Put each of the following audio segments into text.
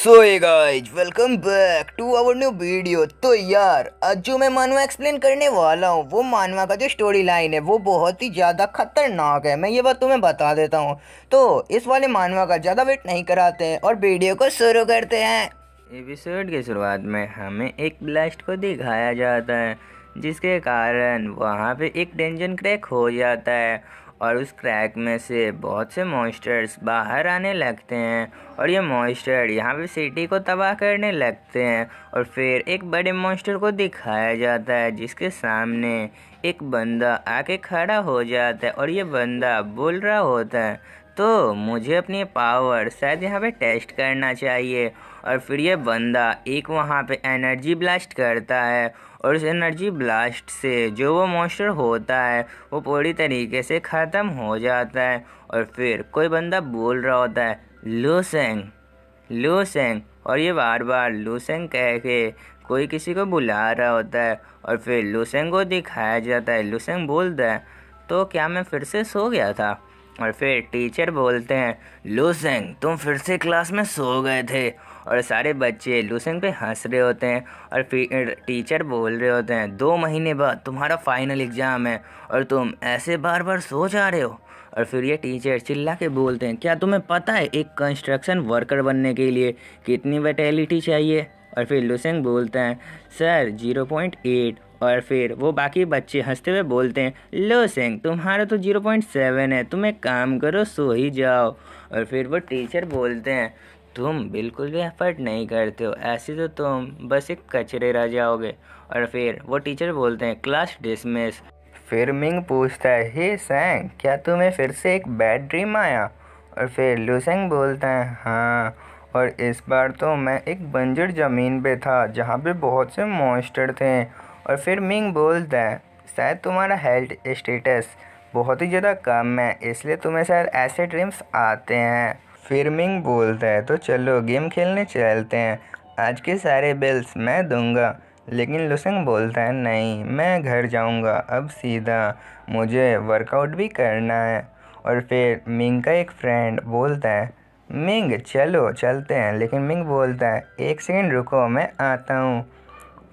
सो ये guys welcome back to our new video. तो यार आज जो मैं मानवा एक्सप्लेन करने वाला हूँ वो मानवा का जो स्टोरी लाइन है वो बहुत ही ज़्यादा खतरनाक है। मैं ये बात तुम्हें बता देता हूँ। तो इस वाले मानवा का ज़्यादा वेट नहीं कराते हैं और वीडियो को शुरू करते हैं। एपिसोड की शुरुआत में हमें एक ब्लास्ट को दिखाया जाता है जिसके कारण वहाँ पे एक डेंजन क्रैक हो जाता है और उस क्रैक में से बहुत से मॉन्स्टर्स बाहर आने लगते हैं और ये मॉन्स्टर यहाँ पे सिटी को तबाह करने लगते हैं। और फिर एक बड़े मॉन्स्टर को दिखाया जाता है जिसके सामने एक बंदा आके खड़ा हो जाता है और ये बंदा बोल रहा होता है तो मुझे अपनी पावर शायद यहाँ पे टेस्ट करना चाहिए। और फिर ये बंदा एक वहाँ पे एनर्जी ब्लास्ट करता है और उस एनर्जी ब्लास्ट से जो वो मॉन्स्टर होता है वो पूरी तरीके से ख़त्म हो जाता है। और फिर कोई बंदा बोल रहा होता है लूसेंग लूसेंग, और ये बार बार लूसेंग कह के कोई किसी को बुला रहा होता है। और फिर लूसेंग को दिखाया जाता है। लूसेंग बोलता है तो क्या मैं फिर से सो गया था? और फिर टीचर बोलते हैं लूसेंग तुम फिर से क्लास में सो गए थे। और सारे बच्चे लूसेंग पे हंस रहे होते हैं और फिर टीचर बोल रहे होते हैं 2 महीने बाद तुम्हारा फाइनल एग्ज़ाम है और तुम ऐसे बार बार सो जा रहे हो। और फिर ये टीचर चिल्ला के बोलते हैं क्या तुम्हें पता है एक कंस्ट्रक्शन वर्कर बनने के लिए कितनी विटैलिटी चाहिए? और फिर लूसेंग बोलता है सर 0.8। और फिर वो बाकी बच्चे हंसते हुए बोलते हैं लूसेंग तुम्हारा तो 0.7 है, तुम एक काम करो सो ही जाओ। और फिर वो टीचर बोलते हैं तुम बिल्कुल भी एफर्ट नहीं करते हो, ऐसे तो तुम बस एक कचरे रह जाओगे। और फिर वो टीचर बोलते हैं क्लास डिसमिस। फिर मिंग पूछता है हे सैंग क्या तुम्हें फिर से एक बैड ड्रीम आया? और फिर लूसेंग बोलता है हाँ, और इस बार तो मैं एक बंजर ज़मीन पे था जहाँ पे बहुत से मॉन्स्टर थे। और फिर मिंग बोलता है शायद तुम्हारा हेल्थ स्टेटस बहुत ही ज़्यादा कम है इसलिए तुम्हें शायद ऐसे ड्रीम्स आते हैं। फिर मिंग बोलता है तो चलो गेम खेलने चलते हैं, आज के सारे बिल्स मैं दूंगा। लेकिन लुसेंग बोलता है नहीं, मैं घर जाऊंगा अब सीधा, मुझे वर्कआउट भी करना है। और फिर मिंग का एक फ्रेंड बोलता है मिंग चलो चलते हैं, लेकिन मिंग बोलता है 1 सेकंड रुको मैं आता हूँ।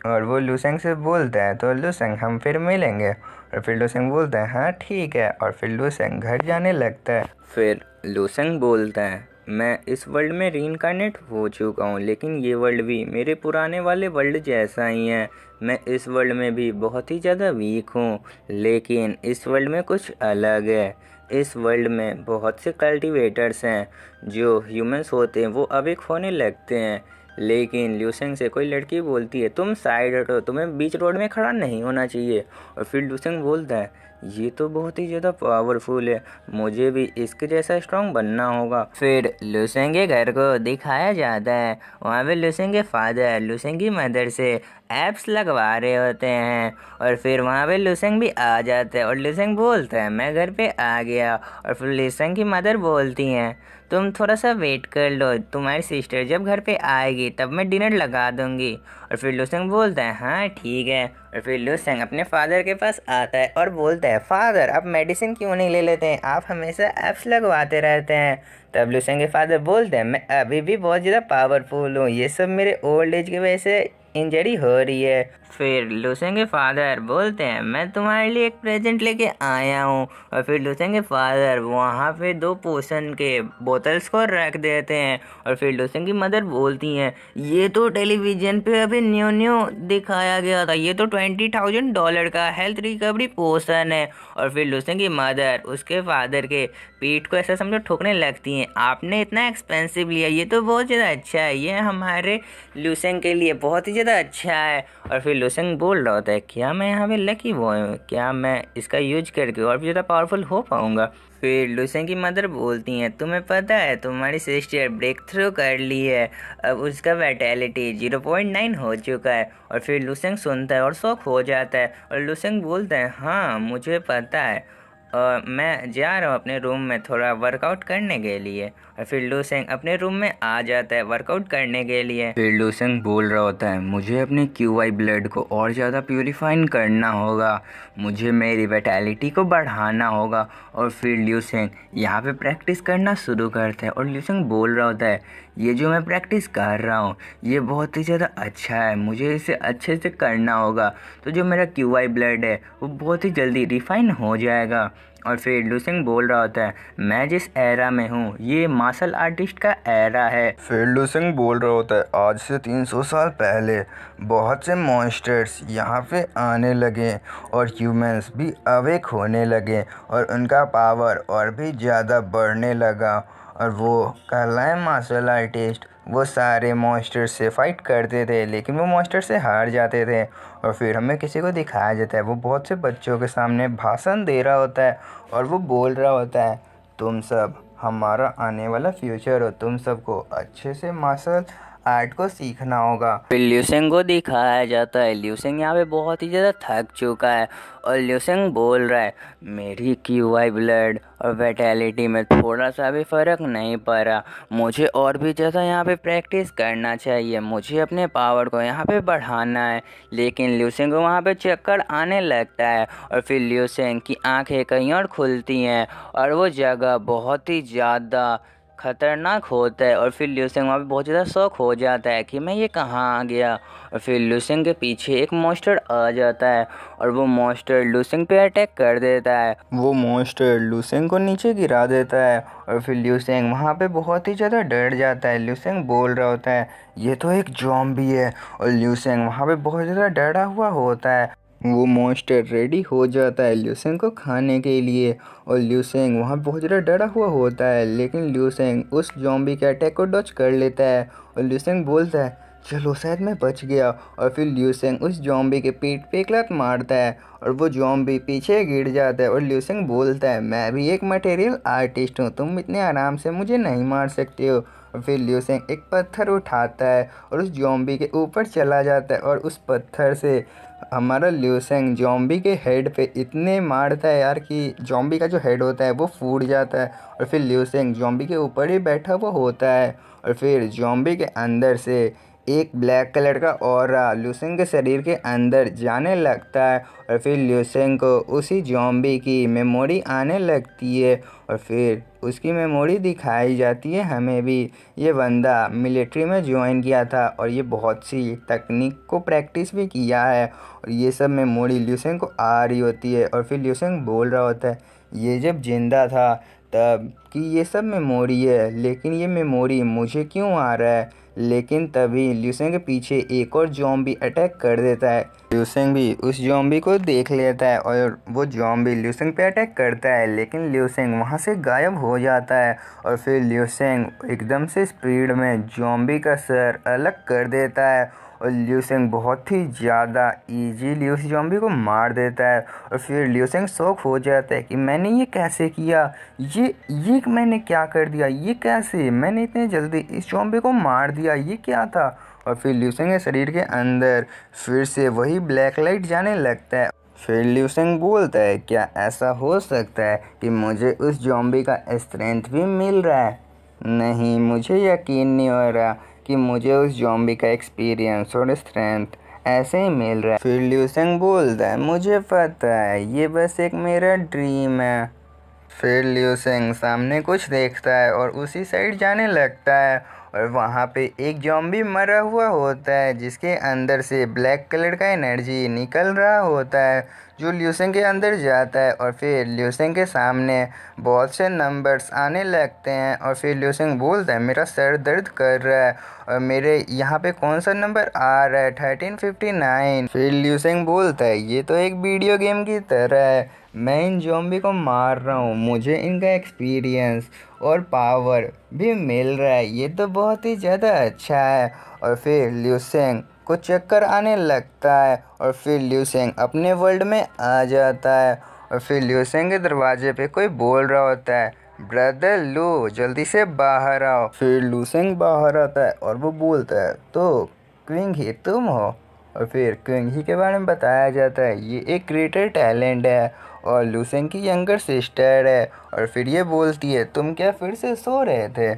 और वो लुसेंग से बोलता है तो लुसेंग हम फिर मिलेंगे। और फिर लुसेंग बोलता है हाँ ठीक है, और फिर लुसेंग घर जाने लगता है। फिर लूसेंग बोलता है मैं इस वर्ल्ड में रीइंकार्नेट हो चुका हूँ लेकिन ये वर्ल्ड भी मेरे पुराने वाले वर्ल्ड जैसा ही है। मैं इस वर्ल्ड में भी बहुत ही ज़्यादा वीक हूँ लेकिन इस वर्ल्ड में कुछ अलग है। इस वर्ल्ड में बहुत से कल्टीवेटर्स हैं, जो ह्यूमंस होते हैं वो अवेक होने लगते हैं। लेकिन ल्यूसेंग से कोई लड़की बोलती है तुम साइड हटो, तुम्हें बीच रोड में खड़ा नहीं होना चाहिए। और फिर ल्यूसेंग बोलता है ये तो बहुत ही ज़्यादा पावरफुल है, मुझे भी इसके जैसा स्ट्रांग बनना होगा। फिर लूसेंग के घर को दिखाया जाता है। वहाँ पे लूसेंग के फादर लूसेंग की मदर से एप्स लगवा रहे होते हैं। और फिर वहाँ पे लूसेंग भी आ जाता है और लूसेंग बोलता है मैं घर पे आ गया। और फिर लूसेंग की मदर बोलती हैं तुम थोड़ा सा वेट कर लो, तुम्हारी सिस्टर जब घर पे आएगी तब मैं डिनर लगा दूंगी। और फिर लूसेंग बोलता है हाँ ठीक है। और फिर लूसेंग अपने फादर के पास आता है और बोलता है फादर आप मेडिसिन क्यों नहीं ले लेते हैं, आप हमेशा एप्स लगवाते रहते हैं। तब लूसेंग के फादर बोलते हैं मैं अभी भी बहुत ज़्यादा पावरफुल हूँ, ये सब मेरे ओल्ड एज की वजह से इंजरी हो रही है। फिर लूसेंग के फादर बोलते हैं मैं तुम्हारे लिए एक प्रेजेंट लेके आया हूँ। और फिर लूसेंग के फादर वहाँ पे 2 पोशन के बोतल्स को रख देते हैं। और फिर लूसेंग की मदर बोलती हैं ये तो टेलीविज़न पे अभी न्यू न्यू दिखाया गया था, ये तो $20,000 का हेल्थ रिकवरी पोशन है। और फिर लूसेंग की मदर उसके फादर के पीठ को ऐसा समझो ठोकने लगती हैं आपने इतना एक्सपेंसिव लिया, ये तो बहुत ज़्यादा अच्छा है, ये हमारे लूसेंग के लिए बहुत ही ज़्यादा अच्छा है। और फिर लूसेंग बोल रहा होता है क्या मैं यहाँ पे लकी बॉय हूँ, क्या मैं इसका यूज करके और भी ज़्यादा पावरफुल हो पाऊँगा? फिर लूसेंग की मदर बोलती हैं तुम्हें पता है तुम्हारी सिस्टर ब्रेक थ्रू कर ली है, अब उसका वैटेलिटी 0.9 हो चुका है। और फिर लूसेंग सुनता है और शॉक हो जाता है और लूसेंग बोलता है हाँ मुझे पता है, मैं जा रहा हूँ अपने रूम में थोड़ा वर्कआउट करने के लिए। और फिर लूसेंग अपने रूम में आ जाता है वर्कआउट करने के लिए। फिर लूसेंग बोल रहा होता है मुझे अपने क्यूआई ब्लड को और ज़्यादा प्यूरिफाइन करना होगा, मुझे मेरी विटैलिटी को बढ़ाना होगा। और फिर लूसेंग यहाँ पे प्रैक्टिस करना शुरू करता है और लूसेंग बोल रहा होता है ये जो मैं प्रैक्टिस कर रहा हूँ ये बहुत ही ज़्यादा अच्छा है, मुझे इसे अच्छे से करना होगा तो जो मेरा क्यूआई ब्लड है वो बहुत ही जल्दी रिफाइन हो जाएगा। और फिर लुसेंग बोल रहा होता है मैं जिस एरा में हूँ ये मार्शल आर्टिस्ट का एरा है। फिर लुसेंग बोल रहा होता है आज से 300 साल पहले बहुत से मॉन्स्टर्स यहाँ पे आने लगे और ह्यूमंस भी अवेक होने लगे और उनका पावर और भी ज़्यादा बढ़ने लगा और वो कहलाए मार्शल आर्टिस्ट। वो सारे मॉन्स्टर से फाइट करते थे लेकिन वो मॉन्स्टर से हार जाते थे और फिर हमें किसी को दिखाया जाता है वो बहुत से बच्चों के सामने भाषण दे रहा होता है और वो बोल रहा होता है तुम सब हमारा आने वाला फ्यूचर हो, तुम सबको अच्छे से मार्शल आर्ट को सीखना होगा। फिर ल्यूसेंग को दिखाया जाता है, ल्यूसेंग यहाँ पे बहुत ही ज़्यादा थक चुका है और ल्यूसेंग बोल रहा है मेरी क्यूआई ब्लड और वैटेलिटी में थोड़ा सा भी फ़र्क नहीं पड़ा, मुझे और भी ज़्यादा यहाँ पे प्रैक्टिस करना चाहिए, मुझे अपने पावर को यहाँ पे बढ़ाना है। लेकिन ल्यूसेंग को वहाँ पे चक्कर आने लगता है और फिर ल्यूसेंग की आंखें कहीं और खुलती हैं और वो जगह बहुत ही ज़्यादा खतरनाक होता है और फिर ल्यूसेंग वहाँ पे बहुत ज़्यादा शौक हो जाता है कि मैं ये कहाँ आ गया। और फिर ल्यूसेंग के पीछे एक मॉन्स्टर आ जाता है और वो मॉन्स्टर ल्यूसेंग पे अटैक कर देता है। वो मॉन्स्टर लुसेंग को नीचे गिरा देता है और फिर ल्यूसेंग वहाँ पे बहुत ही ज़्यादा डर जाता है। ल्यूसेंग बोल रहा होता है ये तो एक ज़ॉम्बी है और ल्यूसेंग वहाँ पे बहुत ज़्यादा डरा हुआ होता है। वो मॉन्स्टर रेडी हो जाता है ल्यूसेंग को खाने के लिए और ल्यूसेंग वहाँ बहुत ज़्यादा डरा हुआ होता है लेकिन ल्यूसेंग उस ज़ॉम्बी के अटैक को डॉच कर लेता है और ल्यूसेंग बोलता है चलो शायद मैं बच गया। और फिर ल्यूसेंग उस ज़ॉम्बी के पीठ पे एक लात मारता है और वो ज़ॉम्बी पीछे गिर जाता है और ल्यूसेंग बोलता है मैं भी एक मटेरियल आर्टिस्ट हूँ, तुम इतने आराम से मुझे नहीं मार सकते हो। और फिर ल्यूसेंग एक पत्थर उठाता है और उस ज़ॉम्बी के ऊपर चला जाता है और उस पत्थर से हमारा ल्यूसेंग ज़ॉम्बी के हेड पे इतने मारता है यार कि ज़ॉम्बी का जो हेड होता है वो फूट जाता है और फिर ल्यूसेंग ज़ॉम्बी के ऊपर ही बैठा हुआ होता है और फिर ज़ॉम्बी के अंदर से एक ब्लैक कलर का ऑरा ल्यूसेंग के शरीर के अंदर जाने लगता है और फिर ल्यूसेंग को उसी ज़ॉम्बी की मेमोरी आने लगती है और फिर उसकी मेमोरी दिखाई जाती है हमें भी। ये बंदा मिलिट्री में ज्वाइन किया था और ये बहुत सी तकनीक को प्रैक्टिस भी किया है और ये सब मेमोरी ल्यूसेंग को आ रही होती है और फिर ल्यूसेंग बोल रहा होता है ये जब जिंदा था तब कि ये सब मेमोरी है लेकिन ये मेमोरी मुझे क्यों आ रहा है। लेकिन तभी ल्यूसेंग के पीछे एक और ज़ॉम्बी अटैक कर देता है। ल्यूसेंग भी उस ज़ॉम्बी को देख लेता है और वो ज़ॉम्बी ल्यूसेंग पे अटैक करता है लेकिन ल्यूसेंग वहाँ से गायब हो जाता है और फिर ल्यूसेंग एकदम से स्पीड में ज़ॉम्बी का सर अलग कर देता है और ल्यूसेंग बहुत ही ज़्यादा इजीली उस ज़ॉम्बी को मार देता है और फिर ल्यूसेंग शॉक हो जाता है कि मैंने ये कैसे किया, ये मैंने क्या कर दिया, ये कैसे मैंने इतने जल्दी इस ज़ॉम्बी को मार दिया, ये क्या था। और फिर ल्यूसेंग के शरीर के अंदर फिर से वही ब्लैक लाइट जाने लगता है। फिर ल्यूसेंग बोलता है क्या ऐसा हो सकता है कि मुझे उस ज़ॉम्बी का स्ट्रेंथ भी मिल रहा है। नहीं, मुझे यकीन नहीं हो रहा कि मुझे उस ज़ॉम्बी का एक्सपीरियंस और स्ट्रेंथ ऐसे ही मिल रहा है। फिर ल्यूसेंग बोलता है मुझे पता है ये बस एक मेरा ड्रीम है। फिर ल्यूसेंग सामने कुछ देखता है और उसी साइड जाने लगता है और वहाँ पे एक ज़ॉम्बी मरा हुआ होता है जिसके अंदर से ब्लैक कलर का एनर्जी निकल रहा होता है जो ल्यूसेंग के अंदर जाता है और फिर ल्यूसेंग के सामने बहुत से नंबर्स आने लगते हैं और फिर ल्यूसेंग बोलता है मेरा सर दर्द कर रहा है और मेरे यहाँ पे कौन सा नंबर आ रहा है 1359। फिर ल्यूसेंग बोलता है ये तो एक वीडियो गेम की तरह है, मैं इन ज़ॉम्बी को मार रहा हूँ, मुझे इनका एक्सपीरियंस और पावर भी मिल रहा है, ये तो बहुत ही ज़्यादा अच्छा है। और फिर ल्यूसेंग को चक्कर आने लगता है और फिर ल्यूसेंग अपने वर्ल्ड में आ जाता है और फिर ल्यूसेंग के दरवाजे पे कोई बोल रहा होता है ब्रदर लू जल्दी से बाहर आओ। फिर ल्यूसेंग बाहर आता है और वो बोलता है तो क्विंग ही तुम हो। और फिर क्विंग ही के बारे में बताया जाता है ये एक क्रिएटर टैलेंट है और ल्यूसेंग की यंगर सिस्टर है और फिर ये बोलती है तुम क्या फिर से सो रहे थे।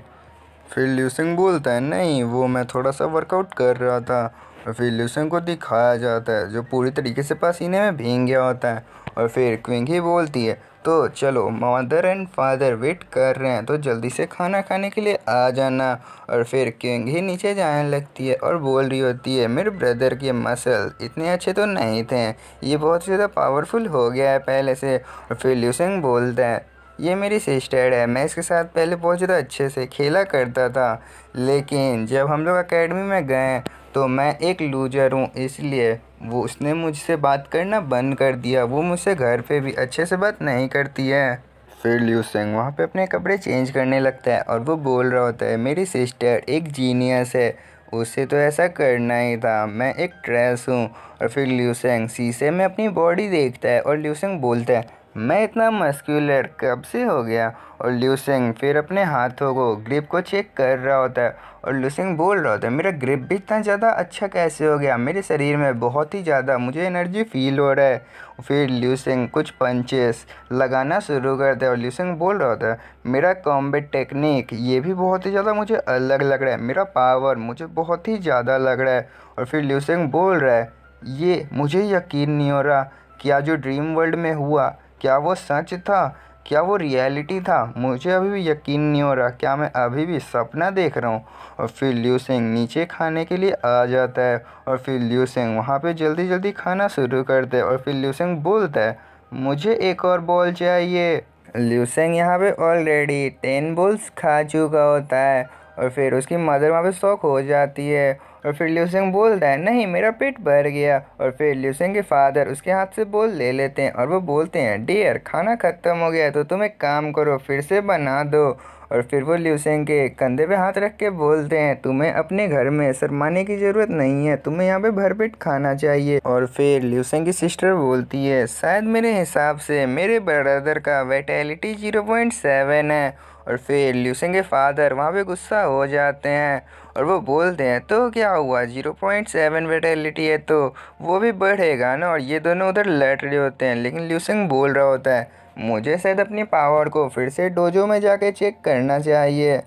फिर ल्यूसेंग बोलता है नहीं, वो मैं थोड़ा सा वर्कआउट कर रहा था। और फिर ल्यूसेंग को दिखाया जाता है जो पूरी तरीके से पसीने में भीग गया होता है और फिर क्विंग ही बोलती है तो चलो, मदर एंड फादर वेट कर रहे हैं, तो जल्दी से खाना खाने के लिए आ जाना। और फिर किंग ही नीचे जाने लगती है और बोल रही होती है, मेरे ब्रदर के मसल इतने अच्छे तो नहीं थे, ये बहुत ज़्यादा पावरफुल हो गया है पहले से। और फिर ल्यूसेंग बोलता है, ये मेरी सिस्टर है, मैं इसके साथ पहले बहुत ज़्यादा अच्छे से खेला करता था, लेकिन जब हम लोग एकेडमी में गए तो मैं एक लूजर हूँ, इसलिए वो उसने मुझसे बात करना बंद कर दिया। वो मुझसे घर पे भी अच्छे से बात नहीं करती है। फिर लिू सेंग वहाँ पे अपने कपड़े चेंज करने लगता है और वो बोल रहा होता है, मेरी सिस्टर एक जीनियस है, उससे तो ऐसा करना ही था, मैं एक ट्रेस हूँ। और फिर लिू सेंग शीशे में अपनी बॉडी देखता है और लिू सेंग बोलता है, मैं इतना मस्कुलर कब से हो गया। और लिू सेंग फिर अपने हाथों को ग्रिप को चेक कर रहा होता है और लिू सेंग बोल रहा होता है, मेरा ग्रिप भी इतना ज़्यादा अच्छा कैसे हो गया, मेरे शरीर में बहुत ही ज़्यादा मुझे एनर्जी फील हो रहा है। फिर लिू सेंग कुछ पंचेस लगाना शुरू करता है और लिू सेंग बोल रहा होता है, मेरा कॉम्बैट टेक्निक ये भी बहुत ही ज़्यादा मुझे अलग लग रहा है, मेरा पावर मुझे बहुत ही ज़्यादा लग रहा है। और फिर लिू सेंग बोल रहा है, ये मुझे यकीन नहीं हो रहा, क्या जो ड्रीम वर्ल्ड में हुआ क्या वो सच था, क्या वो रियलिटी था, मुझे अभी भी यकीन नहीं हो रहा, क्या मैं अभी भी सपना देख रहा हूँ। और फिर लिू सेंग नीचे खाने के लिए आ जाता है और फिर लिू सेंग वहाँ पे जल्दी जल्दी खाना शुरू करता है। और फिर लिू सेंग बोलता है, मुझे एक और बॉल चाहिए। लिू सेंग यहाँ पे ऑलरेडी 10 बॉल्स खा चुका होता है और फिर उसकी मदर वहाँ पे शॉक हो जाती है। और फिर लिू सेंग बोलता है, नहीं मेरा पेट भर गया। और फिर लिू सेंग के फादर उसके हाथ से बॉल ले लेते हैं और वो बोलते हैं, डियर खाना ख़त्म हो गया है तो तुम एक काम करो, फिर से बना दो। और फिर वो लिू सेंग के कंधे पे हाथ रख के बोलते हैं, तुम्हें अपने घर में शर्माने की ज़रूरत नहीं है, तुम्हें यहाँ पे भरपेट खाना चाहिए। और फिर लिू सेंग की सिस्टर बोलती है, शायद मेरे हिसाब से मेरे ब्रदर का वाइटैलिटी 0.7 है। और फिर लिू सेंग के फादर वहाँ पे गुस्सा हो जाते हैं और वो बोलते हैं, तो क्या हुआ, 0.7 वाइटैलिटी है तो वो भी बढ़ेगा ना। और ये दोनों उधर लड़ रहे होते हैं, लेकिन लिू सेंग बोल रहा होता है, मुझे शायद अपनी पावर को फिर से डोजो में जाके चेक करना चाहिए।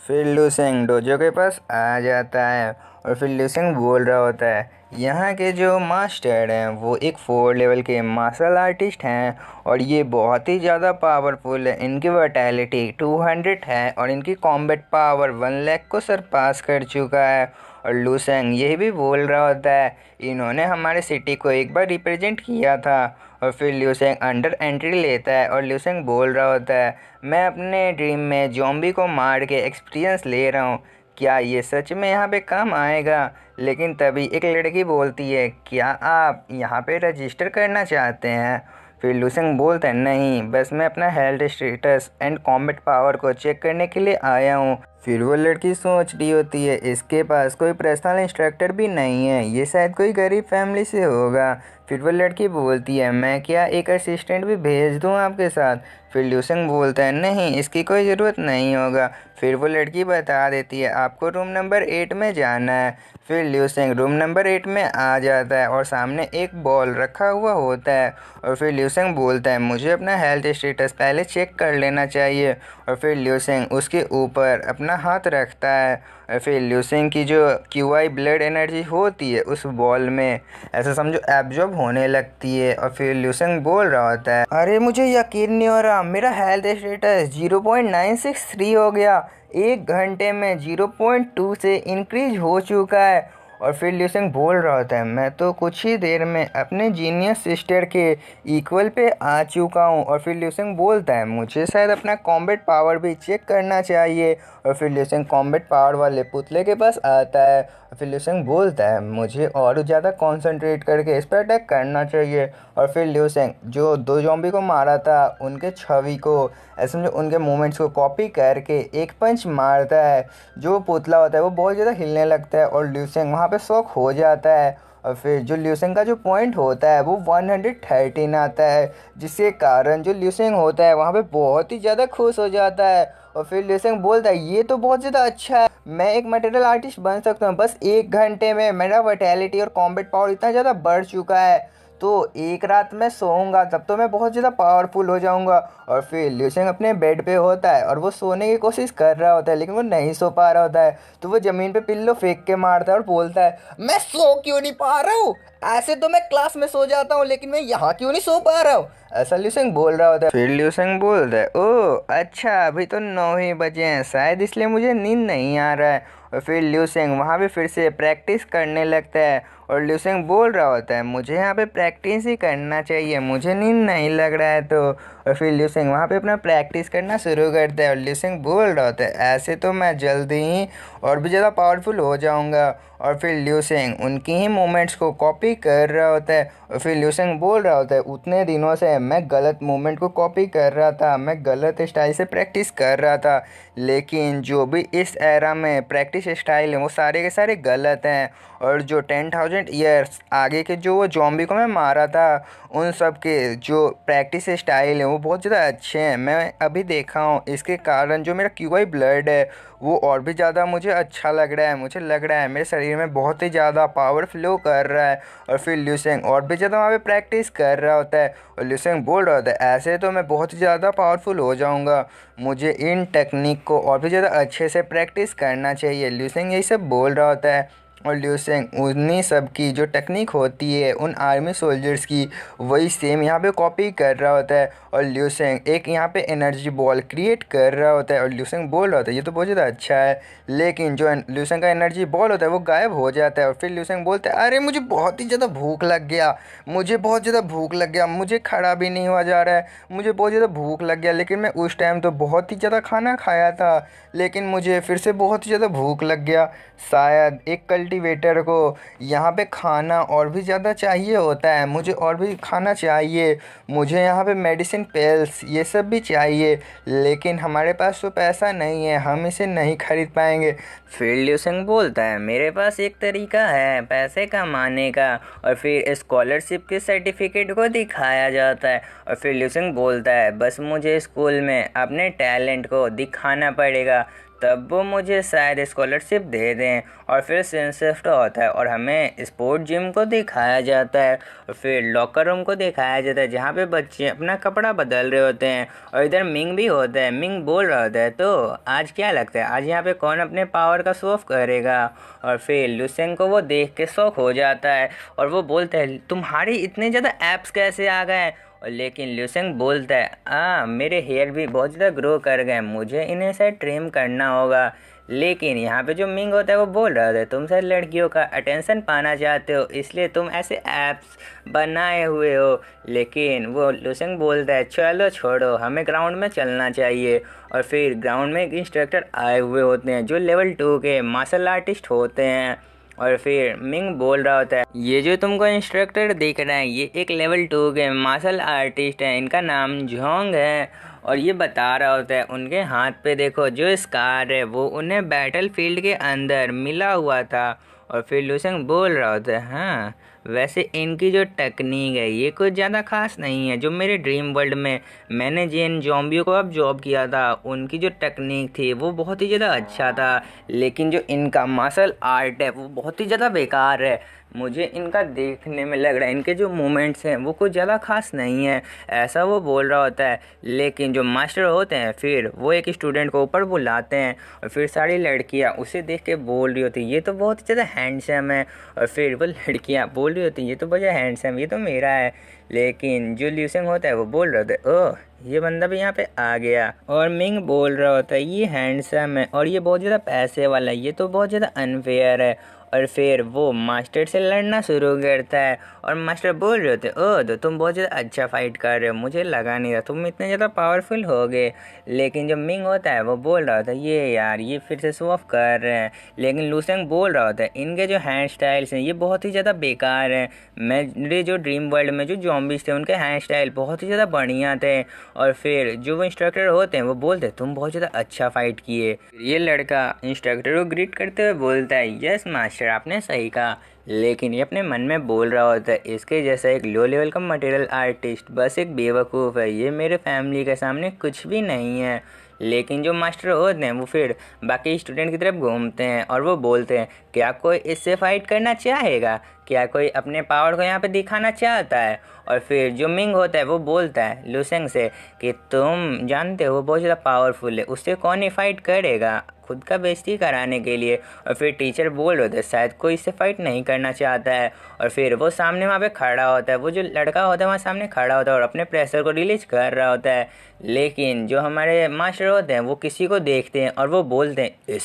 फिर लिू सेंग डोजो के पास आ जाता है और फिर लिू सेंग बोल रहा होता है, यहाँ के जो मास्टर हैं वो एक 4 लेवल के मार्शल आर्टिस्ट हैं और ये बहुत ही ज़्यादा पावरफुल है, इनकी वर्टैलिटी 200 है और इनकी कॉम्बैट पावर 1 लाख को सरपास कर चुका है। और लिू सेंग यही भी बोल रहा होता है, इन्होंने हमारे सिटी को एक बार रिप्रेजेंट किया था। और फिर लिू सेंग अंडर एंट्री लेता है और लिू सेंग बोल रहा होता है, मैं अपने ड्रीम में ज़ॉम्बी को मार के एक्सपीरियंस ले रहा हूँ, क्या ये सच में यहाँ पे काम आएगा। लेकिन तभी एक लड़की बोलती है, क्या आप यहाँ पे रजिस्टर करना चाहते हैं। फिर लिू सेंग बोलता है, नहीं, बस मैं अपना health status and combat power को चेक करने के लिए आया हूँ। फिर वो लड़की सोच रही होती है, इसके पास कोई पर्सनल इंस्ट्रक्टर भी नहीं है, ये शायद कोई गरीब फैमिली से होगा। फिर वो लड़की बोलती है, मैं क्या एक असिस्टेंट भी भेज दूँ आपके साथ। फिर लिू सेंग बोलता है, नहीं, इसकी कोई ज़रूरत नहीं होगा। फिर वो लड़की बता देती है, आपको रूम नंबर 8 में जाना है। फिर लिू सेंग रूम नंबर 8 में आ जाता है और सामने एक बॉल रखा हुआ होता है। और फिर लिू सेंग बोलता है, मुझे अपना हेल्थ स्टेटस पहले चेक कर लेना चाहिए। और फिर लिू सेंग उसके ऊपर अपना हाथ रखता है और फिर लिू सेंग की जो QI ब्लड एनर्जी होती है उस बॉल में ऐसा समझो एब्जॉर्ब होने लगती है। और फिर लिू सेंग बोल रहा होता है, अरे मुझे यकीन नहीं हो रहा, मेरा हेल्थ स्टेटस 0.963 हो गया, 1 घंटे में 0.2 से इंक्रीज हो चुका है। और फिर लिू सेंग बोल रहा होता है, मैं तो कुछ ही देर में अपने जीनियस सिस्टर के इक्वल पे आ चुका हूँ। और फिर लिू सेंग बोलता है, मुझे शायद अपना कॉम्बैट पावर भी चेक करना चाहिए। और फिर लिू सेंग कॉम्बैट पावर वाले पुतले के पास आता है और फिर लिू सेंग बोलता है, मुझे और ज़्यादा कॉन्सेंट्रेट करके इस पर अटैक करना चाहिए। और फिर लिू सेंग जो 2 ज़ॉम्बी को मारा था उनके छवि को ऐसे समझो उनके मूवमेंट्स को कॉपी करके एक पंच मारता है, जो पुतला होता है वो बहुत ज़्यादा हिलने लगता है और लिू सेंग वहाँ पे शॉक हो जाता है। और फिर जो लिू सेंग का जो पॉइंट होता है वो 113 आता है, जिसके कारण जो लिू सेंग होता है वहाँ पे बहुत ही ज़्यादा खुश हो जाता है। और फिर लिू सेंग बोलता है, ये तो बहुत ज़्यादा अच्छा है, मैं एक मटेरियल आर्टिस्ट बन सकता हूँ, बस 1 घंटे में मेरा वाइटैलिटी और कॉम्बैट पावर इतना ज़्यादा बढ़ चुका है, तो एक रात मैं सोऊंगा तब तो मैं बहुत ज़्यादा पावरफुल हो जाऊंगा। और फिर लिू सेंग अपने बेड पे होता है और वो सोने की कोशिश कर रहा होता है लेकिन वो नहीं सो पा रहा होता है, तो वो ज़मीन पे पिल्लो फेंक के मारता है और बोलता है, मैं सो क्यों नहीं पा रहा हूँ, ऐसे तो मैं क्लास में सो जाता हूँ, लेकिन मैं यहाँ क्यों नहीं सो पा रहा हूँ, ऐसा ल्यूसेंग बोल रहा होता है। फिर ल्यूसेंग बोलता है, ओह अच्छा, अभी तो 9 ही बजे हैं, शायद इसलिए मुझे नींद नहीं आ रहा है। और फिर ल्यूसेंग वहाँ पे फिर से प्रैक्टिस करने लगता है। और ल्यूसेंग बोल रहा होता है, मुझे यहाँ पे प्रैक्टिस ही करना चाहिए, मुझे नींद नहीं लग रहा है तो। और फिर ल्यूसेंग वहाँ पे अपना प्रैक्टिस करना शुरू करता है। और ल्यूसेंग बोल रहा होता है, ऐसे तो मैं जल्दी ही और भी ज़्यादा पावरफुल हो जाऊँगा। और फिर ल्यूसेंग उनकी ही मूवमेंट्स को कॉपी कर रहा होता है। और फिर ल्यूसेंग बोल रहा होता है, उतने दिनों से मैं गलत मूवमेंट को कॉपी कर रहा था, मैं गलत स्टाइल से प्रैक्टिस कर रहा था, लेकिन जो भी इस एरा में प्रैक्टिस स्टाइल है वो सारे के सारे गलत हैं। और जो 10,000 ईयर्स आगे के जो वो जॉम्बी को मैं मारा था, उन सब के जो प्रैक्टिस स्टाइल है वो बहुत ज़्यादा अच्छे हैं। मैं अभी देखा हूँ, इसके कारण जो मेरा क्यूआई ब्लड है वो और भी ज़्यादा मुझे अच्छा लग रहा है, मुझे लग रहा है मेरे शरीर में बहुत ही ज़्यादा पावर फ्लो कर रहा है। और फिर ल्यूसेंग और भी ज़्यादा वहाँ पे प्रैक्टिस कर रहा होता है। और ल्यूसेंग बोल रहा होता है, ऐसे तो मैं बहुत ही ज़्यादा पावरफुल हो जाऊँगा, मुझे इन टेक्निक को और भी ज़्यादा अच्छे से प्रैक्टिस करना चाहिए। ल्यूसेंग यही सब बोल रहा होता है। और ल्यूसेंग उन्हीं सब की जो टेक्निक होती है उन आर्मी सोल्जर्स की, वही सेम यहाँ पे कॉपी कर रहा होता है। और ल्यूसेंग एक यहाँ पे एनर्जी बॉल क्रिएट कर रहा होता है। और ल्यूसेंग बोल रहा होता है, ये तो बहुत ज़्यादा अच्छा है, लेकिन जो ल्यूसेंग का एनर्जी बॉल होता है वो गायब हो जाता है। और फिर ल्यूसेंग बोलता है, अरे मुझे बहुत ही ज़्यादा भूख लग गया, मुझे बहुत ज़्यादा भूख लग गया, मुझे खड़ा भी नहीं हुआ जा रहा है, मुझे बहुत ज़्यादा भूख लग गया। लेकिन मैं उस टाइम तो बहुत ही ज़्यादा खाना खाया था, लेकिन मुझे फिर से बहुत ही ज़्यादा भूख लग गया। शायद एक कल्टीवेटर को यहाँ पे खाना और भी ज़्यादा चाहिए होता है, मुझे और भी खाना चाहिए, मुझे यहाँ पे मेडिसिन पिल्स ये सब भी चाहिए, लेकिन हमारे पास तो पैसा नहीं है, हम इसे नहीं खरीद पाएंगे। फिर ल्यूसेंग बोलता है, मेरे पास एक तरीका है पैसे कमाने का। और फिर स्कॉलरशिप के सर्टिफिकेट को दिखाया जाता है। और फिर ल्यूसेंग बोलता है, बस मुझे स्कूल में अपने टैलेंट को दिखाना पड़ेगा, तब वो मुझे शायद स्कॉलरशिप दे दें। और फिर सीन शिफ्ट होता है और हमें स्पोर्ट जिम को दिखाया जाता है। और फिर लॉकर रूम को दिखाया जाता है जहाँ पे बच्चे अपना कपड़ा बदल रहे होते हैं। और इधर मिंग भी होता है। मिंग बोल रहा होता है, तो आज क्या लगता है, आज यहाँ पे कौन अपने पावर का शो ऑफ करेगा। और फिर ल्यूसेंग को वो देख के शौक हो जाता है और वो बोलता है, तुम्हारे इतने ज़्यादा ऐप्स कैसे आ गए। और लेकिन ल्यूसेंग बोलता है, मेरे हेयर भी बहुत ज़्यादा ग्रो कर गए, मुझे इन्हें शायद ट्रिम करना होगा। लेकिन यहाँ पे जो मिंग होता है वो बोल रहा था, तुम शायद लड़कियों का अटेंशन पाना चाहते हो, इसलिए तुम ऐसे ऐप्स बनाए हुए हो। लेकिन वो ल्यूसेंग बोलता है, चलो छोड़ो, हमें ग्राउंड में चलना चाहिए। और फिर ग्राउंड में एक इंस्ट्रक्टर आए हुए होते हैं जो लेवल 2 के मार्शल आर्टिस्ट होते हैं। और फिर मिंग बोल रहा होता है, ये जो तुमको इंस्ट्रक्टर दिख रहा है ये एक लेवल 2 के मार्शल आर्टिस्ट हैं, इनका नाम जोंग है। और ये बता रहा होता है, उनके हाथ पे देखो जो स्कार है वो उन्हें बैटल फील्ड के अंदर मिला हुआ था। और फिर ल्यूसेंग बोल रहा होता है, हाँ वैसे इनकी जो टेक्निक है ये कुछ ज़्यादा खास नहीं है, जो मेरे ड्रीम वर्ल्ड में मैंने जिन जॉम्बियों को अब जॉब किया था उनकी जो टेक्निक थी वो बहुत ही ज़्यादा अच्छा था, लेकिन जो इनका मार्शल आर्ट है वो बहुत ही ज़्यादा बेकार है। मुझे इनका देखने में लग रहा है इनके जो मूवमेंट्स हैं वो कुछ ज़्यादा खास नहीं है, ऐसा वो बोल रहा होता है। लेकिन जो मास्टर होते हैं फिर वो एक स्टूडेंट को ऊपर बुलाते हैं और फिर सारी लड़कियां उसे देख के बोल रही होती ये तो बहुत ज़्यादा हैंडसम है। और फिर वो लड़कियां बोल रही होती ये तो बहुत हैंडसम, ये तो मेरा है। लेकिन जो ल्यूसेंग होता है वो बोल रहा होता है, ओह ये बंदा भी यहाँ पे आ गया। और मिंग बोल रहा होता है, ये हैंडसम है और ये बहुत ज़्यादा पैसे वाला है, ये तो बहुत ज़्यादा अनफेयर है। और फिर वो मास्टर से लड़ना शुरू करता है और मास्टर बोल रहे होते, ओह तो तुम बहुत ज़्यादा अच्छा फाइट कर रहे हो, मुझे लगा नहीं था तुम इतने ज़्यादा पावरफुल हो गए। लेकिन जो मिंग होता है वो बोल रहा होता है, ये यार ये फिर से शो ऑफ कर रहे हैं। लेकिन लूसेंग बोल रहा होता है, इनके जो हैंड स्टाइल्स हैं ये बहुत ही ज़्यादा बेकार हैं, मेरे जो ड्रीम वर्ल्ड में जो जॉम्बीज थे उनके हैंड स्टाइल बहुत ही ज़्यादा बढ़िया थे। और फिर जो वो इंस्ट्रक्टर होते हैं वो बोलते तुम बहुत ज़्यादा अच्छा फाइट किए। ये लड़का इंस्ट्रक्टर को ग्रीट करते हुए बोलता है, यस मास्टर आपने सही कहा। लेकिन ये अपने मन में बोल रहा होता है, इसके जैसा एक लो लेवल का मटेरियल आर्टिस्ट बस एक बेवकूफ़ है, ये मेरे फैमिली के सामने कुछ भी नहीं है। लेकिन जो मास्टर होते हैं वो फिर बाकी स्टूडेंट की तरफ घूमते हैं और वो बोलते हैं, क्या कोई इससे फाइट करना चाहेगा, क्या कोई अपने पावर को यहाँ पे दिखाना चाहता है? और फिर जो मिंग होता है वो बोलता है लूसेंग से कि तुम जानते हो वो बहुत ज़्यादा पावरफुल है, उससे कौन ही फाइट करेगा खुद का बेइज्जती कराने के लिए। और फिर टीचर बोल रहे थे शायद कोई इससे फाइट नहीं करना चाहता है। और फिर वो सामने वहाँ पे खड़ा होता है, वो जो लड़का होता है वहाँ सामने खड़ा होता है और अपने प्रेशर को रिलीज कर रहा होता है। लेकिन जो हमारे मास्टर होते हैं वो किसी को देखते हैं और वो बोलते हैं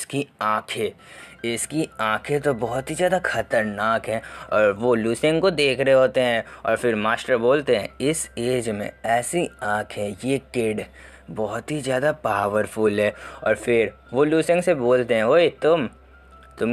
इसकी आंखें तो बहुत ही ज़्यादा खतरनाक हैं। और वो लूसेंग को देख रहे होते हैं और फिर मास्टर बोलते हैं इस एज में ऐसी आंखें, ये किड बहुत ही ज़्यादा पावरफुल है। और फिर वो लूसेंग से बोलते हैं ओए तुम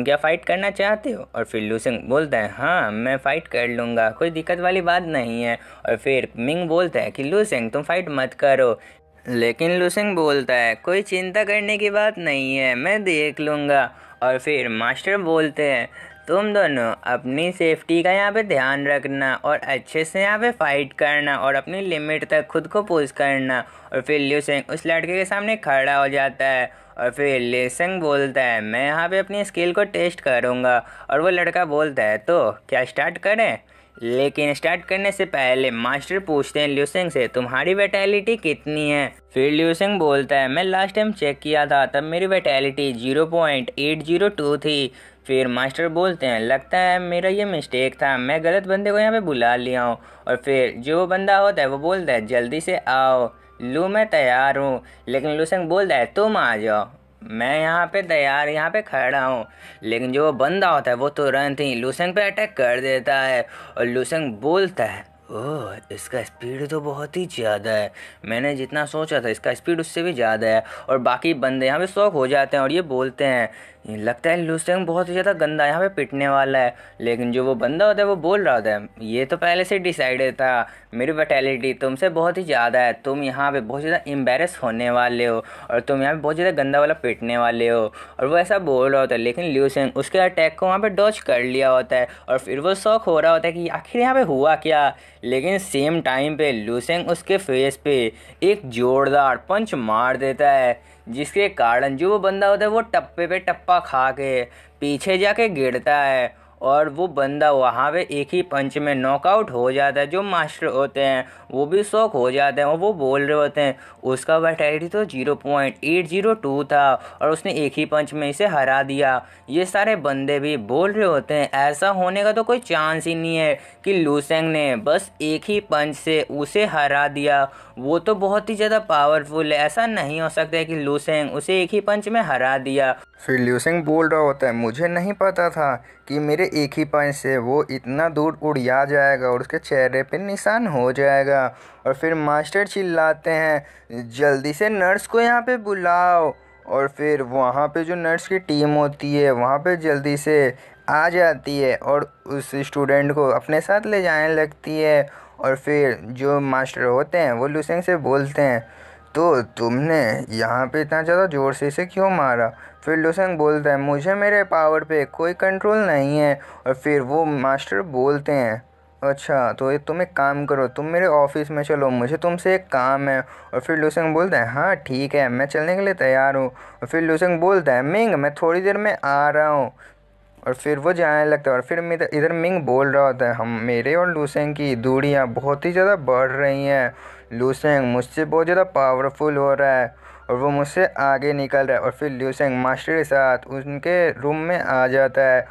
क्या फ़ाइट करना चाहते हो? और फिर लूसेंग बोलता है हाँ मैं फ़ाइट कर लूँगा, कोई दिक्कत वाली बात नहीं है। और फिर मिंग बोलता है कि लूसेंग तुम फ़ाइट मत करो। लेकिन लूसेंग बोलता है कोई चिंता करने की बात नहीं है, मैं देख लूँगा। और फिर मास्टर बोलते हैं तुम दोनों अपनी सेफ्टी का यहाँ पे ध्यान रखना और अच्छे से यहाँ पे फाइट करना और अपनी लिमिट तक खुद को पुश करना। और फिर ल्यूसेंग उस लड़के के सामने खड़ा हो जाता है और फिर ल्यूसेंग बोलता है मैं यहाँ पे अपनी स्किल को टेस्ट करूँगा। और वो लड़का बोलता है तो क्या स्टार्ट करें? लेकिन स्टार्ट करने से पहले मास्टर पूछते हैं ल्यूसेंग से तुम्हारी वैटेलिटी कितनी है? फिर ल्यूसेंग बोलता है मैं लास्ट टाइम चेक किया था तब मेरी वैटेलिटी 0.802 थी। फिर मास्टर बोलते हैं लगता है मेरा ये मिस्टेक था, मैं गलत बंदे को यहाँ पे बुला लिया हूँ। और फिर जो बंदा होता है वो बोलता है जल्दी से आओ लू, मैं तैयार हूँ। लेकिन लूसेंग बोलता है तुम आ जाओ, मैं यहाँ पे तैयार यहाँ पे खड़ा हूँ। लेकिन जो बंदा होता है वो तुरंत ही लूसेंग पे अटैक कर देता है। और लूसेंग बोलता है ओह इसका स्पीड तो बहुत ही ज़्यादा है, मैंने जितना सोचा था इसका स्पीड उससे भी ज़्यादा है। और बाकी बंदे यहाँ पे शॉक हो जाते हैं और ये बोलते हैं लगता है लूसेंग बहुत ही ज़्यादा गंदा यहाँ पे पिटने वाला है। लेकिन जो वो बंदा होता है वो बोल रहा होता है ये तो पहले से डिसाइडेड था, मेरी वैटेलिटी तुमसे बहुत ही ज़्यादा है, तुम यहाँ पे बहुत ज़्यादा एम्बेरस होने वाले हो और तुम यहाँ पे बहुत ज़्यादा गंदा वाला पिटने वाले हो। और वो ऐसा बोल रहा होता है लेकिन ल्यूसेंग उसके अटैक को वहाँ पे डॉज कर लिया होता है। और फिर वो शॉक हो रहा होता है कि आखिर यहाँ पे हुआ क्या। लेकिन सेम टाइम पे लूसेंग उसके फेस पे एक जोरदार पंच मार देता है जिसके कारण जो वो बंदा होता है वो टप्पे पे टप्पा खा के पीछे जाके गिरता है और वो बंदा वहाँ पे एक ही पंच में नॉकआउट हो जाता है। जो मास्टर होते हैं वो भी शॉक हो जाते हैं और वो बोल रहे होते हैं उसका वैटेलिटी तो 0.802 था और उसने एक ही पंच में इसे हरा दिया। ये सारे बंदे भी बोल रहे होते हैं ऐसा होने का तो कोई चांस ही नहीं है कि लूसेंग ने बस एक ही पंच से उसे हरा दिया, वो तो बहुत ही ज़्यादा पावरफुल है, ऐसा नहीं हो सकता है कि लूसेंग उसे एक ही पंच में हरा दिया। फिर ल्यूसेंग बोल रहा होता है मुझे नहीं पता था कि मेरे एक ही पंच से वो इतना दूर उड़िया जाएगा और उसके चेहरे पे निशान हो जाएगा। और फिर मास्टर चिल्लाते हैं जल्दी से नर्स को यहाँ पे बुलाओ। और फिर वहाँ पे जो नर्स की टीम होती है वहाँ पे जल्दी से आ जाती है और उस स्टूडेंट को अपने साथ ले जाने लगती है। और फिर जो मास्टर होते हैं वो लूसेंग से बोलते हैं तो तुमने यहाँ पे इतना ज़्यादा ज़ोर से इसे क्यों मारा? फिर लूसेंग बोलता है मुझे मेरे पावर पे कोई कंट्रोल नहीं है। और फिर वो मास्टर बोलते हैं अच्छा तो ये तुम एक काम करो, तुम मेरे ऑफिस में चलो, मुझे तुमसे एक काम है। और फिर लूसेंग बोलता है हाँ ठीक है मैं चलने के लिए तैयार हूँ। और फिर लूसेंग बोलता है मिंग मैं थोड़ी देर में आ रहा हूँ। और फिर वो जाने लगता है और फिर इधर इधर मिंग बोल रहा होता है हम मेरे और लूसेंग की दूरियाँ बहुत ही ज़्यादा बढ़ रही हैं, लूसेंग मुझसे बहुत ज़्यादा पावरफुल हो रहा है और वो मुझसे आगे निकल रहा है। और फिर लूसेंग मास्टर के साथ उनके रूम में आ जाता है।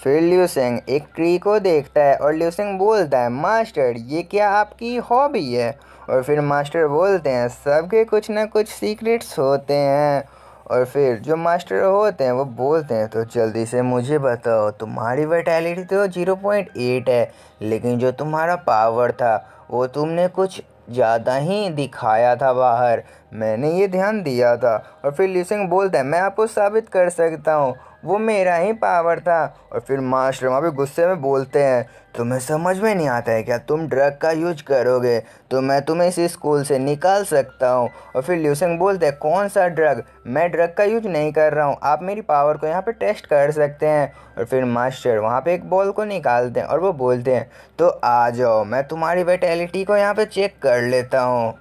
फिर ल्यूसेंग एक ट्री को देखता है और ल्यूसेंग बोलता है मास्टर ये क्या आपकी हॉबी है? और फिर मास्टर बोलते हैं सबके कुछ ना कुछ सीक्रेट्स होते हैं। और फिर जो मास्टर होते हैं वो बोलते हैं तो जल्दी से मुझे बताओ तुम्हारी वैटेलिटी तो 0.8 है लेकिन जो तुम्हारा पावर था वो तुमने कुछ ज़्यादा ही दिखाया था बाहर, मैंने ये ध्यान दिया था। और फिर ल्यूसेंग बोलता है मैं आपको साबित कर सकता हूँ वो मेरा ही पावर था। और फिर मास्टर वहाँ पे गुस्से में बोलते हैं तुम्हें समझ में नहीं आता है क्या, तुम ड्रग का यूज करोगे तो मैं तुम्हें इस स्कूल से निकाल सकता हूँ। और फिर ल्यूसेंग बोलते हैं कौन सा ड्रग, मैं ड्रग का यूज नहीं कर रहा हूँ, आप मेरी पावर को यहाँ पे टेस्ट कर सकते हैं। और फिर मास्टर वहाँ पे एक बॉल को निकालते हैं और वो बोलते हैं तो आ जाओ मैं तुम्हारी वैटेलिटी को यहाँ पे चेक कर लेता हूँ।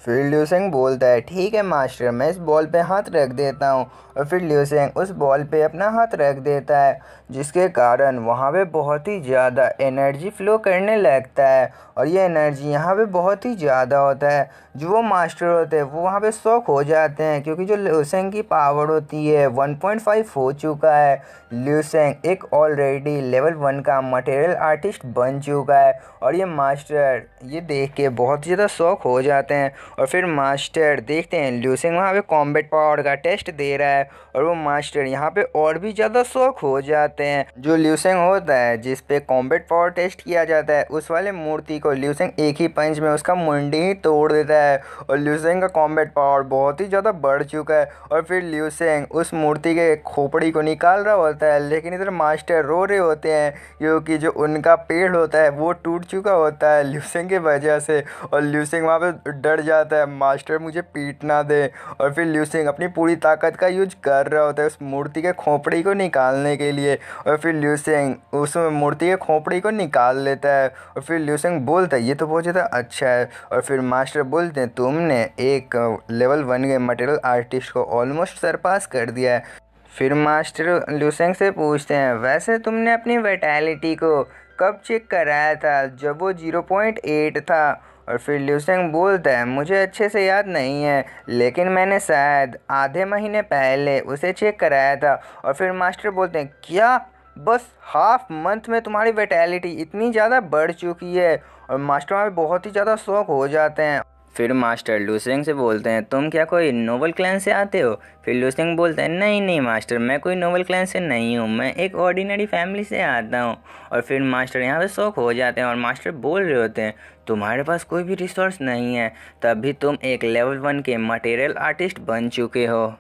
फिर ल्यूसेंग बोलता है ठीक है मास्टर, मैं इस बॉल पे हाथ रख देता हूँ। और फिर ल्यूसेंग उस बॉल पे अपना हाथ रख देता है, जिसके कारण वहाँ पे बहुत ही ज़्यादा एनर्जी फ्लो करने लगता है। और ये एनर्जी यहाँ पे बहुत ही ज़्यादा होता है। जो वो मास्टर होते हैं वो वहाँ पे शॉक हो जाते हैं, क्योंकि जो ल्यूसेंग की पावर होती है 1.5 हो चुका है। ल्यूसेंग एक ऑलरेडी लेवल 1 का मटेरियल आर्टिस्ट बन चुका है। और ये मास्टर ये देख के बहुत ज़्यादा शॉक हो जाते हैं। और फिर मास्टर देखते हैं ल्यूसेंग वहाँ पे कॉम्बैट पावर का टेस्ट दे रहा है, और वो मास्टर यहाँ पे और भी ज़्यादा शॉक हो जाते हैं। जो ल्यूसेंग होता है जिस पे कॉम्बैट पावर टेस्ट किया जाता है, उस वाले मूर्ति को ल्यूसेंग एक ही पंच में उसका मुंडी ही तोड़ देता है। और ल्यूसेंग का कॉम्बैट पावर बहुत ही ज़्यादा बढ़ चुका है। और फिर ल्यूसेंग उस मूर्ति के खोपड़ी को निकाल रहा होता है, लेकिन इधर मास्टर रो रहे होते हैं, क्योंकि जो उनका पेड़ होता है वो टूट चुका होता है ल्यूसेंग की वजह से। और ल्यूसेंग वहाँ पे डर जाता है, मास्टर मुझे पीट ना दे। और फिर ल्यूसेंग अपनी पूरी ताकत का यूज कर रहा होता है उस मूर्ति के खोपड़ी को निकालने के लिए। और फिर ल्यूसेंग उस मूर्ति के खोपड़ी को निकाल लेता है। और फिर ल्यूसेंग बोलता है ये तो बहुत ज़्यादा अच्छा है। और फिर मास्टर बोलते हैं तुमने एक लेवल 1 के मटेरियल आर्टिस्ट को ऑलमोस्ट सरपास कर दिया है। फिर मास्टर ल्यूसेंग से पूछते हैं वैसे तुमने अपनी वाइटैलिटी को कब चेक कराया था, जब वो 0.8 था। और फिर ल्यूसेंग बोलता है मुझे अच्छे से याद नहीं है, लेकिन मैंने शायद आधे महीने पहले उसे चेक कराया था। और फिर मास्टर बोलते हैं क्या बस हाफ मंथ में तुम्हारी वाइटैलिटी इतनी ज़्यादा बढ़ चुकी है। और मास्टर वहाँ पे बहुत ही ज़्यादा शौक हो जाते हैं। फिर मास्टर ल्यूसेंग से बोलते हैं तुम क्या कोई नोबल क्लैन से आते हो। फिर ल्यूसेंग बोलते हैं नहीं नहीं मास्टर, मैं कोई नोबल क्लैन से नहीं हूँ, मैं एक ऑर्डिनरी फैमिली से आता हूँ। और फिर मास्टर यहाँ पे शौक हो जाते हैं, और मास्टर बोल रहे होते हैं तुम्हारे पास कोई भी रिसोर्स नहीं है, तब भी तुम एक लेवल 1 के मटेरियल आर्टिस्ट बन चुके हो।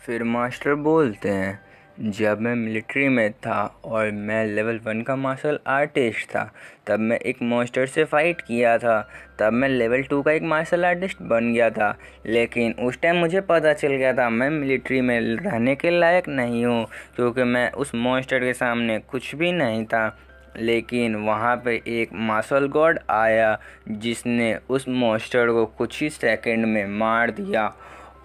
फिर मास्टर बोलते हैं जब मैं मिलिट्री में था और मैं लेवल 1 का मार्शल आर्टिस्ट था, तब मैं एक मॉन्स्टर से फ़ाइट किया था, तब मैं लेवल 2 का एक मार्शल आर्टिस्ट बन गया था। लेकिन उस टाइम मुझे पता चल गया था मैं मिलिट्री में रहने के लायक नहीं हूँ, क्योंकि मैं उस मॉन्स्टर के सामने कुछ भी नहीं था। लेकिन वहाँ पे एक मार्शल गॉड आया, जिसने उस मॉन्स्टर को कुछ ही सेकंड में मार दिया।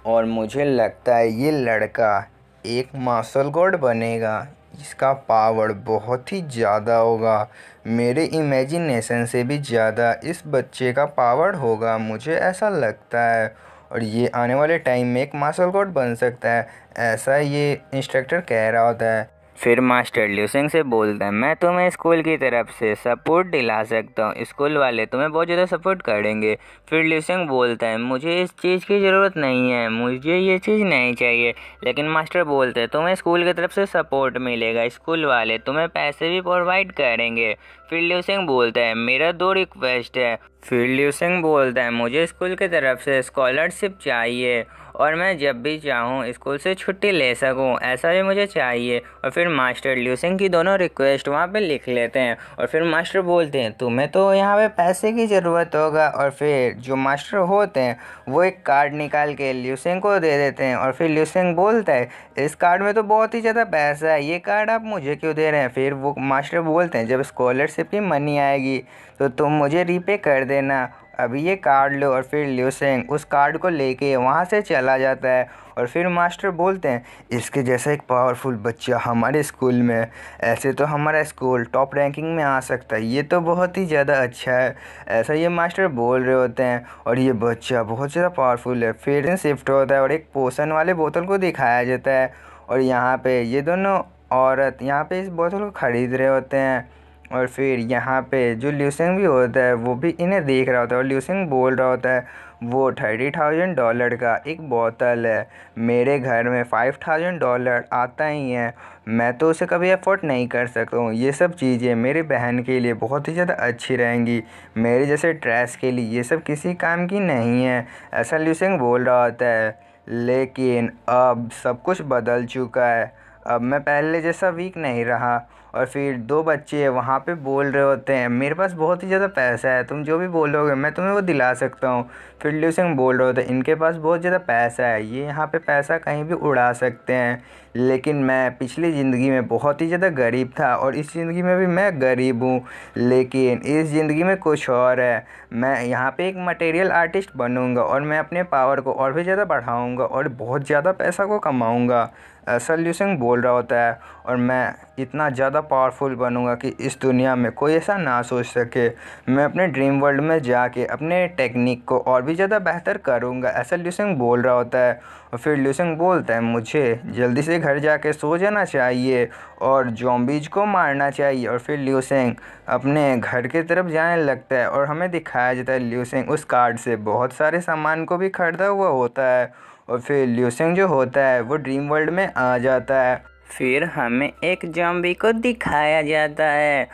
और मुझे लगता है ये लड़का एक मार्शल गॉड बनेगा, इसका पावर बहुत ही ज़्यादा होगा। मेरे इमेजिनेशन से भी ज़्यादा इस बच्चे का पावर होगा, मुझे ऐसा लगता है। और ये आने वाले टाइम में एक मार्शल गॉड बन सकता है, ऐसा ये इंस्ट्रक्टर कह रहा होता है। फिर मास्टर ल्यूसेंग से बोलता है मैं तुम्हें स्कूल की तरफ से सपोर्ट दिला सकता हूँ, स्कूल वाले तुम्हें बहुत ज़्यादा सपोर्ट करेंगे। फिर ल्यूसेंग बोलता है मुझे इस चीज़ की ज़रूरत नहीं है, मुझे ये चीज़ नहीं चाहिए। लेकिन मास्टर बोलते हैं तुम्हें स्कूल की तरफ से सपोर्ट मिलेगा, स्कूल वाले तुम्हें पैसे भी प्रोवाइड करेंगे। फिर ल्यूसेंग बोलता है मेरा 2 रिक्वेस्ट है। फिर ल्यूसेंग बोलता है मुझे स्कूल की तरफ से स्कॉलरशिप चाहिए, और मैं जब भी चाहूँ स्कूल से छुट्टी ले सकूँ, ऐसा भी मुझे चाहिए। और फिर मास्टर ल्यूसेंग की दोनों रिक्वेस्ट वहाँ पे लिख लेते हैं। और फिर मास्टर बोलते हैं तुम्हें तो यहाँ पे पैसे की ज़रूरत होगा। और फिर जो मास्टर होते हैं वो एक कार्ड निकाल के ल्यूसेंग को दे देते हैं। और फिर ल्यूसेंग बोलता है इस कार्ड में तो बहुत ही ज़्यादा पैसा है, ये कार्ड आप मुझे क्यों दे रहे हैं। फिर वो मास्टर बोलते हैं जब स्कॉलरशिप की मनी आएगी तो तुम मुझे रीपे कर देना, अभी ये कार्ड लो। और फिर ल्यूसेंग उस कार्ड को लेके वहाँ से चला जाता है। और फिर मास्टर बोलते हैं इसके जैसा एक पावरफुल बच्चा हमारे स्कूल में, ऐसे तो हमारा स्कूल टॉप रैंकिंग में आ सकता है, ये तो बहुत ही ज़्यादा अच्छा है, ऐसा ये मास्टर बोल रहे होते हैं। और ये बच्चा बहुत ज़्यादा पावरफुल है। फिर शिफ्ट होता है और एक पोशन वाले बोतल को दिखाया जाता है। और यहाँ पे ये दोनों औरत यहाँ पे इस बोतल को ख़रीद रहे होते हैं। और फिर यहाँ पे जो ल्यूसेंग भी होता है वो भी इन्हें देख रहा होता है। और ल्यूसेंग बोल रहा होता है वो $30,000 का एक बोतल है, मेरे घर में $5,000 आता ही है, मैं तो उसे कभी अफोर्ड नहीं कर सकता हूँ। ये सब चीज़ें मेरी बहन के लिए बहुत ही ज़्यादा अच्छी रहेंगी, मेरे जैसे ड्रेस के लिए ये सब किसी काम की नहीं है, ऐसा ल्यूसेंग बोल रहा होता है। लेकिन अब सब कुछ बदल चुका है, अब मैं पहले जैसा वीक नहीं रहा। और फिर दो बच्चे वहाँ पे बोल रहे होते हैं, मेरे पास बहुत ही ज़्यादा पैसा है, तुम जो भी बोलोगे मैं तुम्हें वो दिला सकता हूँ। फिर लिu सिंग बोल रहे होते हैं, इनके पास बहुत ज़्यादा पैसा है, ये यहाँ पे पैसा कहीं भी उड़ा सकते हैं, लेकिन मैं पिछली ज़िंदगी में बहुत ही ज़्यादा गरीब था और इस ज़िंदगी में भी मैं गरीब हूँ। लेकिन इस ज़िंदगी में कुछ और है, मैं यहाँ पे एक मटेरियल आर्टिस्ट बनूँगा और मैं अपने पावर को और भी ज़्यादा बढ़ाऊँगा और बहुत ज़्यादा पैसा को कमाऊँगा। ऐसा लिu सिंग बोल रहा होता है। और मैं इतना ज़्यादा पावरफुल बनूँगा कि इस दुनिया में कोई ऐसा ना सोच सके। मैं अपने ड्रीम वर्ल्ड में जाके अपने टेक्निक को और भी ज़्यादा बेहतर करूँगा, ऐसा लिu सिंग बोल रहा होता है। और फिर लिu सिंग बोलता है, मुझे जल्दी से घर जाके सो जाना चाहिए और ज़ॉम्बीज़ को मारना चाहिए। और फिर लिu सिंग अपने घर की तरफ जाने लगता है और हमें दिखाया जाता है लिu सिंग उस कार्ड से बहुत सारे सामान को भी खरीदा हुआ होता है। और फिर लिu सिंग जो होता है वो ड्रीम वर्ल्ड में आ जाता है। फिर हमें एक जॉम्बी को दिखाया जाता है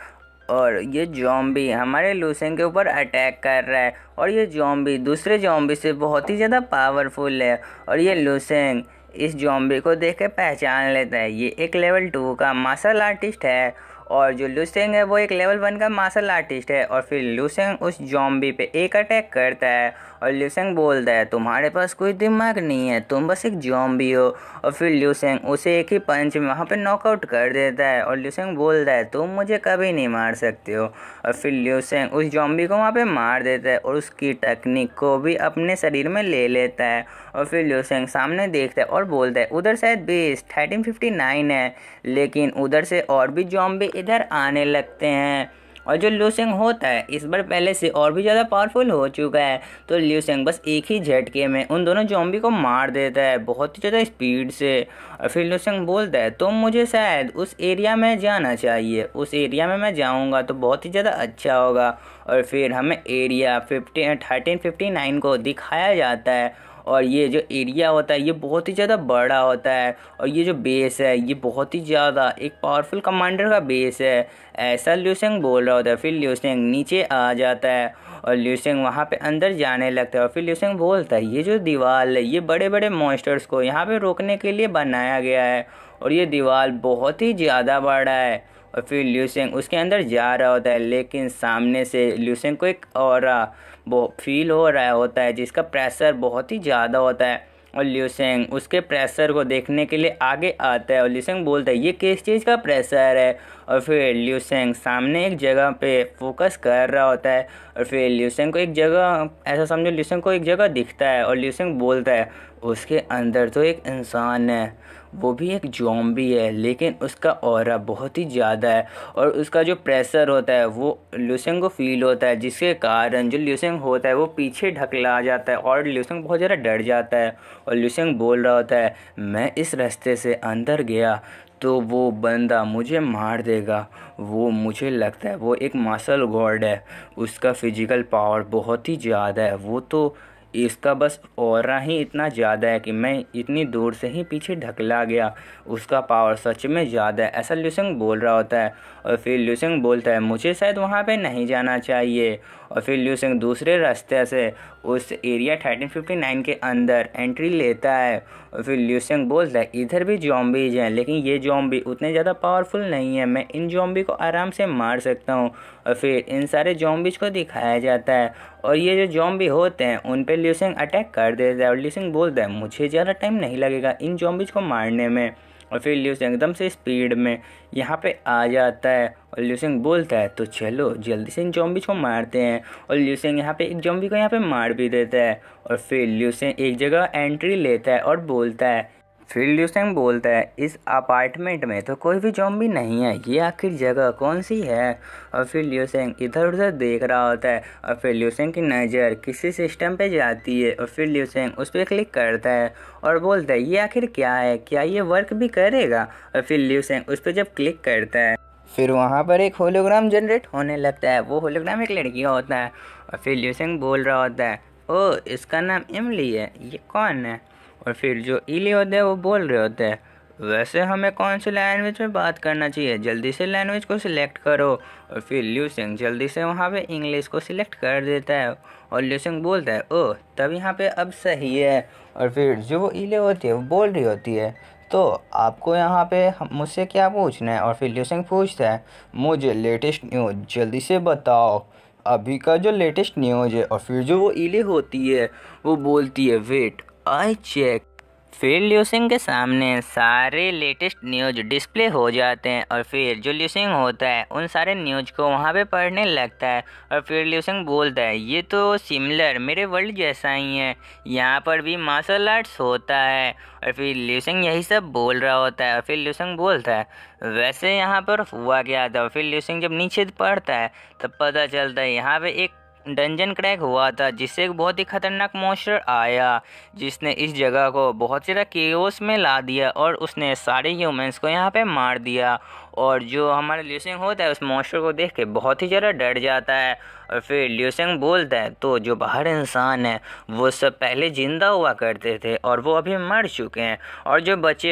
और ये जॉम्बी हमारे लूसेंग के ऊपर अटैक कर रहा है और ये जॉम्बी दूसरे जॉम्बी से बहुत ही ज़्यादा पावरफुल है। और ये लूसेंग इस जॉम्बी को देख के पहचान लेता है, ये एक लेवल 2 का मार्शल आर्टिस्ट है और जो लूसेंग है वो एक लेवल 1 का मार्शल आर्टिस्ट है। और फिर लूसेंग उस जॉम्बी पे एक अटैक करता है और लूसेंग बोलता है, तुम्हारे पास कोई दिमाग नहीं है, तुम बस एक जॉम्बी हो। और फिर लूसेंग उसे एक ही पंच में वहाँ पे नॉकआउट कर देता है और लूसेंग बोलता है, तुम मुझे कभी नहीं मार सकते हो। और फिर लूसेंग उस जॉम्बी को वहाँ पे मार देता है और उसकी टेक्निक को भी अपने शरीर में ले लेता है। और फिर लूसेंग सामने देखता है और बोलता है, उधर शायद बेस 1359 है, लेकिन उधर से और भी जॉम्बी इधर आने लगते हैं। और जो लूसेंग होता है इस बार पहले से और भी ज़्यादा पावरफुल हो चुका है, तो लूसेंग बस एक ही झटके में उन दोनों जॉम्बी को मार देता है बहुत ही ज़्यादा स्पीड से। और फिर लूसेंग बोलता है, तो मुझे शायद उस एरिया में जाना चाहिए, उस एरिया में मैं जाऊंगा तो बहुत ही ज़्यादा अच्छा होगा। और फिर हमें एरिया 1359 को दिखाया जाता है और ये जो एरिया होता है ये बहुत ही ज़्यादा बड़ा होता है और ये जो बेस है ये बहुत ही ज़्यादा एक पावरफुल कमांडर का बेस है, ऐसा लूसेंग बोल रहा होता है। फिर लूसेंग नीचे आ जाता है और लूसेंग वहाँ पे अंदर जाने लगता है और फिर लूसेंग बोलता है, ये जो दीवार है ये बड़े बड़े मॉन्स्टर्स को यहाँ पे रोकने के लिए बनाया गया है और ये दीवार बहुत ही ज़्यादा बड़ा है। और फिर लूसेंग उसके अंदर जा रहा होता है, लेकिन सामने से लूसेंग को एक ऑरा वो फील हो रहा होता है जिसका प्रेशर बहुत ही ज़्यादा होता है। और लूसेंग उसके प्रेशर को देखने के लिए आगे आता है और लूसेंग बोलता है, ये किस चीज़ का प्रेशर है। और फिर लूसेंग सामने एक जगह पे फोकस कर रहा होता है और फिर लूसेंग को एक जगह ऐसा समझो लूसेंग को एक जगह दिखता है और लूसेंग बोलता है, उसके अंदर तो एक इंसान है, वो भी एक ज़ॉम्बी है, लेकिन उसका ऑरा बहुत ही ज़्यादा है और उसका जो प्रेशर होता है वो लूसेंग को फील होता है, जिसके कारण जो लूसेंग होता है वो पीछे ढकला जाता है और लूसेंग बहुत ज़्यादा डर जाता है। और लूसेंग बोल रहा होता है, मैं इस रास्ते से अंदर गया तो वो बंदा मुझे मार देगा, वो मुझे लगता है वो एक मार्शल गॉड है, उसका फिजिकल पावर बहुत ही ज़्यादा है, वो तो इसका बस ऑरा ही इतना ज़्यादा है कि मैं इतनी दूर से ही पीछे ढकला गया, उसका पावर सच में ज़्यादा है, ऐसा लूसेंग बोल रहा होता है। और फिर लूसेंग बोलता है, मुझे शायद वहाँ पे नहीं जाना चाहिए। और फिर लूसेंग दूसरे रास्ते से उस एरिया 1359 के अंदर एंट्री लेता है और फिर लूसेंग बोलता है, इधर भी ज़ॉम्बीज़ हैं, लेकिन ये ज़ॉम्बी उतने ज़्यादा पावरफुल नहीं है, मैं इन ज़ॉम्बी को आराम से मार सकता हूँ। और फिर इन सारे ज़ॉम्बीज़ को दिखाया जाता है और ये जो ज़ॉम्बी होते हैं उन पे लूसेंग अटैक कर देता है और लूसेंग बोलता है, मुझे ज़्यादा टाइम नहीं लगेगा इन ज़ॉम्बीज़ को मारने में। और फिर लूसेंग एकदम से स्पीड में यहाँ पे आ जाता है और लूसेंग बोलता है, तो चलो जल्दी से इन ज़ॉम्बीज़ को मारते हैं। और लूसेंग यहाँ पे एक ज़ॉम्बी को यहाँ पे मार भी देता है और फिर लूसेंग एक जगह एंट्री लेता है और बोलता है, फिर लूसेंग बोलता है, इस अपार्टमेंट में तो कोई भी ज़ॉम्बी नहीं है, ये आखिर जगह कौन सी है। और फिर लूसेंग इधर उधर देख रहा होता है और फिर लूसेंग की नज़र किसी सिस्टम पे जाती है और फिर लूसेंग उस पर क्लिक करता है और बोलता है, ये आखिर क्या है, क्या ये वर्क भी करेगा। और फिर लूसेंग उस पर जब क्लिक करता है फिर वहाँ पर एक होलोग्राम जनरेट होने लगता है, वो होलोग्राम एक लड़की का होता है और फिर लूसेंग बोल रहा होता है, ओ इसका नाम इमली है, ये कौन है। और फिर जो इली होते हैं वो बोल रहे होते हैं, वैसे हमें कौन सी लैंग्वेज में बात करना चाहिए, जल्दी से लैंग्वेज को सिलेक्ट करो। और फिर लूसेंग जल्दी से वहाँ पे इंग्लिश को सिलेक्ट कर देता है और लूसेंग बोलता है, ओह तब यहाँ पे अब सही है। और फिर जो वो इले होती है वो बोल रही होती है, तो आपको यहाँ पे मुझसे क्या पूछना है? और फिर ल्यूसेंग पूछता है, मुझे लेटेस्ट न्यूज़ जल्दी से बताओ, अभी का जो लेटेस्ट न्यूज़ है। और फिर जो वो इले होती है वो बोलती है, वेट आई चेक। फिर ल्यूसिंग के सामने सारे लेटेस्ट न्यूज़ डिस्प्ले हो जाते हैं और फिर जो ल्यूसिंग होता है उन सारे न्यूज़ को वहाँ पे पढ़ने लगता है। और फिर ल्यूसिंग बोलता है, ये तो सिमिलर मेरे वर्ल्ड जैसा ही है, यहाँ पर भी मार्शल आर्ट्स होता है। और फिर ल्यूसिंग यही सब बोल रहा होता है। और फिर ल्यूसिंग बोलता है, वैसे यहाँ पर हुआ क्या था? और फिर ल्यूसिंग जब नीचे पढ़ता है तब पता चलता है यहाँ पे एक डंजन क्रैक हुआ था, जिससे एक बहुत ही खतरनाक मॉन्स्टर आया, जिसने इस जगह को बहुत ज़्यादा केओस में ला दिया और उसने सारे ह्यूमंस को यहाँ पे मार दिया। और जो हमारा ल्यूसिंग होता है उस मॉन्स्टर को देख के बहुत ही ज़्यादा डर जाता है। और फिर ल्यूसिंग बोलता है, तो जो बाहर इंसान है वो सब पहले ज़िंदा हुआ करते थे और वो अभी मर चुके हैं, और जो बचे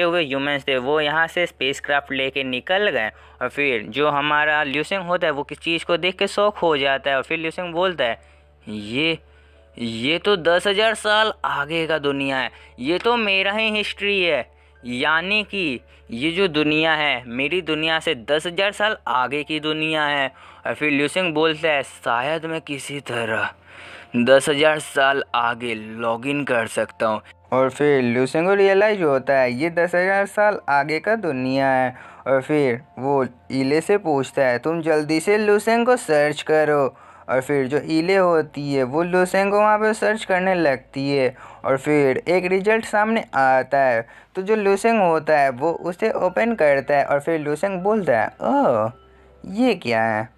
हुए ह्यूमंस थे वो यहाँ से स्पेसक्राफ्ट लेके निकल गए। और फिर जो हमारा ल्यूसिंग होता है वो किस चीज़ को देख के शौक हो जाता है। और फिर ल्यूसिंग बोलता है, ये तो 10,000 साल आगे का दुनिया है, ये तो मेरा ही हिस्ट्री है, यानी कि ये जो दुनिया है मेरी दुनिया से 10,000 साल आगे की दुनिया है। और फिर ल्यूसिंग बोलता है, शायद मैं किसी तरह 10,000 साल आगे लॉगिन कर सकता हूँ। और फिर ल्यूसेंग को रियलाइज होता है ये 10,000 साल आगे का दुनिया है। और फिर वो ईले से पूछता है, तुम जल्दी से ल्यूसेंग को सर्च करो। और फिर जो ईले होती है वो ल्यूसेंग को वहाँ पे सर्च करने लगती है। और फिर एक रिजल्ट सामने आता है, तो जो ल्यूसेंग होता है वो उसे ओपन करता है। और फिर ल्यूसेंग बोलता है, ओह ये क्या है?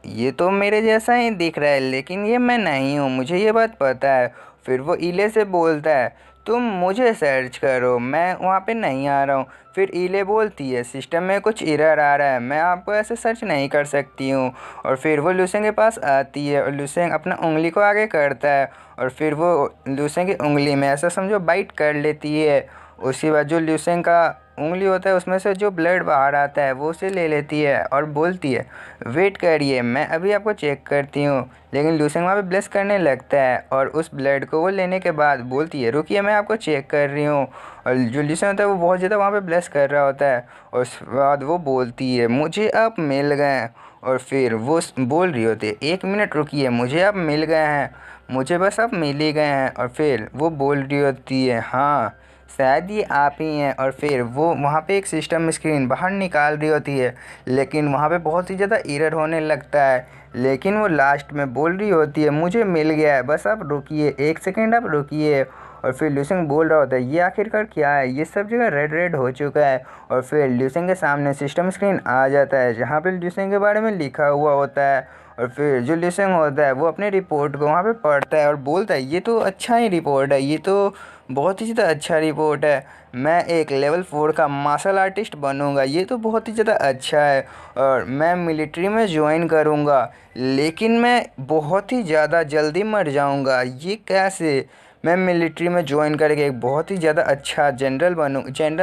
ये तो मेरे जैसा ही दिख रहा है, लेकिन ये मैं नहीं हूँ, मुझे ये बात पता है। फिर वो ईले से बोलता है, तुम मुझे सर्च करो, मैं वहाँ पे नहीं आ रहा हूँ। फिर ईले बोलती है, सिस्टम में कुछ एरर आ रहा है, मैं आपको ऐसे सर्च नहीं कर सकती हूँ। और फिर वो ल्यूसेंग के पास आती है और ल्यूसेंग अपना उंगली को आगे करता है। और फिर वो ल्यूसेंग की उंगली में ऐसा समझो बाइट कर लेती है। उसके बाद जो ल्यूसेंग का उंगली होता है उसमें से जो ब्लड बाहर आता है वो उसे ले लेती है और बोलती है, वेट करिए मैं अभी आपको चेक करती हूँ। लेकिन ल्यूसेंग वहाँ पे ब्लेस करने लगता है और उस ब्लड को वो लेने के बाद बोलती है, रुकिए मैं आपको चेक कर रही हूँ। और जो ल्यूसेंग होता है वो बहुत ज़्यादा वहाँ पे ब्लेस कर रहा होता है। और उसके बाद वो बोलती है, मुझे आप मिल गए। और फिर वो बोल रही होती है, 1 मिनट रुकिए, मुझे आप मिल गए हैं, मुझे बस आप मिल ही गए हैं। और फिर वो बोल रही होती है, हाँ शायद ये आप ही हैं। और फिर वो वहाँ पे एक सिस्टम स्क्रीन बाहर निकाल रही होती है, लेकिन वहाँ पे बहुत ही ज़्यादा एरर होने लगता है। लेकिन वो लास्ट में बोल रही होती है, मुझे मिल गया है, बस आप रुकिए, 1 सेकेंड आप रुकिए। और फिर ल्यूसेंग बोल रहा होता है, ये आखिरकार क्या है, ये सब जगह रेड रेड हो चुका है। और फिर ल्यूसेंग के सामने सिस्टम स्क्रीन आ जाता है जहाँ पे ल्यूसेंग के बारे में लिखा हुआ होता है। और फिर जो ल्यूसेंग होता है वो अपने रिपोर्ट को वहाँ पे पढ़ता है और बोलता है, ये तो अच्छा ही रिपोर्ट है, ये तो बहुत ही ज़्यादा अच्छा रिपोर्ट है, मैं एक लेवल 4 का मार्शल आर्टिस्ट बनूंगा, ये तो बहुत ही ज़्यादा अच्छा है। और मैं मिलिट्री में ज्वाइन करूंगा, लेकिन मैं बहुत ही ज़्यादा जल्दी मर जाऊंगा, ये कैसे? मैं मिलिट्री में ज्वाइन करके एक बहुत ही ज़्यादा अच्छा जनरल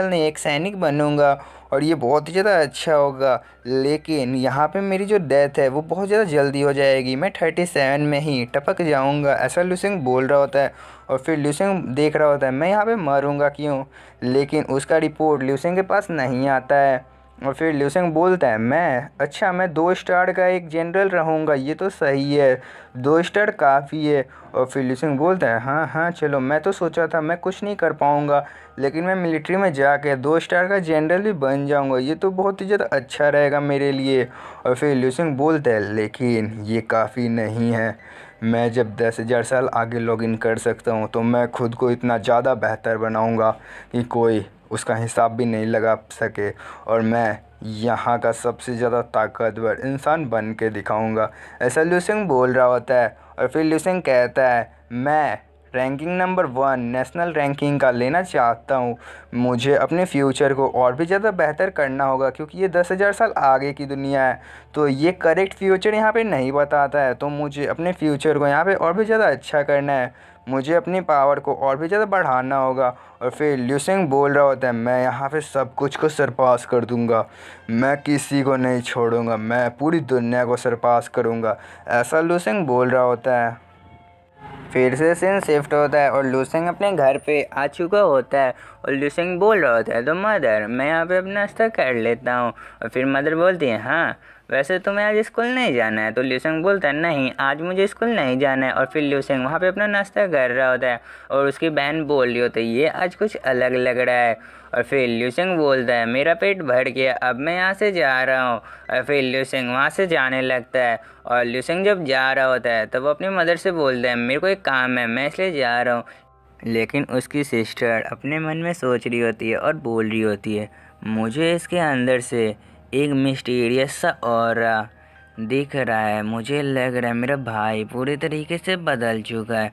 नहीं, एक सैनिक बनूंगा और ये बहुत ही ज़्यादा अच्छा होगा। लेकिन यहाँ पे मेरी जो डेथ है वो बहुत ज़्यादा जल्दी हो जाएगी, मैं 37 में ही टपक जाऊँगा, ऐसा ल्यूसेंग बोल रहा होता है। और फिर ल्यूसेंग देख रहा होता है, मैं यहाँ पे मरूंगा क्यों? लेकिन उसका रिपोर्ट ल्यूसेंग के पास नहीं आता है। और फिर ल्यूसेंग बोलता है, मैं 2 स्टार का एक जनरल रहूँगा, ये तो सही है, 2 स्टार काफ़ी है। और फिर ल्यूसेंग बोलता है, हाँ हाँ चलो, मैं तो सोचा था मैं कुछ नहीं कर पाऊँगा, लेकिन मैं मिलिट्री में जाके 2 स्टार का जनरल भी बन जाऊँगा, ये तो बहुत ही ज़्यादा अच्छा रहेगा मेरे लिए। और फिर ल्यूसेंग बोलता है, लेकिन ये काफ़ी नहीं है, मैं जब 10,000 साल आगे लॉगिन कर सकता हूँ तो मैं खुद को इतना ज़्यादा बेहतर बनाऊँगा कि कोई उसका हिसाब भी नहीं लगा सके, और मैं यहाँ का सबसे ज़्यादा ताकतवर इंसान बन के दिखाऊँगा, ऐसा ल्यूसेंग बोल रहा होता है। और फिर ल्यूसेंग कहता है, मैं रैंकिंग नंबर 1 नेशनल रैंकिंग का लेना चाहता हूँ, मुझे अपने फ्यूचर को और भी ज़्यादा बेहतर करना होगा, क्योंकि ये 10,000 साल आगे की दुनिया है, तो ये करेक्ट फ्यूचर यहाँ पे नहीं बताता है, तो मुझे अपने फ्यूचर को यहाँ पे और भी ज़्यादा अच्छा करना है, मुझे अपनी पावर को और भी ज़्यादा बढ़ाना होगा। और फिर ल्यूसेंग बोल रहा होता है, मैं यहाँ पे सब कुछ को सरपास कर दूँगा, मैं किसी को नहीं छोड़ूंगा, मैं पूरी दुनिया को सरपास करूँगा, ऐसा ल्यूसेंग बोल रहा होता है। फिर से सीन शिफ्ट होता है और लूसेंग अपने घर पे आ चुका होता है और लूसेंग बोल रहा होता है, तो मदर मैं यहाँ पे अपना नाश्ता कर लेता हूँ। और फिर मदर बोलती है, हाँ वैसे तुम्हें आज स्कूल नहीं जाना है। तो ल्यूसेंग बोलता है, नहीं आज मुझे स्कूल नहीं जाना है। और फिर ल्यूसेंग वहाँ पे अपना नाश्ता कर रहा होता है और उसकी बहन बोल रही होती है, ये आज कुछ अलग लग रहा है। और फिर ल्यूसेंग बोलता है, मेरा पेट भर गया, अब मैं यहाँ से जा रहा हूँ। और फिर ल्यूसेंग वहाँ से जाने लगता है और ल्यूसेंग जब जा रहा होता है तब वो अपनी मदर से बोलता है, मेरे को एक काम है, मैं इसलिए जा रहा हूँ। लेकिन उसकी सिस्टर अपने मन में सोच रही होती है और बोल रही होती है, मुझे इसके अंदर से एक मिस्टीरियस सा ऑरा दिख रहा है, मुझे लग रहा है मेरा भाई पूरी तरीके से बदल चुका है।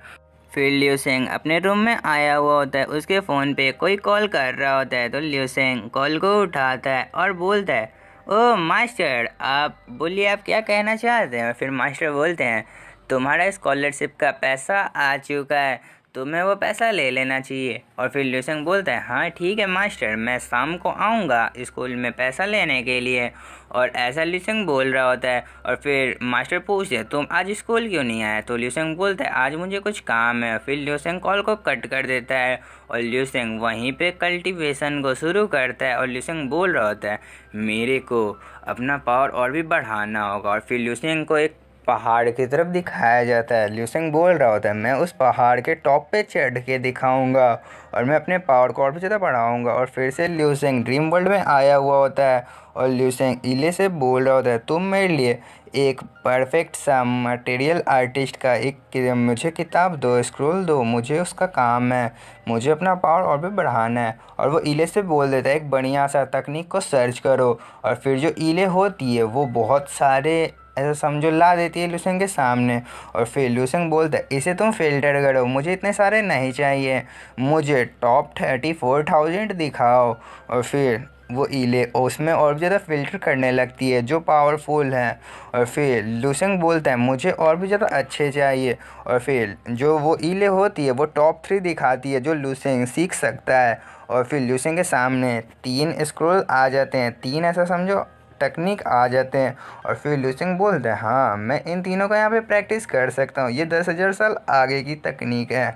फिर ल्यूसेंग अपने रूम में आया हुआ होता है, उसके फ़ोन पे कोई कॉल कर रहा होता है। तो ल्यूसेंग कॉल को उठाता है और बोलता है, ओह मास्टर आप बोलिए, आप क्या कहना चाहते हैं। और फिर मास्टर बोलते हैं, तुम्हारा स्कॉलरशिप का पैसा आ चुका है, तुम्हें वो पैसा ले लेना चाहिए। और फिर ल्यूसेंग बोलता है, हाँ ठीक है मास्टर, मैं शाम को आऊँगा स्कूल में पैसा लेने के लिए। और ऐसा ल्यूसेंग बोल रहा होता है। और फिर मास्टर पूछते हैं, तुम आज स्कूल क्यों नहीं आए। तो ल्यूसेंग बोलता है, आज मुझे कुछ काम है। फिर ल्यूसेंग कॉल को कट कर देता है और ल्यूसेंग वहीं पे कल्टीवेशन को शुरू करता है। और ल्यूसेंग बोल रहा होता है, मेरे को अपना पावर और भी बढ़ाना होगा। और फिर ल्यूसेंग को एक पहाड़ की तरफ दिखाया जाता है। ल्यूसेंग बोल रहा होता है, मैं उस पहाड़ के टॉप पे चढ़ के दिखाऊंगा और मैं अपने पावर को और भी ज़्यादा बढ़ाऊंगा। और फिर से ल्यूसेंग ड्रीम वर्ल्ड में आया हुआ होता है और ल्यूसेंग इले से बोल रहा होता है, तुम मेरे लिए एक परफेक्ट सा मटेरियल आर्टिस्ट का मुझे किताब दो, स्क्रोल दो, मुझे उसका काम है, मुझे अपना पावर और भी बढ़ाना है। और वो इले से बोल देता है, एक बढ़िया सा तकनीक को सर्च करो। और फिर जो इले होती है वो बहुत सारे ऐसा समझो ला देती है लूसेंग के सामने। और फिर लूसेंग बोलता है, इसे तुम फ़िल्टर करो, मुझे इतने सारे नहीं चाहिए, मुझे टॉप 34,000 दिखाओ। और फिर वो इले उसमें और भी ज़्यादा फ़िल्टर करने लगती है जो पावरफुल हैं। और फिर लूसेंग बोलता है, मुझे और भी ज़्यादा अच्छे चाहिए। और फिर जो वो इले होती है वो टॉप 3 दिखाती है जो लूसेंग सीख सकता है। और फिर लूसेंग के सामने 3 स्क्रोल आ जाते हैं, 3 ऐसा समझो टेक्निक आ जाते हैं। और फिर लूसेंग बोलते हैं, हाँ मैं इन तीनों का यहाँ पे प्रैक्टिस कर सकता हूँ, ये 10,000 साल आगे की तकनीक है।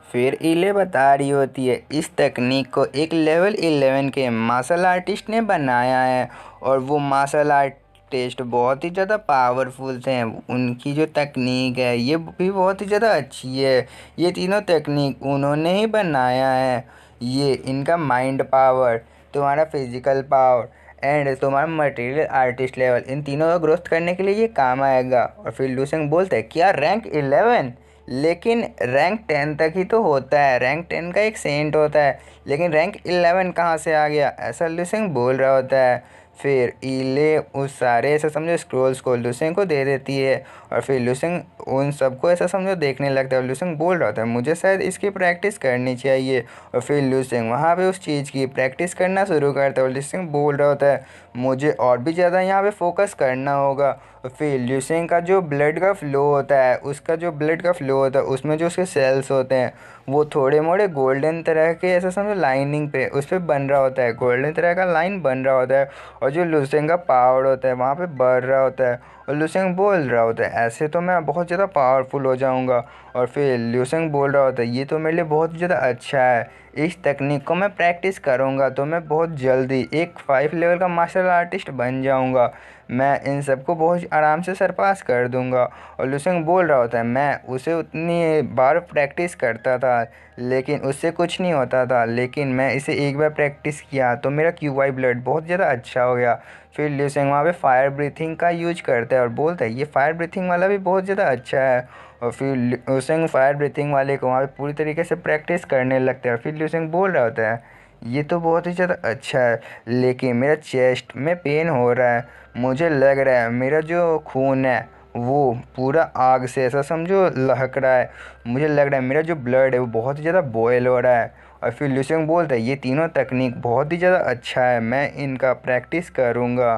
फिर इले बता रही होती है, इस तकनीक को एक लेवल 11 के मार्शल आर्टिस्ट ने बनाया है और वो मार्शल आर्टिस्ट बहुत ही ज़्यादा पावरफुल थे। उनकी जो तकनीक है ये भी बहुत ही ज़्यादा अच्छी है, ये तीनों तकनीक उन्होंने ही बनाया है। ये इनका माइंड पावर, तुम्हारा फिजिकल पावर एंड तुम्हारा मटेरियल आर्टिस्ट लेवल, इन तीनों का ग्रोथ करने के लिए ये काम आएगा। और फिर लूसेंग बोलते हैं, क्या रैंक 11, लेकिन रैंक 10 तक ही तो होता है, रैंक 10 का एक सेंट होता है, लेकिन रैंक 11 कहाँ से आ गया, ऐसा लूसेंग बोल रहा होता है। फिर इले उस सारे ऐसा समझो स्क्रोल्स को लूसेंग को दे देती है और फिर लूसेंग उन सबको ऐसा समझो देखने लगता है। और लूसेंग बोल रहा था, मुझे शायद इसकी प्रैक्टिस करनी चाहिए। और फिर लूसेंग वहाँ पे उस चीज़ की प्रैक्टिस करना शुरू करता है और लूसेंग बोल रहा होता है, मुझे और भी ज़्यादा यहाँ पे फोकस करना होगा। और फिर लूसेंग का जो ब्लड का फ़्लो होता है, उसका जो ब्लड का फ़्लो होता है उसमें जो उसके सेल्स होते हैं वो थोड़े मोड़े गोल्डन तरह के ऐसा समझो लाइनिंग पे उस पर बन रहा होता है, गोल्डन तरह का लाइन बन रहा होता है। और जो लूसेंग का पावर होता है वहाँ पे बढ़ रहा होता है और लूसेंग बोल रहा होता है, ऐसे तो मैं बहुत ज़्यादा पावरफुल हो जाऊँगा। और फिर लूसेंग बोल रहा होता है, ये तो मेरे लिए बहुत ज़्यादा अच्छा है, इस तकनीक को मैं प्रैक्टिस करूँगा तो मैं बहुत जल्दी एक 5 लेवल का मार्शल आर्टिस्ट बन जाऊँगा, मैं इन सबको बहुत आराम से सरपास कर दूँगा। और लूसेंग बोल रहा होता है, मैं उसे उतनी बार प्रैक्टिस करता था लेकिन उससे कुछ नहीं होता था, लेकिन मैं इसे एक बार प्रैक्टिस किया तो मेरा क्यूआई ब्लड बहुत ज़्यादा अच्छा हो गया। फिर लूसेंग वहाँ पे फायर ब्रीथिंग का यूज करता है और बोलता है, ये फायर ब्रीथिंग वाला भी बहुत ज़्यादा अच्छा है। और फिर लूसेंग फायर ब्रीथिंग वाले को वहाँ पे पूरी तरीके से प्रैक्टिस करने लगता है। और फिर लूसेंग बोल रहा होता है, ये तो बहुत ही ज़्यादा अच्छा है, लेकिन मेरा चेस्ट में पेन हो रहा है, मुझे लग रहा है मेरा जो खून है वो पूरा आग से ऐसा समझो लहक रहा है, मुझे लग रहा है मेरा जो ब्लड है वो बहुत ही ज़्यादा बॉयल हो रहा है। और फिर लूसेंग बोलता है, ये तीनों तकनीक बहुत ही ज़्यादा अच्छा है, मैं इनका प्रैक्टिस करूँगा।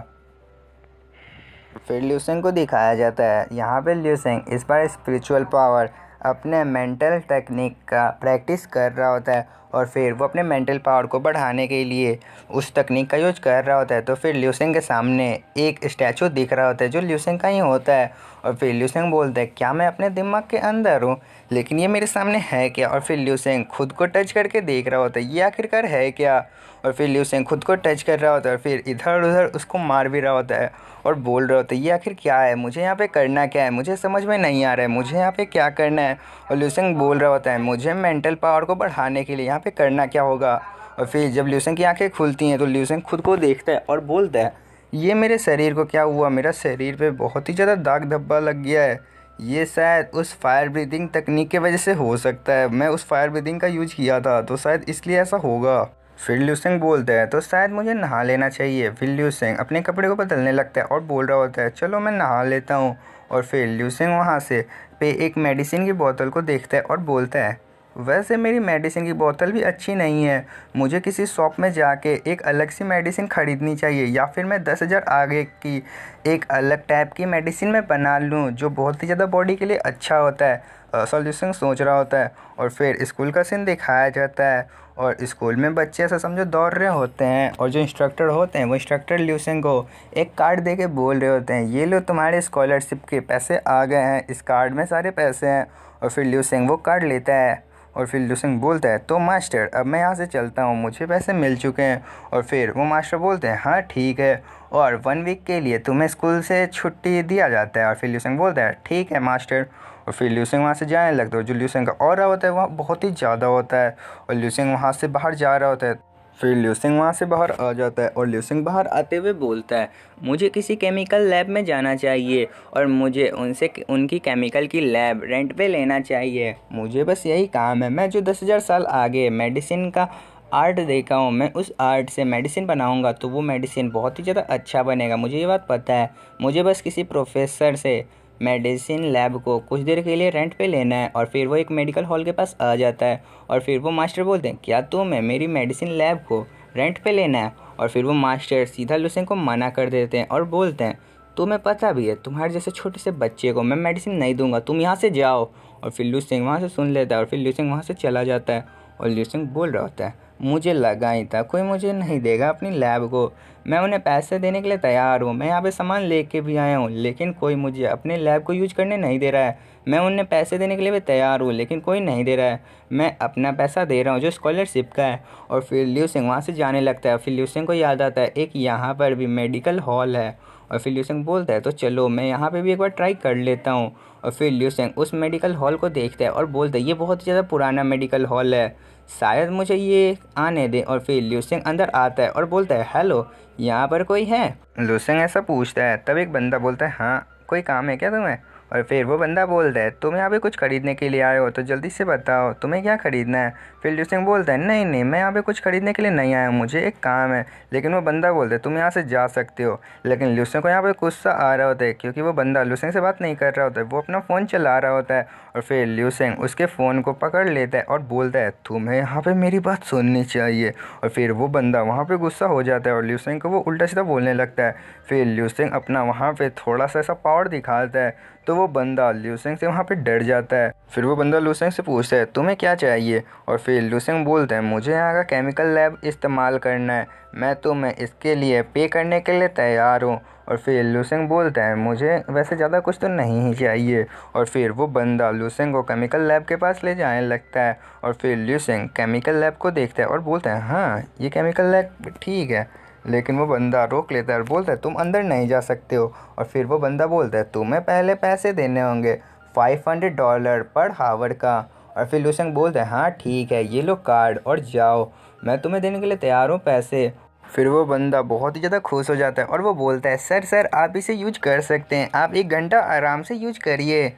फिर ल्यूसेंग को दिखाया जाता है, यहाँ पे ल्यूसेंग इस बार स्पिरिचुअल पावर अपने मेंटल टेक्निक का प्रैक्टिस कर रहा होता है और फिर वो अपने मेंटल पावर को बढ़ाने के लिए उस तकनीक का यूज कर रहा होता है। तो फिर ल्यूसेंग के सामने एक स्टैचू दिख रहा होता है जो ल्यूसेंग का ही होता है और फिर ल्यूसेंग बोलता है क्या मैं अपने दिमाग के अंदर हूँ, लेकिन ये मेरे सामने है क्या। और फिर ल्यूसेंग खुद को टच करके देख रहा होता है ये आखिरकार है क्या। और फिर ल्यूसेंग खुद को टच कर रहा होता है और फिर इधर उधर उसको मार भी रहा होता है और बोल रहा होता है ये आखिर क्या है, मुझे यहाँ पे करना क्या है, मुझे समझ में नहीं आ रहा है, मुझे यहाँ पे क्या करना है। और ल्यूसेंग बोल रहा होता है मुझे मेंटल पावर को बढ़ाने के लिए यहाँ पे करना क्या होगा। और फिर जब ल्यूसेंग की आंखें खुलती हैं तो ल्यूसेंग खुद को देखता है और बोलता है ये मेरे शरीर को क्या हुआ, मेरा शरीर पे बहुत ही ज़्यादा दाग धब्बा लग गया है, ये शायद उस फायर ब्रीथिंग तकनीक की वजह से हो सकता है, मैं उस फायर ब्रीथिंग का यूज किया था तो शायद इसलिए ऐसा होगा। फिर ल्यूसेंग बोलता है तो शायद मुझे नहा लेना चाहिए। फिर ल्यूसेंग अपने कपड़े को बदलने लगता है और बोल रहा होता है चलो मैं नहा लेता हूँ। और फिर ल्यूसेंग वहाँ से पे एक मेडिसिन की बोतल को देखता है और बोलता है वैसे मेरी मेडिसिन की बोतल भी अच्छी नहीं है, मुझे किसी शॉप में जाके एक अलग सी मेडिसिन ख़रीदनी चाहिए या फिर मैं 10,000 आगे की एक अलग टाइप की मेडिसिन मैं बना लूँ जो बहुत ही ज़्यादा बॉडी के लिए अच्छा होता है। सॉल्यूशन सोच रहा होता है और फिर स्कूल का सीन दिखाया जाता है और स्कूल में बच्चे ऐसा समझो दौड़ रहे होते हैं और जो इंस्ट्रक्टर होते हैं वो इंस्ट्रक्टर ल्यूसेंग को एक कार्ड दे के बोल रहे होते हैं ये लो तुम्हारे स्कॉलरशिप के पैसे आ गए हैं, इस कार्ड में सारे पैसे हैं। और फिर ल्यूसेंग वो कार्ड लेता है और फिर ल्यूसेंग बोलता है तो मास्टर अब मैं यहाँ से चलता हूँ, मुझे पैसे मिल चुके हैं। और फिर वो मास्टर बोलते हैं हाँ ठीक है और 1 वीक के लिए तुम्हें स्कूल से छुट्टी दिया जाता है। और फिर ल्यूसेंग बोलता है ठीक है मास्टर। और फिर ल्यूसेंग वहाँ से जाने लगता है। जो ल्यूसेंग का ऑरा होता है वहाँ बहुत ही ज़्यादा होता है और ल्यूसेंग वहाँ से बाहर जा रहा होता है। फिर ल्यूसेंग वहाँ से बाहर आ जाता है और ल्यूसेंग बाहर आते हुए बोलता है मुझे किसी केमिकल लैब में जाना चाहिए और मुझे उनसे उनकी केमिकल की लैब रेंट पे लेना चाहिए, मुझे बस यही काम है। मैं जो 10,000 साल आगे मेडिसिन का आर्ट देखा हूँ मैं उस आर्ट से मेडिसिन बनाऊँगा तो वो मेडिसिन बहुत ही ज़्यादा अच्छा बनेगा, मुझे ये बात पता है। मुझे बस किसी प्रोफेसर से मेडिसिन लैब को कुछ देर के लिए रेंट पे लेना है। और फिर वो एक मेडिकल हॉल के पास आ जाता है और फिर वो मास्टर बोलते हैं क्या तुम्हें मेरी मेडिसिन लैब को रेंट पे लेना है। और फिर वो मास्टर सीधा ल्यूसेंग को मना कर देते हैं और बोलते हैं तुम्हें पता भी है तुम्हारे जैसे छोटे से बच्चे को मैं मेडिसिन नहीं दूंगा, तुम यहाँ से जाओ। और फिर ल्यूसेंग वहाँ से सुन लेता है और फिर ल्यूसेंग वहाँ से चला जाता है और ल्यूसेंग बोल रहा होता है मुझे लगा ही था कोई मुझे नहीं देगा अपनी लैब को, मैं उन्हें पैसे देने के लिए तैयार हूँ, मैं यहाँ पे सामान लेके भी आया हूँ लेकिन कोई मुझे अपने लैब को यूज करने नहीं दे रहा है। मैं उन्हें पैसे देने के लिए भी तैयार हूँ लेकिन कोई नहीं दे रहा है, मैं अपना पैसा दे रहा हूँ जो स्कॉलरशिप का है। और फिर ल्यूसेंग वहाँ से जाने लगता है। फिर ल्यूसेंग को याद आता है एक यहाँ पर भी मेडिकल हॉल है और फिर ल्यूसेंग बोलता है तो चलो मैं यहाँ पे भी एक बार ट्राई कर लेता हूँ। और फिर ल्यूसेंग उस मेडिकल हॉल को देखता है और बोलता है ये बहुत ज़्यादा पुराना मेडिकल हॉल है, शायद मुझे ये आने दें। और फिर ल्यूसेंग अंदर आता है और बोलता है हेलो यहाँ पर कोई है। ल्यूसेंग ऐसा पूछता है तब एक बंदा बोलता है हाँ कोई काम है क्या तुम्हें। और फिर वो बंदा बोलता है तुम यहाँ पे कुछ खरीदने के लिए आए हो तो जल्दी से बताओ तुम्हें क्या खरीदना है। फिर ल्यूसेंग बोलता है नहीं नहीं मैं यहाँ पे कुछ खरीदने के लिए नहीं आया हूँ, मुझे एक काम है। लेकिन वो बंदा बोलता है तुम यहाँ से जा सकते हो। लेकिन ल्यूसेंग को यहाँ पे गुस्सा आ रहा होता है क्योंकि वो बंदा ल्यूसेंग से बात नहीं कर रहा होता है, वो अपना फ़ोन चला रहा होता है। और फिर ल्यूसेंग उसके फ़ोन को पकड़ लेता है और बोलता है तुम्हें यहाँ पे मेरी बात सुननी चाहिए। और फिर वो बंदा वहाँ पे गुस्सा हो जाता है और ल्यूसेंग को वो उल्टा सीधा बोलने लगता है। फिर ल्यूसेंग अपना वहाँ पे थोड़ा सा ऐसा पावर दिखाता है तो वो बंदा ल्यूसेंग से वहाँ पे डर जाता है। फिर वो बंदा ल्यूसेंग से पूछता है तुम्हें क्या चाहिए। और फिर ल्यूसेंग बोलता है मुझे यहाँ का केमिकल लैब इस्तेमाल करना है, मैं तुम्हें इसके लिए पे करने के लिए तैयार हूँ। और फिर ल्यूसेंग बोलता है मुझे वैसे ज़्यादा कुछ तो नहीं ही चाहिए। और फिर वो बंदा ल्यूसेंग को केमिकल लैब के पास ले जाने लगता है। और फिर ल्यूसेंग केमिकल लैब को देखता है और बोलता है हाँ ये केमिकल लैब ठीक है। लेकिन वो बंदा रोक लेता है और बोलता है तुम अंदर नहीं जा सकते हो। और फिर वो बंदा बोलता है तुम्हें पहले पैसे देने होंगे $500 पर हावर का। और फिर ल्यूसेंग बोलता है हाँ ठीक है ये लो कार्ड और जाओ, मैं तुम्हें देने के लिए तैयार हूँ पैसे। फिर वो बंदा बहुत ही ज़्यादा खुश हो जाता है और वो बोलता है सर आप इसे यूज कर सकते हैं, आप 1 घंटा आराम से यूज करिए।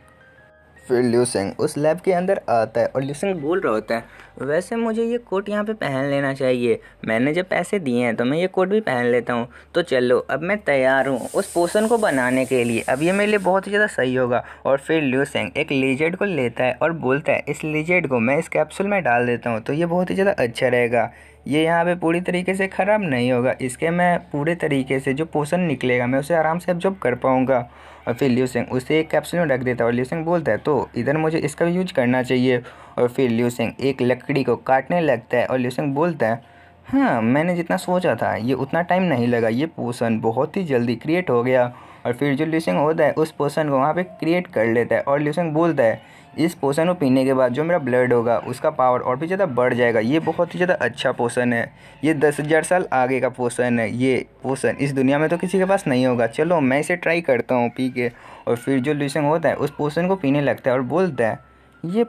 फिर ल्यूसेंग उस लैब के अंदर आता है और ल्यूसेंग बोल रहा होता है वैसे मुझे ये कोट यहाँ पे पहन लेना चाहिए, मैंने जब पैसे दिए हैं तो मैं ये कोट भी पहन लेता हूँ, तो चलो अब मैं तैयार हूँ उस पोशन को बनाने के लिए, अब ये मेरे लिए बहुत ही ज़्यादा सही होगा। और फिर ल्यूसेंग एक लिजेंड को लेता है और बोलता है इस लिजेंड को मैं इस कैप्सूल में डाल देता हूँ तो ये बहुत ही ज़्यादा अच्छा रहेगा, ये यहाँ पे पूरी तरीके से ख़राब नहीं होगा, इसके मैं पूरे तरीके से जो पोषण निकलेगा मैं उसे आराम से एब्जॉर्ब कर पाऊँगा। और फिर लिू सेंग उसे एक कैप्सूल में रख देता है और लिू सेंग बोलता है तो इधर मुझे इसका यूज करना चाहिए। और फिर लिू सेंग एक लकड़ी को काटने लगता है और लिू सेंग बोलता है हाँ, मैंने जितना सोचा था ये उतना टाइम नहीं लगा, ये पोषण बहुत ही जल्दी क्रिएट हो गया। और फिर जो लिू सेंग होता है उस पोषण को वहाँ पे क्रिएट कर लेता है और लिू सेंग बोलता है इस पोषण को पीने के बाद जो मेरा ब्लड होगा उसका पावर और भी ज़्यादा बढ़ जाएगा, ये बहुत ही ज़्यादा अच्छा पोषण है, ये 10,000 साल आगे का पोषण है, ये पोषण इस दुनिया में तो किसी के पास नहीं होगा, चलो मैं इसे ट्राई करता हूँ पी के। और फिर जो लिू सेंग होता है उस पोषण को पीने लगता है और बोलता है ये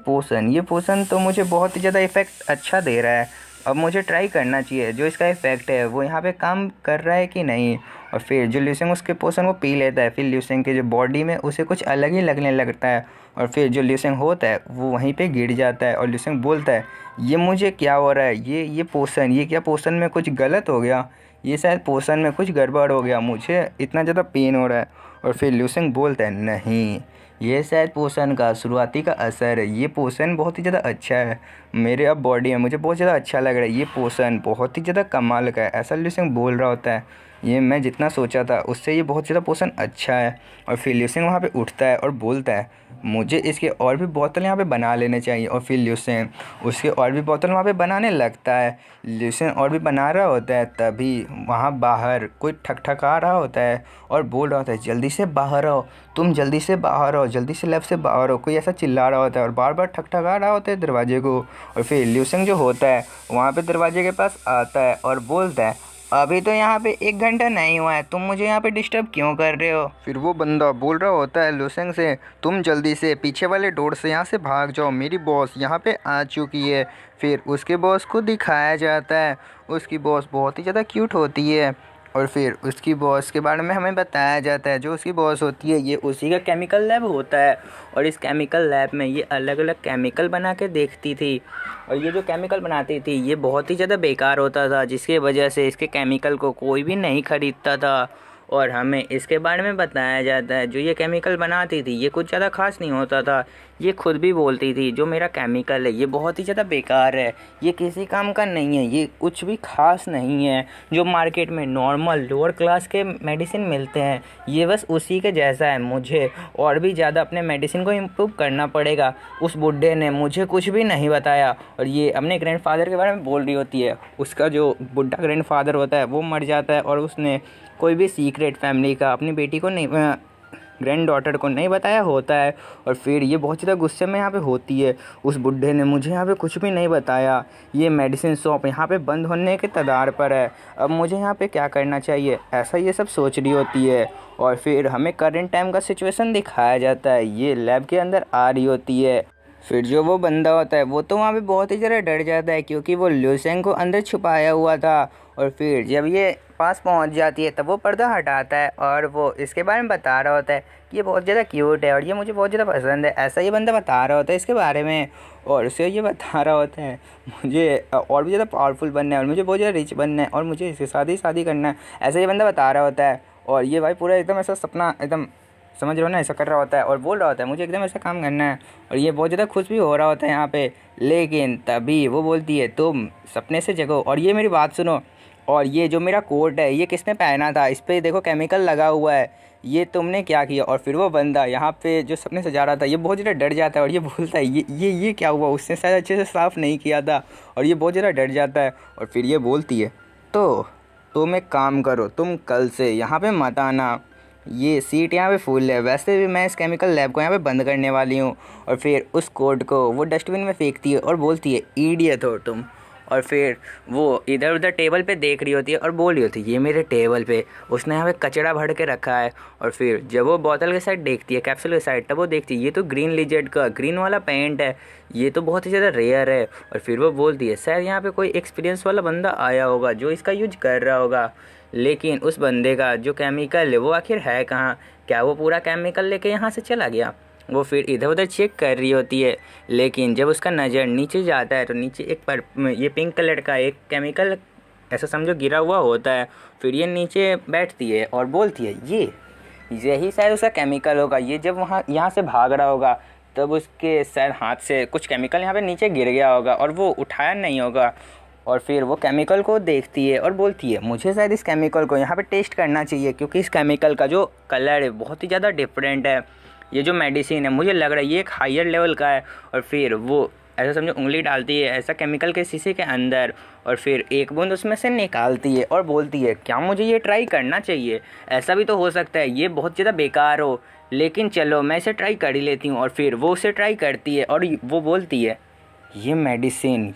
पोषण तो मुझे बहुत ही ज़्यादा इफ़ेक्ट अच्छा दे रहा है, अब मुझे ट्राई करना चाहिए जो इसका इफ़ेक्ट है वो यहाँ पे काम कर रहा है कि नहीं। और फिर जो लिू सेंग उसके पोषण को पी लेता है, फिर लिू सेंग के जो बॉडी में उसे कुछ अलग ही लगने लगता है। और फिर जो लिू सेंग होता है वो वहीं पे गिर जाता है और लिू सेंग बोलता है ये मुझे क्या हो रहा है, ये पोषण, ये क्या पोषण में कुछ गलत हो गया, ये शायद पोषण में कुछ गड़बड़ हो गया, मुझे इतना ज़्यादा पेन हो रहा है। और फिर लिू सेंग बोलता है नहीं, ये शायद पोषण का शुरुआती का असर है, ये पोषण बहुत ही ज़्यादा अच्छा है, मेरे अब बॉडी में मुझे बहुत ज़्यादा अच्छा लग रहा है, ये पोषण बहुत ही ज़्यादा कमाल का है, ऐसा लिू सेंग बोल रहा होता है। ये मैं जितना सोचा था उससे ये बहुत ज़्यादा पोषण अच्छा है। और फिर लिू सेंग वहाँ पे उठता है और बोलता है मुझे इसके और भी बोतल यहाँ पे बना लेने चाहिए। और फिर लिू सेंग उसके और भी बोतल वहाँ पे बनाने लगता है। लिू सेंग और भी बना रहा होता है तभी वहाँ बाहर कोई ठकठका रहा होता है और बोल रहा होता है जल्दी से बाहर आओ, तुम जल्दी से बाहर आओ, जल्दी से लैब से बाहर आओ, कोई ऐसा चिल्ला रहा होता है और बार बार ठकठका रहा होता है दरवाजे को। और फिर लिू सेंग जो होता है वहाँ पे दरवाजे के पास आता है और बोलता है अभी तो यहाँ पे 1 घंटा नहीं हुआ है, तुम मुझे यहाँ पे डिस्टर्ब क्यों कर रहे हो। फिर वो बंदा बोल रहा होता है लिू सेंग से तुम जल्दी से पीछे वाले डोर से यहाँ से भाग जाओ, मेरी बॉस यहाँ पे आ चुकी है। फिर उसके बॉस को दिखाया जाता है, उसकी बॉस बहुत ही ज़्यादा क्यूट होती है। और फिर उसकी बॉस के बारे में हमें बताया जाता है, जो उसकी बॉस होती है ये उसी का केमिकल लैब होता है और इस केमिकल लैब में ये अलग अलग केमिकल बना के देखती थी और ये जो केमिकल बनाती थी ये बहुत ही ज़्यादा बेकार होता था, जिसकी वजह से इसके केमिकल को कोई भी नहीं ख़रीदता था। और हमें इसके बारे में बताया जाता है जो ये केमिकल बनाती थी ये कुछ ज़्यादा खास नहीं होता था, ये खुद भी बोलती थी जो मेरा केमिकल है ये बहुत ही ज़्यादा बेकार है, ये किसी काम का नहीं है, ये कुछ भी खास नहीं है, जो मार्केट में नॉर्मल लोअर क्लास के मेडिसिन मिलते हैं ये बस उसी के जैसा है, मुझे और भी ज़्यादा अपने मेडिसिन को इम्प्रूव करना पड़ेगा। उस बुड्ढे ने मुझे कुछ भी नहीं बताया और ये अपने ग्रैंडफादर के बारे में बोल रही होती है, उसका जो बुड्ढा ग्रैंडफादर होता है वो मर जाता है और उसने कोई भी सीक्रेट फैमिली का अपनी बेटी को नहीं, ग्रैंड डॉटर को नहीं बताया होता है। और फिर ये बहुत ज़्यादा गुस्से में यहाँ पे होती है, उस बुड्ढे ने मुझे यहाँ पे कुछ भी नहीं बताया, ये मेडिसिन शॉप यहाँ पे बंद होने के कगार पर है, अब मुझे यहाँ पे क्या करना चाहिए, ऐसा ये सब सोच रही होती है। और फिर हमें करंट टाइम का सिचुएशन दिखाया जाता है, ये लैब के अंदर आ रही होती है। फिर जो वो बंदा होता है वो तो वहाँ पे बहुत ही ज़्यादा डर जाता है क्योंकि वो लिू सेंग को अंदर छुपाया हुआ था। और फिर जब ये पास पहुँच जाती है तब वो पर्दा हटाता है और वो इसके बारे में बता रहा होता है कि ये बहुत ज़्यादा क्यूट है और ये मुझे बहुत ज़्यादा पसंद है, ऐसा ये बंदा बता रहा होता है इसके बारे में। और उसे ये बता रहा होता है मुझे और भी ज़्यादा पावरफुल बनना है और मुझे बहुत ज़्यादा रिच बनना है और मुझे इसके साथ ही शादी करना है, ऐसा ये बंदा बता रहा होता है। और ये भाई पूरा एकदम ऐसा सपना एकदम समझ रहे हो ना, ऐसा कर रहा होता है और बोल रहा होता है मुझे एकदम ऐसा काम करना है और ये बहुत ज़्यादा खुश भी हो रहा होता है यहाँ पे। लेकिन तभी वो बोलती है तुम सपने से जगो और ये मेरी बात सुनो, और ये जो मेरा कोट है ये किसने पहना था, इस पर देखो केमिकल लगा हुआ है, ये तुमने क्या किया। और फिर वो बंदा यहाँ पे जो सपने से जा रहा था ये बहुत ज़्यादा डर जाता है और ये बोलता है ये क्या हुआ, उसने शायद अच्छे से साफ़ नहीं किया था और ये बहुत ज़्यादा डर जाता है। और फिर ये बोलती है तो तुम एक काम करो, तुम कल से यहाँ पे मत आना, ये सीट यहाँ पे फुल है, वैसे भी मैं इस केमिकल लैब को यहाँ पे बंद करने वाली हूँ। और फिर उस कोड को वो डस्टबिन में फेंकती है और बोलती है इडियट हो तुम। और फिर वो इधर उधर टेबल पे देख रही होती है और बोल रही होती है ये मेरे टेबल पे उसने यहाँ पे कचरा भर के रखा है। और फिर जब वो बोतल के साइड देखती है, कैप्सूल के साइड, तब वो देखती है ये तो ग्रीन लिजर्ड का ग्रीन वाला पेंट है, ये तो बहुत ही ज़्यादा रेयर है। और फिर वो बोलती है शायद यहाँ पे कोई एक्सपीरियंस वाला बंदा आया होगा जो इसका यूज कर रहा होगा, लेकिन उस बंदे का जो केमिकल है वो आखिर है कहाँ, क्या वो पूरा केमिकल लेके यहाँ से चला गया। वो फिर इधर उधर चेक कर रही होती है, लेकिन जब उसका नज़र नीचे जाता है तो नीचे ये पिंक कलर का एक केमिकल ऐसा समझो गिरा हुआ होता है। फिर ये नीचे बैठती है और बोलती है यही शायद उसका केमिकल होगा, ये जब यहाँ से भाग रहा होगा तब उसके शायद हाथ से कुछ केमिकल यहाँ पे नीचे गिर गया होगा और वो उठाया नहीं होगा और फिर वो केमिकल को देखती है और बोलती है मुझे शायद इस केमिकल को यहाँ पे टेस्ट करना चाहिए, क्योंकि इस केमिकल का जो कलर है बहुत ही ज़्यादा डिफरेंट है। ये जो मेडिसिन है मुझे लग रहा है ये एक हायर लेवल का है। और फिर वो ऐसा समझो उंगली डालती है ऐसा केमिकल के शीशे के अंदर, और फिर एक बूंद उसमें से निकालती है और बोलती है क्या मुझे ये ट्राई करना चाहिए? ऐसा भी तो हो सकता है ये बहुत ज़्यादा बेकार हो, लेकिन चलो मैं इसे ट्राई कर ही लेती हूँ। और फिर वो उसे ट्राई करती है और वो बोलती है ये मेडिसिन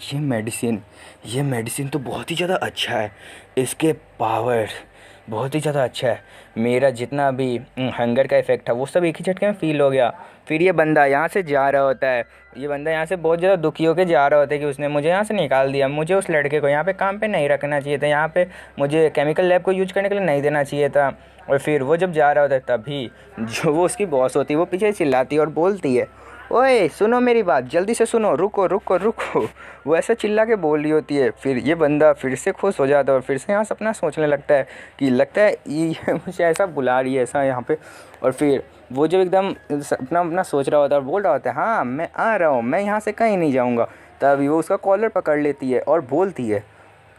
तो बहुत ही ज़्यादा अच्छा है, इसके पावर बहुत ही ज़्यादा अच्छा है। मेरा जितना भी हंगर का इफ़ेक्ट था वो सब एक ही झटके में फ़ील हो गया। फिर ये बंदा यहाँ से जा रहा होता है, ये बंदा यहाँ से बहुत ज़्यादा दुखी होकर जा रहा होता है कि उसने मुझे यहाँ से निकाल दिया, मुझे उस लड़के को यहाँ पे काम पे नहीं रखना चाहिए था, यहाँ पे मुझे केमिकल लैब को यूज करने के लिए नहीं देना चाहिए था। और फिर वो जब जा रहा होता है तभी जो वो उसकी बॉस होती है वो पीछे चिल्लाती है और बोलती है ओए सुनो मेरी बात, जल्दी से सुनो, रुको रुको रुको। वो ऐसा चिल्ला के बोल रही होती है। फिर ये बंदा फिर से खुश हो जाता है और फिर से यहाँ सपना सोचने लगता है कि लगता है ये मुझे ऐसा बुला रही है ऐसा यहाँ पे। और फिर वो जब एकदम अपना अपना सोच रहा होता है और बोल रहा होता है हाँ मैं आ रहा हूँ, मैं यहाँ से कहीं नहीं जाऊँगा, तभी वो उसका कॉलर पकड़ लेती है और बोलती है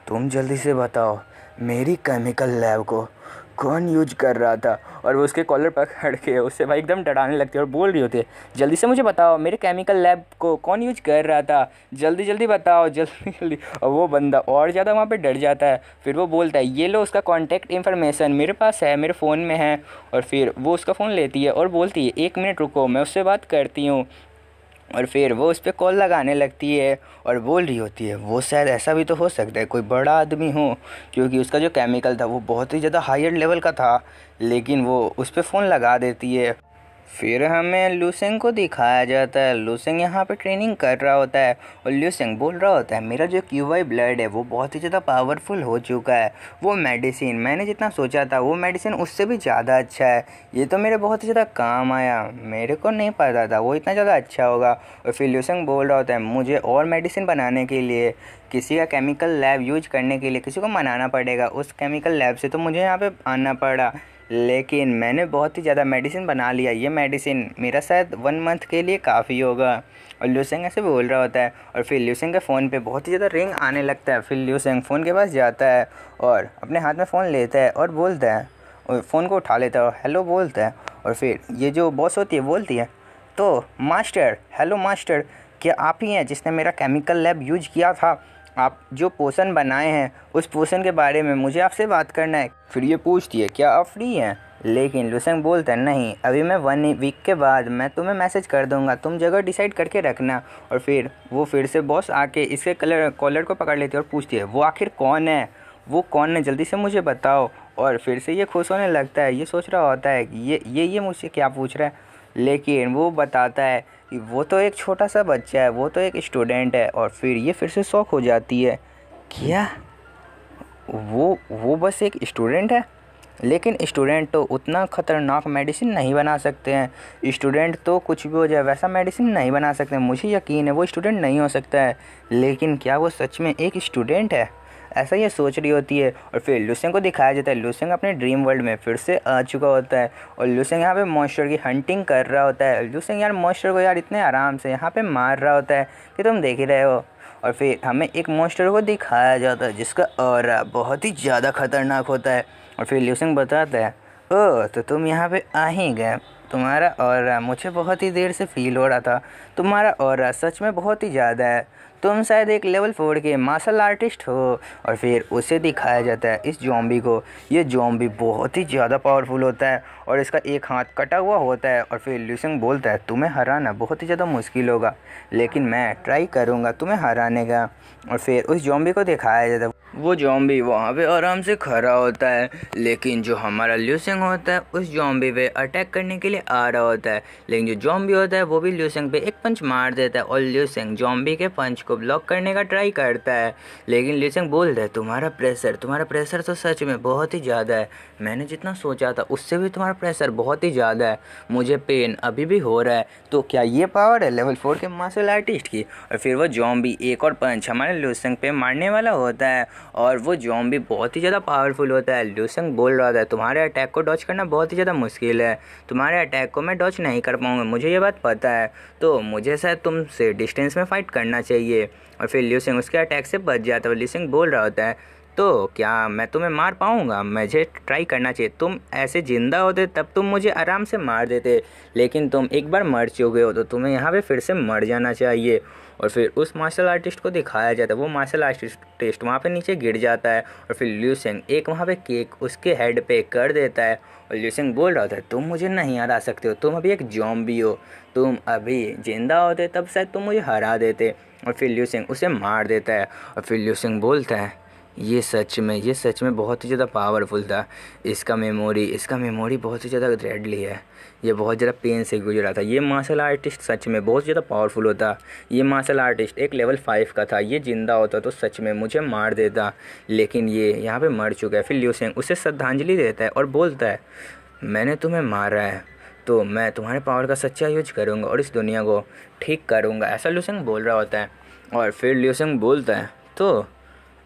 तुम जल्दी से बताओ मेरी केमिकल लैब को कौन यूज कर रहा था। और वो उसके कॉलर पकड़ के उससे भाई एकदम डराने लगती है और बोल रही होती है जल्दी से मुझे बताओ मेरे केमिकल लैब को कौन यूज कर रहा था, जल्दी जल्दी बताओ जल्दी जल्दी। और वो बंदा और ज़्यादा वहाँ पे डर जाता है। फिर वो बोलता है ये लो उसका कॉन्टैक्ट इन्फॉर्मेशन मेरे पास है, मेरे फ़ोन में है। और फिर वो उसका फ़ोन लेती है और बोलती है 1 मिनट रुको मैं उससे बात करती हूँ। और फिर वो उस पर कॉल लगाने लगती है और बोल रही होती है वो शायद ऐसा भी तो हो सकता है कोई बड़ा आदमी हो, क्योंकि उसका जो केमिकल था वो बहुत ही ज़्यादा हायर लेवल का था। लेकिन वो उस पर फ़ोन लगा देती है। फिर हमें लूसेंग को दिखाया जाता है। लूसेंग यहाँ पे ट्रेनिंग कर रहा होता है और लूसेंग बोल रहा होता है मेरा जो क्यूआई ब्लड है वो बहुत ही ज़्यादा पावरफुल हो चुका है। वो मेडिसिन मैंने जितना सोचा था वो मेडिसिन उससे भी ज़्यादा अच्छा है, ये तो मेरे बहुत ही ज़्यादा काम आया, मेरे को नहीं पता था वो इतना ज़्यादा अच्छा होगा। और फिर लूसेंग बोल रहा होता है मुझे और मेडिसिन बनाने के लिए किसी का केमिकल लैब यूज करने के लिए किसी को मनाना पड़ेगा, उस केमिकल लैब से तो मुझे यहाँ पे आना पड़ा, लेकिन मैंने बहुत ही ज़्यादा मेडिसिन बना लिया, ये मेडिसिन मेरा शायद 1 मंथ के लिए काफ़ी होगा। और लूसेंग ऐसे बोल रहा होता है और फिर लूसेंग के फ़ोन पे बहुत ही ज़्यादा रिंग आने लगता है। फिर लूसेंग फ़ोन के पास जाता है और अपने हाथ में फ़ोन लेता है और बोलता है और फ़ोन को उठा लेता है और हेलो बोलता है। और फिर ये जो बॉस होती है बोलती है तो मास्टर, हेलो मास्टर, क्या आप ही हैं जिसने मेरा केमिकल लैब यूज किया था? आप जो पोषण बनाए हैं उस पोषण के बारे में मुझे आपसे बात करना है। फिर ये पूछती है क्या आप फ्री हैं? लेकिन लूसेंग बोलता है नहीं, अभी मैं 1 वीक के बाद मैं तुम्हें मैसेज कर दूंगा, तुम जगह डिसाइड करके रखना। और फिर वो फिर से बॉस आके इसके कॉलर को पकड़ लेती है और पूछती है वो आखिर कौन है, वो कौन है, जल्दी से मुझे बताओ। और फिर से ये खुश होने लगता है, ये सोच रहा होता है कि ये मुझसे क्या पूछ रहा है, लेकिन वो बताता है कि वो तो एक छोटा सा बच्चा है, वो तो एक स्टूडेंट है। और फिर ये फिर से शौक हो जाती है क्या वो बस एक स्टूडेंट है? लेकिन स्टूडेंट तो उतना ख़तरनाक मेडिसिन नहीं बना सकते हैं, स्टूडेंट तो कुछ भी हो जाए वैसा मेडिसिन नहीं बना सकते, मुझे यकीन है वो स्टूडेंट नहीं हो सकता है। लेकिन क्या वो सच में एक स्टूडेंट है? ऐसा ये सोच रही होती है। और फिर लूसेंग को दिखाया जाता है, लूसेंग अपने ड्रीम वर्ल्ड में फिर से आ चुका होता है और लूसेंग यहाँ पे मॉन्स्टर की हंटिंग कर रहा होता है। लूसेंग यार मॉन्स्टर को यार इतने आराम से यहाँ पे मार रहा होता है कि तुम देख ही रहे हो। और फिर हमें एक मॉन्स्टर को दिखाया जाता है जिसका ऑरा बहुत ही ज़्यादा खतरनाक होता है। और फिर लूसेंग बताता है ओह तो तुम यहाँ पे आ ही गए, तुम्हारा ऑरा मुझे बहुत ही देर से फील हो रहा था, तुम्हारा ऑरा सच में बहुत ही ज़्यादा है, तुम शायद एक लेवल 4 के मार्शल आर्टिस्ट हो। और फिर उसे दिखाया जाता है इस ज़ॉम्बी को, ये ज़ॉम्बी बहुत ही ज़्यादा पावरफुल होता है और इसका एक हाथ कटा हुआ होता है। और फिर लूसेंग बोलता है तुम्हें हराना बहुत ही ज़्यादा मुश्किल होगा, लेकिन मैं ट्राई करूँगा तुम्हें हराने का। और फिर उस ज़ॉम्बी को दिखाया जाता है, वो ज़ॉम्बी वहाँ पे आराम से खड़ा होता है, लेकिन जो हमारा लूसेंग होता है उस ज़ॉम्बी पे अटैक करने के लिए आ रहा होता है। लेकिन जो ज़ॉम्बी होता है वो भी लूसेंग पे एक पंच मार देता है और लूसेंग ज़ॉम्बी के पंच को ब्लॉक करने का ट्राई करता है। लेकिन लूसेंग बोलता है तुम्हारा प्रेशर तो सच में बहुत ही ज़्यादा है, मैंने जितना सोचा था उससे भी तुम्हारा प्रेशर बहुत ही ज़्यादा है, मुझे पेन अभी भी हो रहा है, तो क्या ये पावर है लेवल 4 के मार्शल आर्टिस्ट की? और फिर वो ज़ॉम्बी एक और पंच हमारे लूसेंग पे मारने वाला होता है और वो ज़ॉम्बी बहुत ही ज़्यादा पावरफुल होता है। ल्यूसेंग बोल रहा था तुम्हारे अटैक को डॉज करना बहुत ही ज़्यादा मुश्किल है, तुम्हारे अटैक को मैं डॉज नहीं कर पाऊँगा, मुझे ये बात पता है, तो मुझे शायद तुमसे डिस्टेंस में फ़ाइट करना चाहिए। और फिर ल्यूसेंग उसके अटैक से बच जाता है। ल्यूसेंग बोल रहा होता है तो क्या मैं तुम्हें मार पाऊँगा, मुझे ट्राई करना चाहिए, तुम ऐसे ज़िंदा होते तब तुम मुझे आराम से मार देते, लेकिन तुम एक बार मर चुके हो तो तुम्हें यहाँ पे फिर से मर जाना चाहिए। और फिर उस मार्शल आर्टिस्ट को दिखाया जाता है, वो मार्शल आर्टिस्ट वहाँ पे नीचे गिर जाता है और फिर ल्यूसेंग एक वहाँ पे केक उसके हेड पे कर देता है। और ल्यूसेंग बोल रहा था तुम मुझे नहीं हरा सकते हो, तुम अभी एक ज़ॉम्बी हो, तुम अभी जिंदा होते तब शायद तुम मुझे हरा देते। और फिर ल्यूसेंग उसे मार देता है। और फिर ल्यूसेंग बोलता है ये सच में बहुत ही ज़्यादा पावरफुल था, इसका मेमोरी बहुत ही ज़्यादा डेडली है, ये बहुत ज़्यादा पेन से गुजरा था, ये मार्शल आर्टिस्ट सच में बहुत ज़्यादा पावरफुल होता, ये मार्शल आर्टिस्ट एक लेवल 5 का था, ये ज़िंदा होता तो सच में मुझे मार देता, लेकिन ये यहाँ पे मर चुका है। फिर ल्यूसेंग उसे श्रद्धांजलि देता है और बोलता है मैंने तुम्हें मारा है तो मैं तुम्हारे पावर का सच्चा यूज करूँगा और इस दुनिया को ठीक करूँगा, ऐसा ल्यूसेंग बोल रहा होता है। और फिर ल्यूसेंग बोलता है तो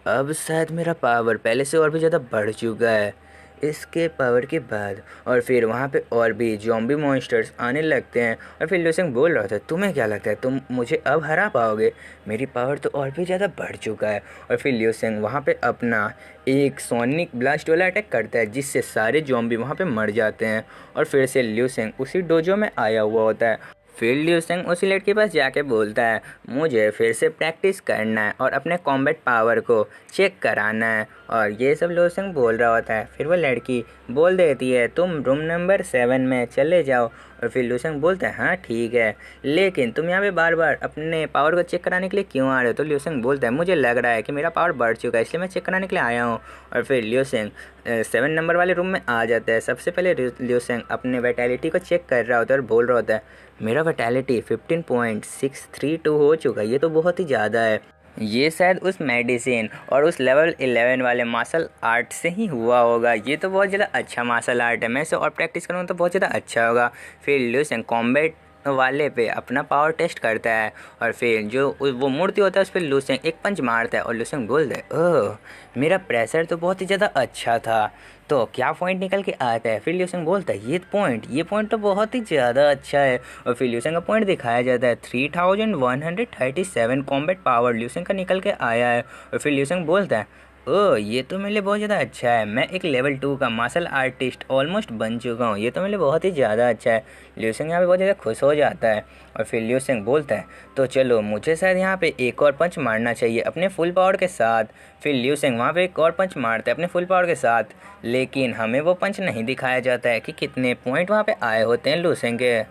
अब शायद मेरा पावर पहले से और भी ज़्यादा बढ़ चुका है इसके पावर के बाद। और फिर वहाँ पे और भी ज़ॉम्बी मॉन्स्टर्स आने लगते हैं। और फिर ल्यूसेंग बोल रहा था तुम्हें क्या लगता है तुम मुझे अब हरा पाओगे, मेरी पावर तो और भी ज़्यादा बढ़ चुका है। और फिर ल्यूसेंग वहाँ पे अपना एक सोनिक ब्लास्ट वाला अटैक करता है जिससे सारे ज़ॉम्बी वहाँ पे मर जाते हैं। और फिर से ल्यूसेंग उसी डोजो में आया हुआ होता है। फिर ल्यूसेंग उसी लड़के के पास जाके बोलता है मुझे फिर से प्रैक्टिस करना है और अपने कॉम्बैट पावर को चेक कराना है। और ये सब ल्यूसेंग बोल रहा होता है। फिर वो लड़की बोल देती है तुम रूम नंबर 7 में चले जाओ। और फिर ल्यूसेंग बोलता है हाँ ठीक है, लेकिन तुम यहाँ पे बार बार अपने पावर को चेक कराने के लिए क्यों आ रहे हो। तो ल्यूसेंग बोलता है मुझे लग रहा है कि मेरा पावर बढ़ चुका है इसलिए मैं चेक कराने के लिए आया हूँ। और फिर ल्यूसेंग 7 नंबर वाले रूम में आ जाता है। सबसे पहले ल्यूसेंग अपने वाइटैलिटी को चेक कर रहा होता है और बोल रहा होता है मेरा वाइटैलिटी 15.632 हो चुका है, ये तो बहुत ही ज़्यादा है, ये शायद उस मेडिसिन और उस लेवल 11 वाले मार्शल आर्ट से ही हुआ होगा, ये तो बहुत ज़्यादा अच्छा मार्शल आर्ट है, मैं इसे और प्रैक्टिस करूँगा तो बहुत ज़्यादा अच्छा होगा। फिर ल्यूसेंग कॉम्बैट वाले पे अपना पावर टेस्ट करता है और फिर जो वो मूर्ति होता है उस पर ल्यूसेंग एक पंच मारता है और ल्यूसेंग बोलता है ओह मेरा प्रेशर तो बहुत ही ज़्यादा अच्छा था, तो क्या पॉइंट निकल के आता है। फिर ल्यूसेंग बोलता है ये पॉइंट तो बहुत ही ज़्यादा अच्छा है। और फिर ल्यूसेंग का पॉइंट दिखाया जाता है 3137 कॉम्बैट पावर ल्यूसेंग का निकल के आया है। और फिर ल्यूसेंग बोलता है ओह ये तो मेरे लिए बहुत ज़्यादा अच्छा है, मैं एक लेवल 2 का मार्शल आर्टिस्ट ऑलमोस्ट बन चुका हूँ, ये तो मेरे लिए बहुत ही ज़्यादा अच्छा है। ल्यूसेंग यहाँ पे बहुत ज़्यादा खुश हो जाता है। और फिर ल्यूसेंग बोलता है तो चलो मुझे शायद यहाँ पे एक और पंच मारना चाहिए अपने फुल पावर के साथ। फिर ल्यूसेंग वहाँ पे एक और पंच मारता है अपने फुल पावर के साथ, लेकिन हमें वो पंच नहीं दिखाया जाता है कि कितने पॉइंट वहाँ पे आए होते हैं ल्यूसेंग के।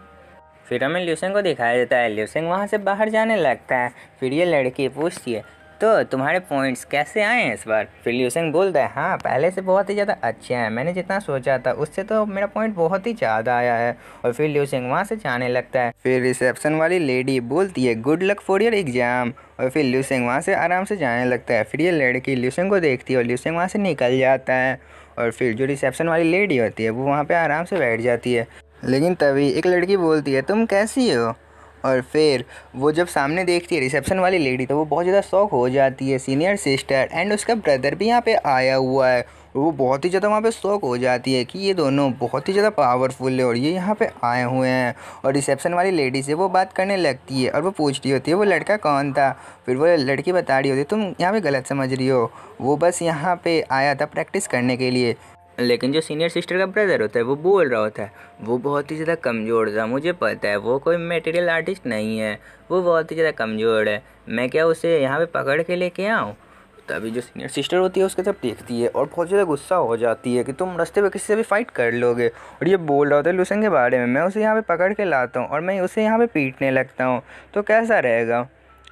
फिर हमें ल्यूसेंग को दिखाया जाता है, ल्यूसेंग वहाँ से बाहर जाने लगता है। फिर ये लड़की पूछती है तो तुम्हारे पॉइंट्स कैसे आए हैं इस बार। फिर ल्यूसेंग बोलता है हाँ पहले से बहुत ही ज़्यादा अच्छे हैं, मैंने जितना सोचा था उससे तो मेरा पॉइंट बहुत ही ज़्यादा आया है। और फिर ल्यूसेंग वहाँ से जाने लगता है। फिर रिसेप्शन वाली लेडी बोलती है good luck for your exam. और फिर ल्यूसेंग वहाँ से आराम से जाने लगता है। फिर ये लड़की ल्यूसेंग को देखती है और ल्यूसेंग वहाँ से निकल जाता है। और फिर जो रिसेप्शन वाली लेडी होती है वो वहाँ पर आराम से बैठ जाती है। लेकिन तभी एक लड़की बोलती है तुम कैसी हो। और फिर वो जब सामने देखती है रिसेप्शन वाली लेडी तो वो बहुत ज़्यादा शॉक हो जाती है। सीनियर सिस्टर एंड उसका ब्रदर भी यहाँ पे आया हुआ है, वो बहुत ही ज़्यादा वहाँ पे शॉक हो जाती है कि ये दोनों बहुत ही ज़्यादा पावरफुल है और ये यहाँ पे आए हुए हैं। और रिसेप्शन वाली लेडी से वो बात करने लगती है और वो पूछ रही होती है वो लड़का कौन था। फिर वो लड़की बता रही होती है तुम यहाँ पे गलत समझ रही हो, वो बस यहाँ पे आया था प्रैक्टिस करने के लिए। लेकिन जो सीनियर सिस्टर का ब्रदर होता है वो बोल रहा होता है वो बहुत ही ज़्यादा कमज़ोर था, मुझे पता है वो कोई मटेरियल आर्टिस्ट नहीं है, वो बहुत ही ज़्यादा कमज़ोर है, मैं क्या उसे यहाँ पे पकड़ के लेके आऊँ। तभी जो सीनियर सिस्टर होती है उसके तरफ देखती है और बहुत ज़्यादा गुस्सा हो जाती है कि तुम रास्ते पे किसी से भी फाइट कर लोगे। और ये बोल रहा होता है ल्यूसेंग के बारे में, मैं उसे यहाँ पे पकड़ के लाता हूँ और मैं उसे यहाँ पे पीटने लगता हूँ तो कैसा रहेगा।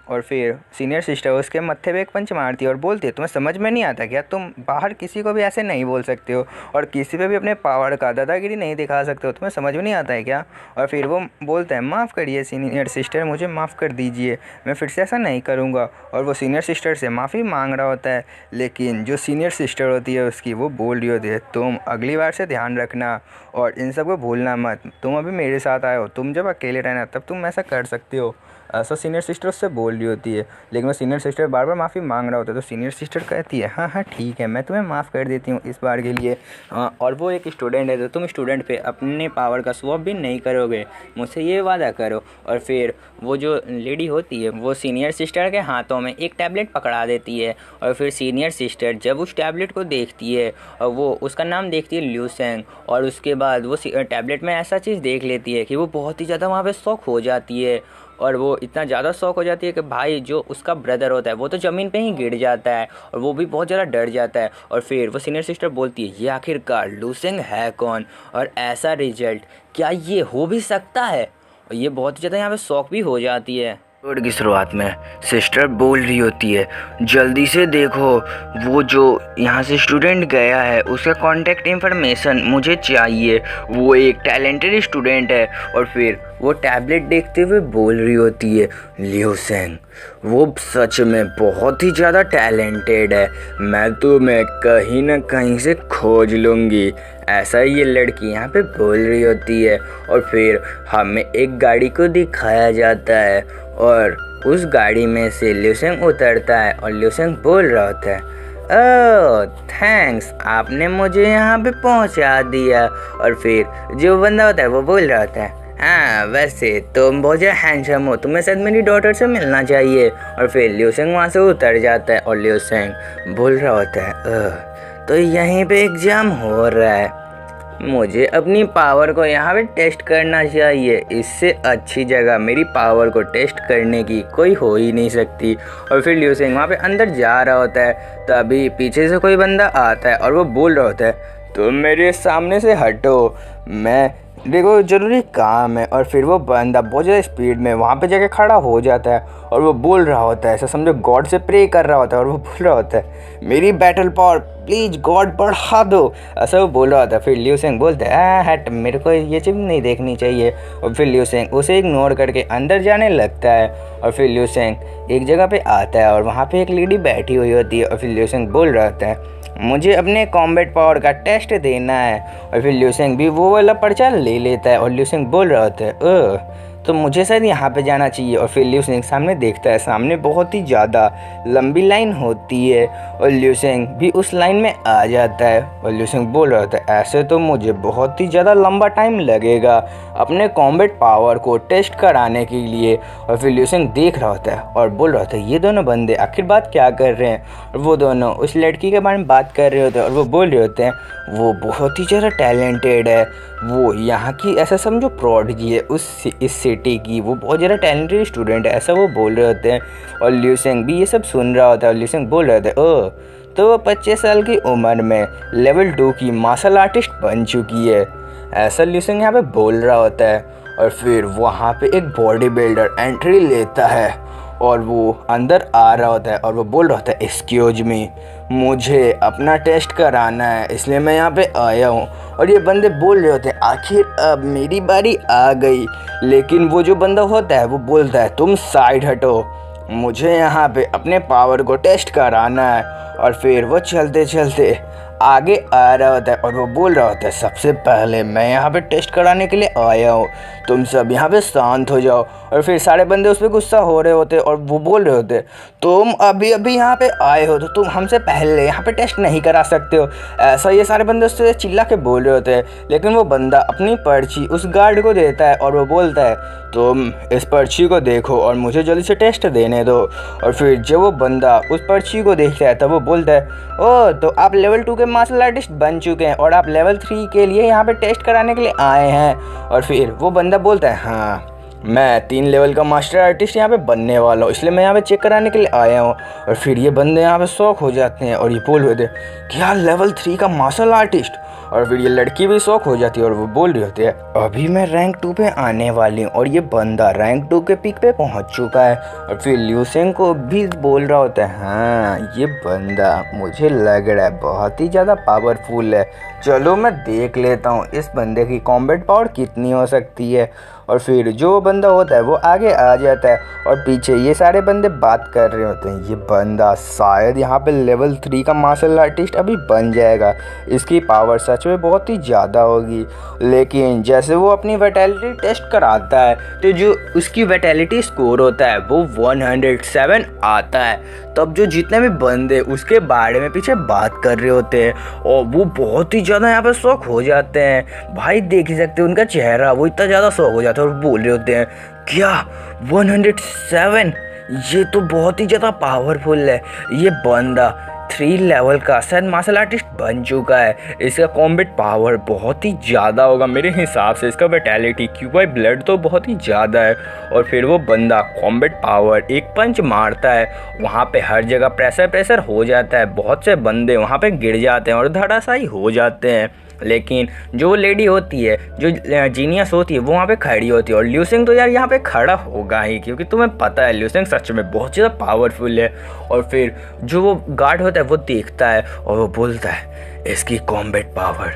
और फिर सीनियर सिस्टर उसके मत्थे पे एक पंच मारती है और बोलती है तुम्हें समझ में नहीं आता क्या, तुम बाहर किसी को भी ऐसे नहीं बोल सकते हो और किसी पे भी अपने पावर का दादागिरी नहीं दिखा सकते हो, तुम्हें समझ में नहीं आता है क्या। और फिर वो बोलता है माफ़ करिए सीनियर सिस्टर, मुझे माफ़ कर दीजिए, मैं फिर से ऐसा नहीं करूँगा। और वो सीनियर सिस्टर से माफ़ी मांग रहा होता है, लेकिन जो सीनियर सिस्टर होती है उसकी वो बोल रही होती है तुम अगली बार से ध्यान रखना और इन सब को भूलना मत, तुम अभी मेरे साथ आए हो, तुम जब अकेले रहना तब तुम ऐसा कर सकते हो। ऐसा सीनियर सिस्टर उससे बोल रही होती है, लेकिन वो सीनियर सिस्टर बार बार माफ़ी मांग रहा होता है। तो सीनियर सिस्टर कहती है हाँ हाँ ठीक है, मैं तुम्हें माफ़ कर देती हूँ इस बार के लिए। और वो एक स्टूडेंट है, तो तुम स्टूडेंट पे अपने पावर का स्वैप भी नहीं करोगे, मुझसे ये वादा करो। और फिर वो जो लेडी होती है वो सीनियर सिस्टर के हाथों में एक टैबलेट पकड़ा देती है। और फिर सीनियर सिस्टर जब उस टैबलेट को देखती है और वो उसका नाम देखती है ल्यूसेंग, और उसके बाद वो टैबलेट में ऐसा चीज़ देख लेती है कि वो बहुत ही ज़्यादा वहाँ पे शॉक हो जाती है। और वो इतना ज़्यादा शॉक हो जाती है कि भाई जो उसका ब्रदर होता है वो तो ज़मीन पे ही गिर जाता है, और वो भी बहुत ज़्यादा डर जाता है। और फिर वो सीनियर सिस्टर बोलती है ये आखिरकार ल्यूसेंग है कौन, और ऐसा रिजल्ट क्या ये हो भी सकता है। और ये बहुत ही ज़्यादा यहाँ पे शॉक भी हो जाती है। एपिसोड की शुरुआत में सिस्टर बोल रही होती है जल्दी से देखो, वो जो यहाँ से स्टूडेंट गया है उसका कांटेक्ट इंफॉर्मेशन मुझे चाहिए, वो एक टैलेंटेड स्टूडेंट है। और फिर वो टैबलेट देखते हुए बोल रही होती है ल्यूसेंग वो सच में बहुत ही ज़्यादा टैलेंटेड है, मैं तुम्हें कहीं ना कहीं से खोज लूँगी, ऐसा ये लड़की यहाँ पे बोल रही होती है। और फिर हमें एक गाड़ी को दिखाया जाता है और उस गाड़ी में से ल्यूसेंग उतरता है और ल्यूसेंग बोल रहा होता है ओह थैंक्स, आपने मुझे यहाँ पे पहुँचा दिया। और फिर जो बंदा होता है वो बोल रहा होता है हाँ वैसे तुम बहुत ज़्यादा हैंडसम हो, तुम्हें शायद मेरी डॉटर से मिलना चाहिए। और फिर ल्यूसेंग वहाँ से उतर जाता है और ल्यूसेंग बोल रहा होता है ओह तो यहीं पे एग्ज़ाम हो रहा है, मुझे अपनी पावर को यहाँ पे टेस्ट करना चाहिए, इससे अच्छी जगह मेरी पावर को टेस्ट करने की कोई हो ही नहीं सकती। और फिर ल्यूसेंग वहाँ पे अंदर जा रहा होता है, तभी पीछे से कोई बंदा आता है और वो बोल रहा होता है तुम मेरे सामने से हटो, मैं देखो ज़रूरी काम है। और फिर वो बंदा बहुत ज़्यादा स्पीड में वहाँ पे जाके खड़ा हो जाता है और वो बोल रहा होता है, ऐसा समझो गॉड से प्रे कर रहा होता है, और वो बोल रहा होता है मेरी बैटल पावर प्लीज़ गॉड बढ़ा दो, ऐसा वो बोल रहा होता है। फिर ल्यूसेंग बोलता है हट, मेरे को ये चीज़ नहीं देखनी चाहिए। और फिर ल्यूसेंग उसे इग्नोर करके अंदर जाने लगता है। और फिर ल्यूसेंग एक जगह पे आता है और वहाँ पे एक लेडी बैठी हुई होती है। और फिर ल्यूसेंग बोल रहा होता है मुझे अपने कॉम्बैट पावर का टेस्ट देना है। और फिर ल्यूसेंग भी वो वाला पर्चा ले लेता है और ल्यूसेंग बोल रहा होता है ओह तो मुझे शायद यहाँ पे जाना चाहिए। और फिर ल्यूसेंग सामने देखता है, सामने बहुत ही ज़्यादा लंबी लाइन होती है और ल्यूसेंग भी उस लाइन में आ जाता है। और ल्यूसेंग बोल रहा होता है ऐसे तो मुझे बहुत ही ज़्यादा लंबा टाइम लगेगा अपने कॉम्बैट पावर को टेस्ट कराने के लिए। और फिर ल्यूसेंग देख रहा होता है और बोल रहा होता है ये दोनों बंदे आखिर बात क्या कर रहे हैं। और वो दोनों उस लड़की के बारे में बात कर रहे होते हैं और वो बोल रहे होते हैं वो बहुत ही ज़्यादा टैलेंटेड है, वो यहाँ की ऐसा समझो प्रोडिजी है इस सिटी की, वो बहुत ज़्यादा टैलेंटेड स्टूडेंट है, ऐसा वो बोल रहे होते हैं। और ल्यूसेंग भी ये सब सुन रहा होता है और ल्यूसेंग बोल रहे होते हैं ओह तो वो 25 साल की उम्र में लेवल 2 की मार्शल आर्टिस्ट बन चुकी है, ऐसा ल्यूसेंग यहाँ पे बोल रहा होता है। और फिर वहाँ पे एक बॉडी बिल्डर एंट्री लेता है और वो अंदर आ रहा होता है और वो बोल रहा होता है एक्सक्यूज मी, मुझे अपना टेस्ट कराना है इसलिए मैं यहाँ पे आया हूँ। और ये बंदे बोल रहे होते हैं आखिर अब मेरी बारी आ गई, लेकिन वो जो बंदा होता है वो बोलता है तुम साइड हटो, मुझे यहाँ पे अपने पावर को टेस्ट कराना है। और फिर वो चलते चलते आगे आ रहा होता है और वो बोल रहा होता है सबसे पहले मैं यहाँ पे टेस्ट कराने के लिए आया हूँ, तुम सब यहाँ पे शांत हो जाओ। और फिर सारे बंदे उस पर गुस्सा हो रहे होते और वो बोल रहे होते तुम अभी अभी यहाँ पे आए हो तो तुम हमसे पहले यहाँ पे टेस्ट नहीं करा सकते हो, ऐसा ये सारे बंदे उससे चिल्ला के बोल रहे होते हैं। लेकिन वो बंदा अपनी पर्ची उस गार्ड को देता है और वो बोलता है तुम इस पर्ची को देखो और मुझे जल्दी से टेस्ट देने दो। और फिर जब वो बंदा उस पर्ची को देखता है तब वो बोलता है ओह तो आप लेवल 2 के मार्शल आर्टिस्ट बन चुके हैं और आप लेवल 3 के लिए यहाँ पे टेस्ट कराने के लिए आए हैं। और फिर वो बंदा बोलता है हाँ मैं 3 लेवल का मास्टर आर्टिस्ट यहाँ पे बनने वाला हूँ, इसलिए मैं यहाँ पे चेक कराने के लिए आया हूँ। और फिर ये बंदे यहाँ पे शौक हो जाते हैं और ये बोल रहे थे क्या लेवल 3 का मार्शल आर्टिस्ट। और फिर ये लड़की भी शौक हो जाती है और वो बोल रही होती है अभी मैं रैंक 2 पे आने वाली हूँ। और ये बंदा रैंक 2 के पीक पे पहुँच चुका है। और फिर ल्यूसेंग को भी बोल रहा होता है हाँ ये बंदा मुझे लग रहा है बहुत ही ज़्यादा पावरफुल है, चलो मैं देख लेता हूँ इस बंदे की कॉम्बैट पावर कितनी हो सकती है। और फिर जो बंदा होता है वो आगे आ जाता है और पीछे ये सारे बंदे बात कर रहे होते हैं। ये बंदा शायद यहाँ पे लेवल 3 का मार्शल आर्टिस्ट अभी बन जाएगा, इसकी पावर सच में बहुत ही ज़्यादा होगी। लेकिन जैसे वो अपनी वैटेलिटी टेस्ट कराता है तो जो उसकी वैटेलिटी स्कोर होता है वो 107 आता है। तब जो जितने भी बंदे उसके बारे में पीछे बात कर रहे होते हैं और वो बहुत ही ज़्यादा यहाँ पे शौक हो जाते हैं। भाई देख ही सकते हैं उनका चेहरा, वो इतना ज़्यादा शौक हो जाता है और बोल रहे होते हैं क्या 107, ये तो बहुत ही ज़्यादा पावरफुल है। ये बंदा 3 लेवल का शायद मार्शल आर्टिस्ट बन चुका है। इसका कॉम्बैट पावर बहुत ही ज़्यादा होगा मेरे हिसाब से। इसका वैटेलिटी क्यूबाई ब्लड तो बहुत ही ज़्यादा है। और फिर वो बंदा कॉम्बैट पावर एक पंच मारता है, वहाँ पे हर जगह प्रेशर हो जाता है। बहुत से बंदे वहाँ पे गिर जाते हैं और धराशायी हो जाते हैं। लेकिन जो लेडी होती है, जो जीनियस होती है, वो वहाँ पे खड़ी होती है। और ल्यू सेंग तो यार यहाँ पे खड़ा होगा ही, क्योंकि तुम्हें पता है ल्यू सेंग सच में बहुत ज़्यादा पावरफुल है। और फिर जो वो गार्ड होता है वो देखता है और वो बोलता है इसकी कॉम्बैट पावर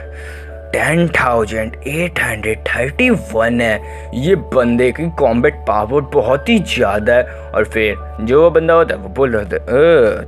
10,831 है। ये बंदे की कॉम्बैट पावर बहुत ही ज़्यादा है। और फिर जो बंदा होता है वो बोल रहा होता है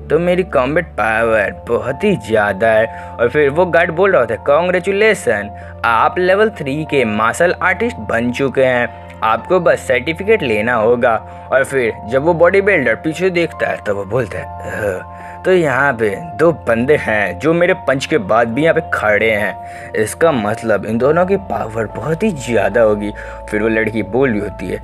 तो मेरी कॉम्बैट पावर बहुत ही ज़्यादा है। और फिर वो गार्ड बोल रहा होता है कॉन्ग्रेचुलेसन, आप लेवल 3 के मार्शल आर्टिस्ट बन चुके हैं, आपको बस सर्टिफिकेट लेना होगा। और फिर जब वो बॉडी बिल्डर पीछे देखता है तो वो बोलता है तो यहाँ पे 2 बंदे हैं जो मेरे पंच के बाद भी यहाँ पे खड़े हैं, इसका मतलब इन दोनों की पावर बहुत ही ज़्यादा होगी। फिर वो लड़की बोल रही होती है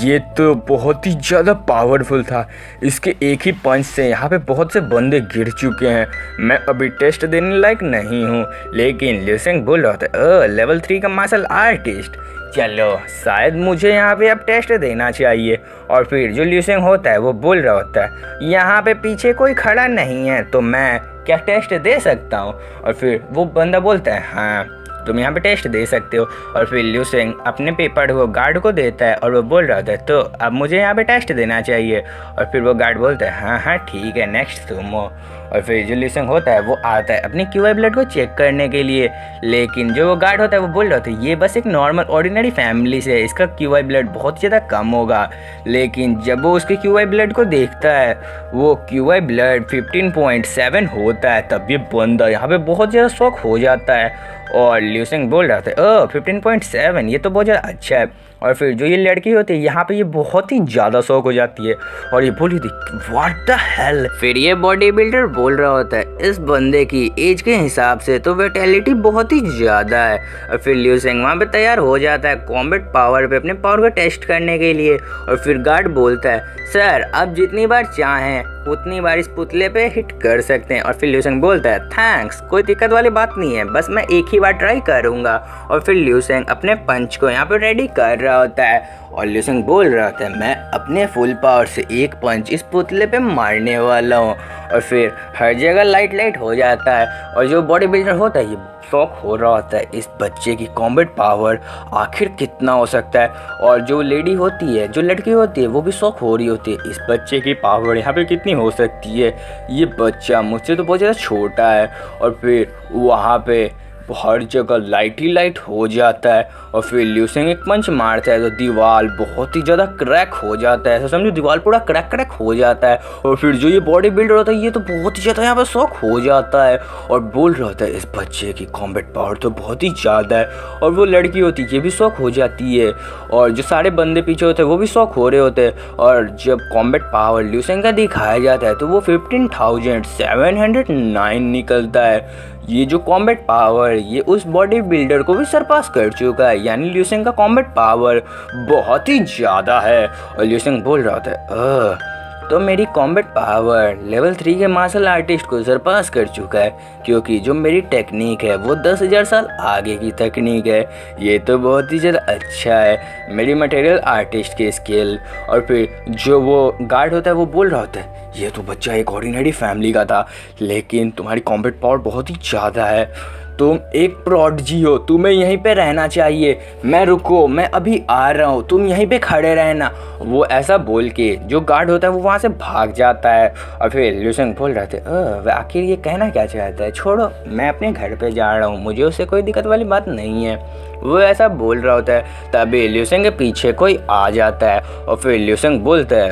ये तो बहुत ही ज़्यादा पावरफुल था, इसके एक ही पंच से यहाँ पे बहुत से बंदे गिर चुके हैं, मैं अभी टेस्ट देने लायक नहीं हूँ। लेकिन ल्यू सेंग बोल रहा था लेवल 3 का मार्शल आर्टिस्ट, चलो शायद मुझे यहाँ पे अब टेस्ट देना चाहिए। और फिर जो ल्यू सेंग होता है वो बोल रहा होता है यहाँ पे पीछे कोई खड़ा नहीं है तो मैं क्या टेस्ट दे सकता हूँ। और फिर वो बंदा बोलता है हाँ तुम यहाँ पे टेस्ट दे सकते हो। और फिर ल्यू सेंग अपने पेपर वो गार्ड को देता है और वो बोल रहा था तो अब मुझे यहाँ पे टेस्ट देना चाहिए। और फिर वो गार्ड बोलता है हाँ हाँ ठीक है नेक्स्ट तुम हो। और फिर जो ल्यू सेंग होता है वो आता है अपनी क्यूआई ब्लड को चेक करने के लिए। लेकिन जो वो गार्ड होता है वो बोल रहा था ये बस एक नॉर्मल ऑर्डिनरी फैमिली से, इसका क्यूआई ब्लड बहुत ज़्यादा कम होगा। लेकिन जब वो उसके क्यूआई ब्लड को देखता है वो क्यूआई ब्लड 15.7 होता है। तब ये बंदा यहाँ पे बहुत ज़्यादा शौक हो जाता है और ल्यू सेंग बोल रहा था 15.7 ये तो बहुत ज़्यादा अच्छा है। और फिर जो ये लड़की होती है यहाँ पे ये बहुत ही ज़्यादा शौक हो जाती है और ये बोली थी व्हाट द हेल। फिर ये बॉडी बिल्डर बोल रहा होता है इस बंदे की एज के हिसाब से तो वैटेलिटी बहुत ही ज़्यादा है। और फिर ल्यू सेंग वहाँ पे तैयार हो जाता है कॉम्बैट पावर पे अपने पावर को टेस्ट करने के लिए। और फिर गार्ड बोलता है सर आप जितनी बार चाहें उतनी बार इस पुतले पे हिट कर सकते हैं। और फिर ल्यू सेंग बोलता है थैंक्स, कोई दिक्कत वाली बात नहीं है, बस मैं एक ही बार ट्राई करूँगा। और फिर ल्यू सेंग अपने पंच को यहाँ पे रेडी कर रहा होता है और ल्यू सेंग बोल रहा था मैं अपने फुल पावर से एक पंच इस पुतले पे मारने वाला हूँ। और फिर हर जगह लाइट हो जाता है और जो बॉडी बिल्डर होता है ये शौक हो रहा होता है इस बच्चे की कॉम्बैट पावर आखिर कितना हो सकता है। और जो लेडी होती है, जो लड़की होती है, वो भी शौक हो रही होती है इस बच्चे की पावर यहाँ पे कितनी हो सकती है, ये बच्चा मुझसे तो बहुत ज़्यादा छोटा है। और फिर वहाँ पे हर जगह लाइट ही लाइट हो जाता है। और फिर ल्यू सेंग एक पंच मारता है तो दीवार बहुत ही ज़्यादा क्रैक हो जाता है, ऐसा समझो दीवार पूरा क्रैक हो जाता है। और फिर जो ये बॉडी बिल्डर होता है ये तो बहुत ही ज़्यादा यहाँ पर शौक हो जाता है और बोल रहा होता है इस बच्चे की कॉम्बैट पावर तो बहुत ही ज़्यादा है। और वो लड़की होती है ये भी शौक हो जाती है और जो सारे बंदे पीछे होते हैं वो भी शौक हो रहे होते हैं। और जब कॉम्बैट पावर ल्यू सेंग का दिखाया जाता है तो वो 15,709 निकलता है। ये जो कॉम्बैट पावर ये उस बॉडी बिल्डर को भी सरपास कर चुका है, यानी ल्यू सेंग का कॉम्बैट पावर बहुत ही ज़्यादा है। और ल्यू सेंग बोल रहा था तो मेरी कॉम्बैट पावर लेवल 3 के मार्शल आर्टिस्ट को सरपास कर चुका है, क्योंकि जो मेरी टेक्निक है वो 10,000 साल आगे की टेक्निक है। ये तो बहुत ही ज़्यादा अच्छा है मेरी मटेरियल आर्टिस्ट की स्किल। और फिर जो वो गार्ड होता है वो बोल रहा होता है ये तो बच्चा एक ऑर्डिनरी फैमिली का था, लेकिन तुम्हारी कॉम्बैट पावर बहुत ही ज़्यादा है, तुम एक प्रोडिजी हो, तुम्हें यहीं पे रहना चाहिए। रुको, मैं अभी आ रहा हूँ, तुम यहीं पे खड़े रहना। वो ऐसा बोल के जो गार्ड होता है वो वहाँ से भाग जाता है। और फिर ल्यूसेंग बोल रहे थे आखिर ये कहना क्या चाहता है, छोड़ो, मैं अपने घर पे जा रहा हूँ, मुझे उससे कोई दिक्कत वाली बात नहीं है। वो ऐसा बोल रहा होता है, तभी ल्यूसेंग के पीछे कोई आ जाता है। और फिर ल्यूसेंग बोलता है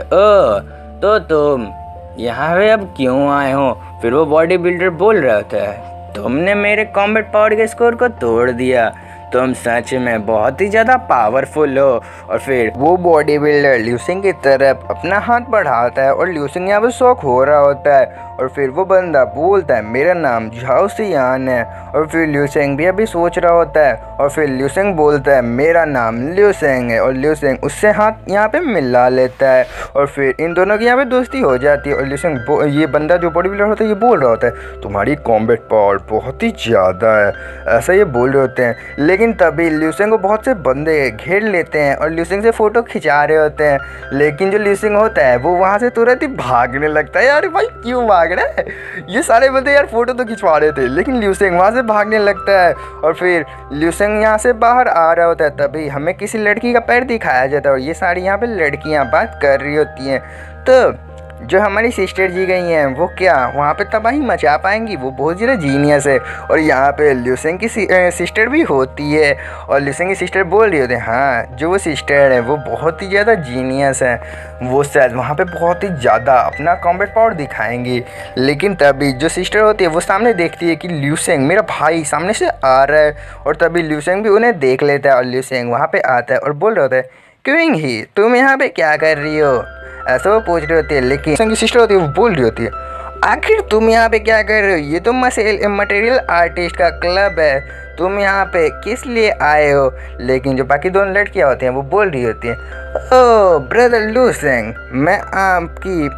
तो तुम यहाँ पे अब क्यों आए हो? फिर वो बॉडी बिल्डर बोल रहा होता है, तुमने मेरे कॉम्बैट पावर के स्कोर को तोड़ दिया, तुम सच में बहुत ही ज़्यादा पावरफुल हो। और फिर वो बॉडी बिल्डर ल्यूसिंग की तरफ अपना हाथ बढ़ाता है और ल्यूसिंग यहाँ पे शॉक हो रहा होता है। और फिर वो बंदा बोलता है, मेरा नाम झाओ सियान है। और फिर ल्यूसेंग भी अभी सोच रहा होता है। और फिर ल्यूसेंग बोलता है, मेरा नाम ल्यूसेंग है। और ल्यूसेंग उससे हाथ यहाँ पे मिला लेता है। और फिर इन दोनों की यहाँ पे दोस्ती हो जाती है। और ल्यूसेंग ये बंदा जो बॉडी बिल्डर होता है ये बोल रहा होता है, तुम्हारी कॉम्बैट पावर बहुत ही ज़्यादा है, ऐसा ये बोल रहे होते हैं। लेकिन तभी ल्यूसेंग को बहुत से बंदे घेर लेते हैं और ल्यूसेंग से फ़ोटो खिंचा रहे होते हैं। लेकिन जो ल्यूसेंग होता है वो वहाँ से तुरंत ही भागने लगता है। यार भाई क्यों भाग रहा है, ये सारे बंदे यार फ़ोटो तो खिंचवा रहे थे, लेकिन ल्यूसेंग वहाँ से भागने लगता है। और फिर ल्यूसेंग यहाँ से बाहर आ रहा होता है, तभी हमें किसी लड़की का पैर दिखाया जाता है। और ये सारी यहाँ पे लड़कियाँ बात कर रही होती हैं। तो जो हमारी सिस्टर जी गई हैं वो क्या वहाँ पे तबाही मचा पाएंगी, वो बहुत ज़्यादा जीनियस है। और यहाँ पे ल्यूसेंग की सिस्टर भी होती है। और ल्यूसेंग की सिस्टर बोल रही होती है, हाँ जो वो सिस्टर है वो बहुत ही ज़्यादा जीनियस है, वो शायद वहाँ पे बहुत ही ज़्यादा अपना कॉम्बैट पावर दिखाएंगी। लेकिन तभी जो सिस्टर होती है वो सामने देखती है कि ल्यूसेंग मेरा भाई सामने से आ रहा है। और तभी ल्यूसेंग भी उन्हें देख लेता है। और ल्यूसेंग वहाँ पर आता है और बोल रहा होता है, क्यों ही तुम यहाँ पे क्या कर रही हो, ऐसा वो पूछ रही होती है। लेकिन ल्यूसेंग की सिस्टर होती है वो बोल रही होती है, आखिर तुम यहाँ पे क्या कर रहे हो, ये तो मटेरियल आर्टिस्ट का क्लब है, तुम यहाँ पे किस लिए आए हो। लेकिन जो बाकी दोनों लड़कियाँ होती हैं वो बोल रही होती हैं, ओह ब्रदर ल्यूसेंग, मैं आपकी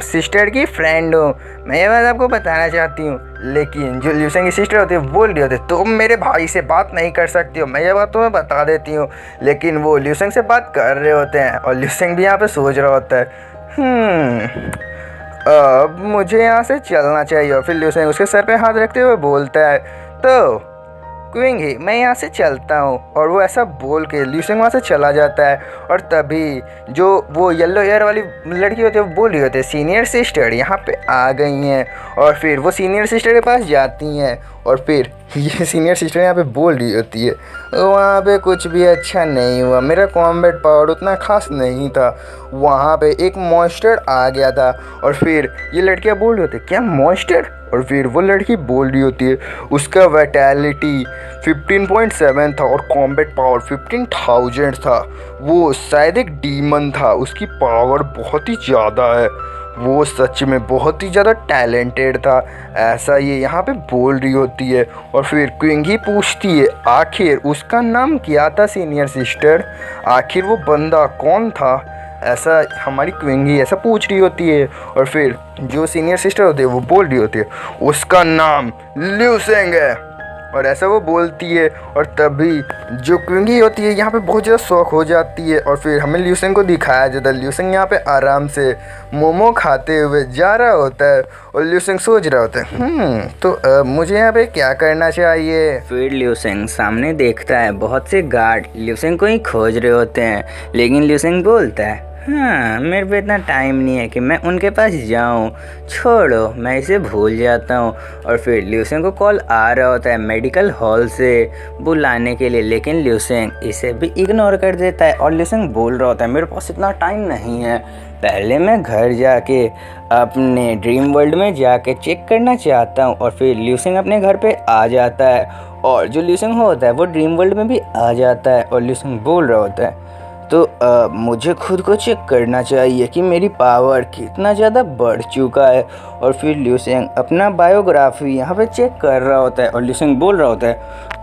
सिस्टर की फ्रेंड हूँ, मैं ये बात आपको बताना चाहती हूँ। लेकिन जो ल्यूसेंग की सिस्टर होती है वो बोल रही होती है, तुम मेरे भाई से बात नहीं कर सकती हो, मैं ये बात तुम्हें बता देती हूँ। लेकिन वो ल्यूसेंग से बात कर रहे होते हैं और ल्यूसेंग भी यहाँ पे सोच रहा होता है, अब मुझे यहाँ से चलना चाहिए। और फिर ल्यूसेंग उसके सर पे हाथ रखते हुए बोलता है, तो क्विंगी मैं यहाँ से चलता हूँ। और वो ऐसा बोल के ल्यूसेंग वहाँ से चला जाता है। और तभी जो वो येलो हेयर वाली लड़की होती है वो बोल रही होती है, सीनियर सिस्टर यहाँ पे आ गई हैं। और फिर वो सीनियर सिस्टर के पास जाती हैं। और फिर ये सीनियर सिस्टर यहाँ पे बोल रही होती है, वहाँ पे कुछ भी अच्छा नहीं हुआ, मेरा कॉम्बैट पावर उतना खास नहीं था, वहाँ पे एक मॉन्स्टर आ गया था। और फिर ये लड़कियाँ बोल रही होती है, क्या मॉन्स्टर? और फिर वो लड़की बोल रही होती है, उसका वैटेलिटी 15.7 था और कॉम्बैट पावर 15,000 था, वो शायद एक डीमन था, उसकी पावर बहुत ही ज़्यादा है, वो सच में बहुत ही ज़्यादा टैलेंटेड था, ऐसा ये यहाँ पे बोल रही होती है। और फिर क्विंगी पूछती है, आखिर उसका नाम क्या था सीनियर सिस्टर, आखिर वो बंदा कौन था, ऐसा हमारी क्विंगी ऐसा पूछ रही होती है। और फिर जो सीनियर सिस्टर होती है वो बोल रही होती है, उसका नाम ल्यूसेंग है, और ऐसा वो बोलती है। और तभी जो क्विंगी होती है यहाँ पे बहुत ज़्यादा शौक हो जाती है। और फिर हमें ल्यूसेंग को दिखाया जाता है, ल्यूसेंग यहाँ पे आराम से मोमो खाते हुए जा रहा होता है। और ल्यूसेंग सोच रहा होता है, तो मुझे यहाँ पे क्या करना चाहिए। फिर ल्यूसेंग सामने देखता है बहुत से गार्ड ल्यूसेंग को ही खोज रहे होते हैं। लेकिन ल्यूसेंग बोलता है, हाँ मेरे पे इतना टाइम नहीं है कि मैं उनके पास जाऊं, छोड़ो मैं इसे भूल जाता हूं। और फिर ल्यूसेंग को कॉल आ रहा होता है मेडिकल हॉल से बुलाने के लिए, लेकिन ल्यूसेंग इसे भी इग्नोर कर देता है। और ल्यूसेंग बोल रहा होता है, मेरे पास इतना टाइम नहीं है, पहले मैं घर जाके अपने ड्रीम वर्ल्ड में जाके चेक करना चाहता हूँ। और फिर ल्यूसेंग अपने घर पे आ जाता है और जो ल्यूसेंग होता है वो ड्रीम वर्ल्ड में भी आ जाता है। और ल्यूसेंग बोल रहा होता है, तो मुझे खुद को चेक करना चाहिए कि मेरी पावर कितना ज़्यादा बढ़ चुका है। और फिर ल्यूसेंग अपना बायोग्राफी यहाँ पे चेक कर रहा होता है। और ल्यूसेंग बोल रहा होता है,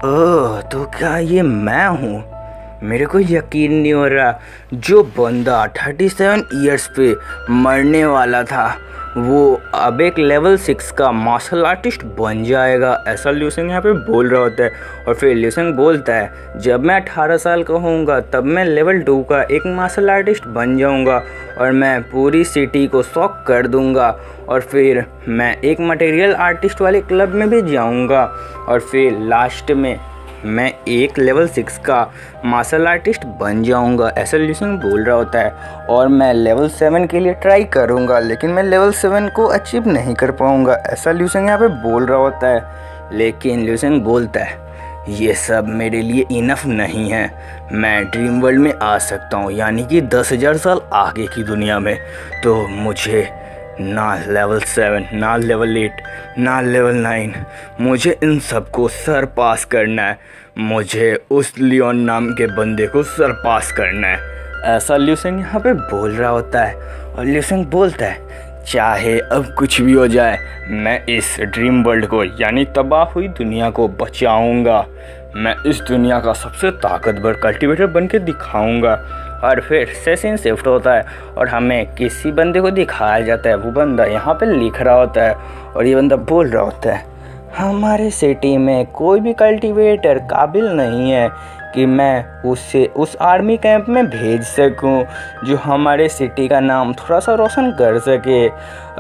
ओह तो क्या ये मैं हूँ, मेरे को यकीन नहीं हो रहा, जो बंदा 37 ईयर्स पे मरने वाला था वो अब एक लेवल 6 का मार्शल आर्टिस्ट बन जाएगा, ऐसा ल्यूसेंग यहाँ पे बोल रहा होता है। और फिर ल्यूसेंग बोलता है जब मैं 18 साल का होऊंगा तब मैं लेवल 2 का एक मार्शल आर्टिस्ट बन जाऊंगा और मैं पूरी सिटी को शॉक कर दूंगा। और फिर मैं एक मटेरियल आर्टिस्ट वाले क्लब में भी जाऊंगा और फिर लास्ट में मैं एक लेवल 6 का मार्शल आर्टिस्ट बन जाऊंगा, ऐसा ल्यूसेंग बोल रहा होता है। और मैं लेवल 7 के लिए ट्राई करूंगा लेकिन मैं लेवल 7 को अचीव नहीं कर पाऊंगा, ऐसा ल्यूसेंग यहाँ पे बोल रहा होता है। लेकिन ल्यूसेंग बोलता है ये सब मेरे लिए इनफ नहीं है, मैं ड्रीम वर्ल्ड में आ सकता हूँ, यानी कि 10,000 साल आगे की दुनिया में। तो मुझे ना लेवल 7, ना लेवल 8, ना लेवल 9, मुझे इन सबको सर पास करना है, मुझे उस लियोन नाम के बंदे को सर पास करना है, ऐसा ल्यूसेंग यहाँ पे बोल रहा होता है। और ल्यूसेंग बोलता है चाहे अब कुछ भी हो जाए मैं इस ड्रीम वर्ल्ड को यानी तबाह हुई दुनिया को बचाऊंगा, मैं इस दुनिया का सबसे ताकतवर कल्टीवेटर बन के दिखाऊंगा। और फिर सेशन शिफ्ट होता है और हमें किसी बंदे को दिखाया जाता है, वो बंदा यहाँ पे लिख रहा होता है और ये बंदा बोल रहा होता है हमारे सिटी में कोई भी कल्टीवेटर काबिल नहीं है कि मैं उसे उस आर्मी कैंप में भेज सकूं जो हमारे सिटी का नाम थोड़ा सा रोशन कर सके।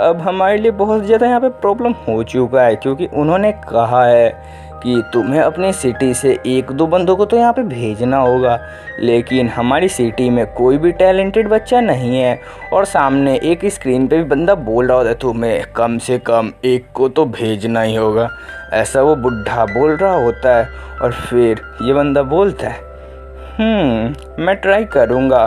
अब हमारे लिए बहुत ज़्यादा यहाँ पे प्रॉब्लम हो चुका है क्योंकि उन्होंने कहा है कि तुम्हें अपनी सिटी से 1-2 बंदों को तो यहाँ पे भेजना होगा, लेकिन हमारी सिटी में कोई भी टैलेंटेड बच्चा नहीं है। और सामने एक स्क्रीन पे भी बंदा बोल रहा होता है तुम्हें कम से कम 1 को तो भेजना ही होगा, ऐसा वो बुढ़ा बोल रहा होता है। और फिर ये बंदा बोलता है मैं ट्राई करूँगा,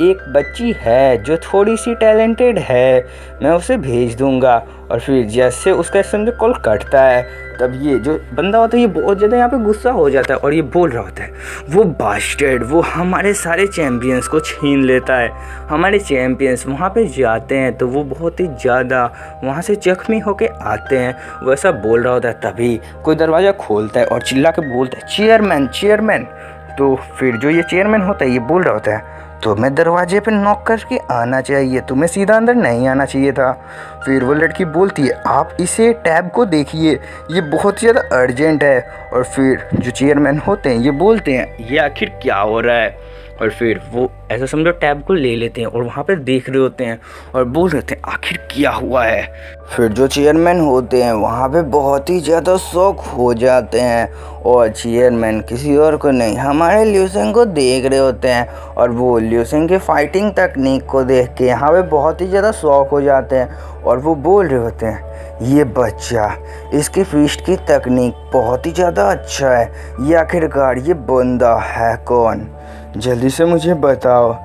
एक बच्ची है जो थोड़ी सी टैलेंटेड है, मैं उसे भेज दूँगा। और फिर जैसे उसका समझो कॉल कटता है तब ये जो बंदा होता है ये बहुत ज़्यादा यहाँ पे गुस्सा हो जाता है और ये बोल रहा होता है वो बास्टर्ड वो हमारे सारे चैम्पियंस को छीन लेता है, हमारे चैम्पियंस वहाँ पे जाते हैं तो वो बहुत ही ज़्यादा वहाँ से जख्मी होके आते हैं, वो ऐसा बोल रहा होता है। तभी कोई दरवाज़ा खोलता है और चिल्ला के बोलता है चेयरमैन चेयरमैन। तो फिर जो ये चेयरमैन होता है ये बोल रहा होता है तुम्हें दरवाजे पे नॉक करके आना चाहिए, तुम्हें सीधा अंदर नहीं आना चाहिए था। फिर वो लड़की बोलती है आप इसे टैब को देखिए ये बहुत ज़्यादा अर्जेंट है। और फिर जो चेयरमैन होते हैं ये बोलते हैं ये आखिर क्या हो रहा है। और फिर वो ऐसा समझो टैब को ले लेते हैं और वहाँ पे देख रहे होते हैं और बोल रहे थे आखिर क्या हुआ है। फिर जो चेयरमैन होते हैं वहाँ पे बहुत ही ज़्यादा शॉक हो जाते हैं और चेयरमैन किसी और को नहीं हमारे ल्यूसेंग को देख रहे होते हैं और वो ल्यूसेंग की फाइटिंग तकनीक को देख के यहाँ पे बहुत ही ज़्यादा शॉक हो जाते हैं और वो बोल रहे होते हैं ये बच्चा इसकी फिस्ट की तकनीक बहुत ही ज़्यादा अच्छा है, ये आखिरकार ये बंदा है कौन, जल्दी से मुझे बताओ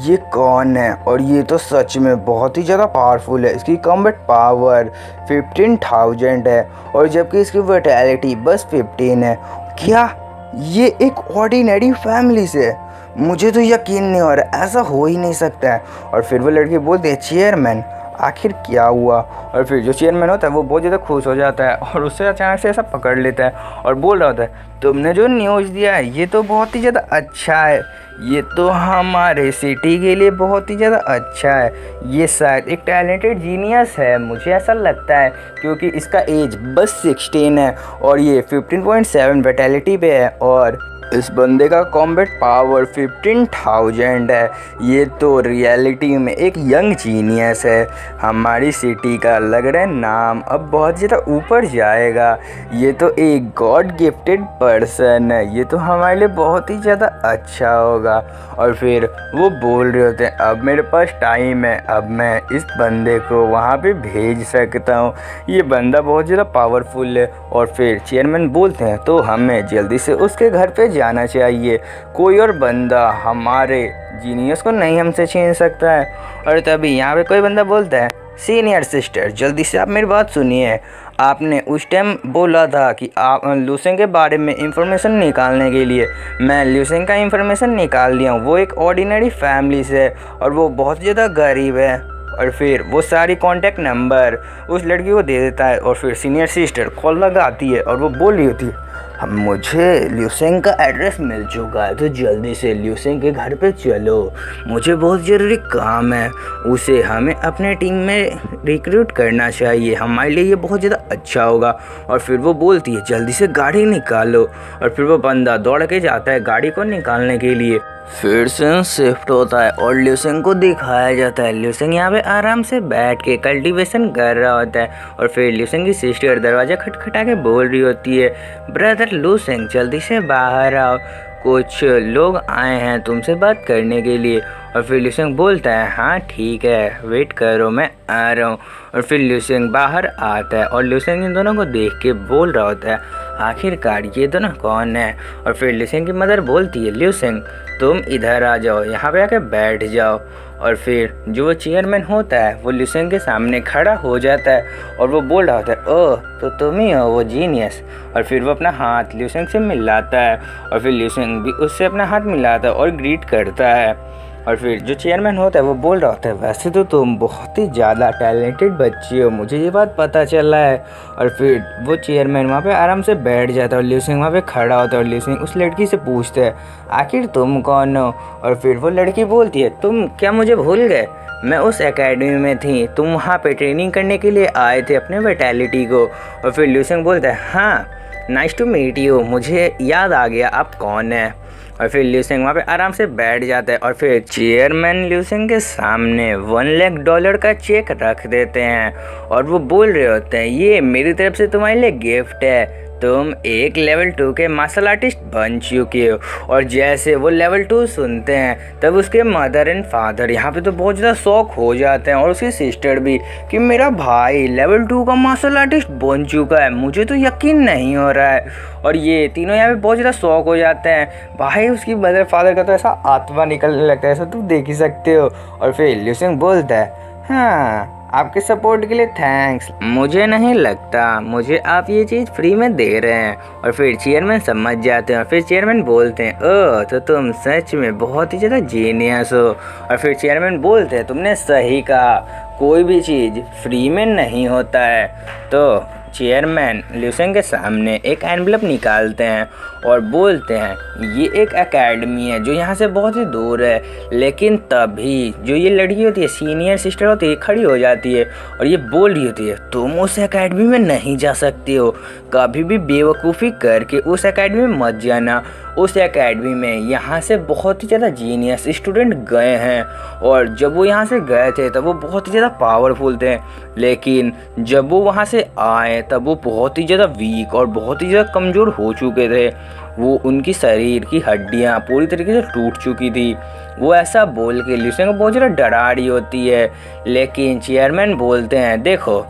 ये कौन है। और ये तो सच में बहुत ही ज़्यादा पावरफुल है, इसकी कॉम्बैट पावर 15,000 है और जबकि इसकी वर्टैलिटी बस 15 है। क्या ये एक ऑर्डिनरी फैमिली से, मुझे तो यकीन नहीं हो रहा, ऐसा हो ही नहीं सकता है। और फिर वो लड़की बोलती है चेयरमैन आखिर क्या हुआ। और फिर जो चेयरमैन होता है वो बहुत ज़्यादा खुश हो जाता है और उससे अचानक से ऐसा पकड़ लेता है और बोल रहा होता है तुमने जो न्यूज़ दिया है ये तो बहुत ही ज़्यादा अच्छा है, ये तो हमारे सिटी के लिए बहुत ही ज़्यादा अच्छा है, ये शायद एक टैलेंटेड जीनियस है मुझे ऐसा लगता है क्योंकि इसका एज बस 16 है और ये 15.7 वैटेलिटी पे है और इस बंदे का कॉम्बैट पावर 15,000 है, ये तो रियलिटी में एक यंग जीनियस है, हमारी सिटी का लग रहा है नाम अब बहुत ज़्यादा ऊपर जाएगा, ये तो एक गॉड गिफ्टेड पर्सन है, ये तो हमारे लिए बहुत ही ज़्यादा अच्छा होगा। और फिर वो बोल रहे होते हैं अब मेरे पास टाइम है, अब मैं इस बंदे को वहाँ पे भेज सकता हूँ, ये बंदा बहुत ज़्यादा पावरफुल है। और फिर चेयरमैन बोलते हैं तो हमें जल्दी से उसके घर पे जाना चाहिए, कोई और बंदा हमारे जीनियस को नहीं हमसे छीन सकता है। और तभी यहाँ पे कोई बंदा बोलता है सीनियर सिस्टर जल्दी से आप मेरी बात सुनिए, आपने उस टाइम बोला था कि आप ल्यूसेंग के बारे में इंफॉर्मेशन निकालने के लिए, मैं ल्यूसेंग का इंफॉर्मेशन निकाल लिया हूँ, वो एक ऑर्डिनरी फैमिली से है और वो बहुत ज़्यादा गरीब है और फिर वो सारी कांटेक्ट नंबर उस लड़की को दे देता है और फिर सीनियर सिस्टर कॉल लगाती है और वो बोल रही होती है, हम मुझे ल्यूसेंग का एड्रेस मिल चुका है, तो जल्दी से ल्यूसेंग के घर पे चलो, मुझे बहुत ज़रूरी काम है, उसे हमें अपने टीम में रिक्रूट करना चाहिए, हमारे लिए ये बहुत ज़्यादा अच्छा होगा। और फिर वो बोलती है जल्दी से गाड़ी निकालो और फिर वो बंदा दौड़ के जाता है गाड़ी को निकालने के लिए। फिर से शिफ्ट होता है और ल्यूसेंग को दिखाया जाता है। ल्यूसेंग यहाँ पे आराम से बैठ के कल्टीवेशन कर रहा होता है और फिर ल्यूसेंग की सिस्टर दरवाज़ा खटखटा के बोल रही होती है, ब्रदर ल्यूसेंग जल्दी से बाहर आओ, कुछ लोग आए हैं तुमसे बात करने के लिए। और फिर ल्यूसेंग बोलता है हाँ ठीक है, वेट करो मैं आ रहा हूँ। और फिर ल्यूसेंग बाहर आता है और ल्यूसेंग इन दोनों को देख के बोल रहा होता है, आखिरकार ये दोनों कौन है। और फिर ल्यूसेंग की मदर बोलती है, ल्यूसेंग तुम इधर आ जाओ, यहाँ पे आके बैठ जाओ। और फिर जो वो चेयरमैन होता है वो ल्यूसेंग के सामने खड़ा हो जाता है और वो बोल रहा होता है, ओह तो तुम ही हो वो जीनियस। और फिर वो अपना हाथ ल्यूसेंग से मिलाता है और फिर ल्यूसेंग भी उससे अपना हाथ मिलाता है और ग्रीट करता है। और फिर जो चेयरमैन होता है वो बोल रहा होता है, वैसे तो तुम बहुत ही ज़्यादा टैलेंटेड बच्ची हो, मुझे ये बात पता चला है। और फिर वो चेयरमैन वहाँ पे आराम से बैठ जाता है और ल्यूसेंग वहाँ पे खड़ा होता है और ल्यूसेंग उस लड़की से पूछता है, आखिर तुम कौन हो। और फिर वो लड़की बोलती है, तुम क्या मुझे भूल गए, मैं उस एकेडमी में थी, तुम वहाँ पे ट्रेनिंग करने के लिए आए थे अपने विटैलिटी को। और फिर ल्यूसेंग बोलता है, हाँ नाइस टू मीट यू, मुझे याद आ गया आप कौन है। और फिर ल्यूसेंग वहाँ पे आराम से बैठ जाता है और फिर चेयरमैन ल्यूसेंग के सामने $1 लाख का चेक रख देते हैं और वो बोल रहे होते हैं, ये मेरी तरफ से तुम्हारे लिए गिफ्ट है, तुम एक लेवल 2 के मार्शल आर्टिस्ट बन चुके हो। और जैसे वो लेवल 2 सुनते हैं तब उसके मदर एंड फादर यहाँ पे तो बहुत ज़्यादा शौक हो जाते हैं और उसकी सिस्टर भी, कि मेरा भाई लेवल 2 का मार्शल आर्टिस्ट बन चुका है, मुझे तो यकीन नहीं हो रहा है। और ये तीनों यहाँ पे बहुत ज़्यादा शौक हो जाते हैं। भाई उसकी मदर फादर का तो ऐसा आत्मा निकलने लगता है, ऐसा तुम देख ही सकते हो। और फिर ल्यूसेंग बोलता है, हाँ आपके सपोर्ट के लिए थैंक्स, मुझे नहीं लगता मुझे आप ये चीज़ फ्री में दे रहे हैं। और फिर चेयरमैन समझ जाते हैं और फिर चेयरमैन बोलते हैं, ओह तो तुम सच में बहुत ही ज़्यादा जीनियस हो। और फिर चेयरमैन बोलते हैं, तुमने सही कहा, कोई भी चीज़ फ्री में नहीं होता है। तो चेयरमैन ल्यूसेंग के सामने एक एनवलप निकालते हैं और बोलते हैं, ये एक एकेडमी है जो यहाँ से बहुत ही दूर है, लेकिन तभी जो ये लड़की होती है सीनियर सिस्टर होती है खड़ी हो जाती है और ये बोल रही होती है, तुम उस एकेडमी में नहीं जा सकती हो, कभी भी बेवकूफ़ी करके उस एकेडमी में मत जाना। उस एकेडमी में यहाँ से बहुत ही ज़्यादा जीनियस स्टूडेंट गए हैं और जब वो यहाँ से गए थे तब वो बहुत ही ज़्यादा पावरफुल थे, लेकिन जब वो वहाँ से आए तब वो बहुत ही ज़्यादा वीक और बहुत ही ज़्यादा कमज़ोर हो चुके थे। वो उनकी शरीर की हड्डियाँ पूरी तरीके से टूट चुकी थी। वो ऐसा बोल के ल्यूसेंग को बहुत ज़्यादा डरा रही होती है, लेकिन चेयरमैन बोलते हैं, देखो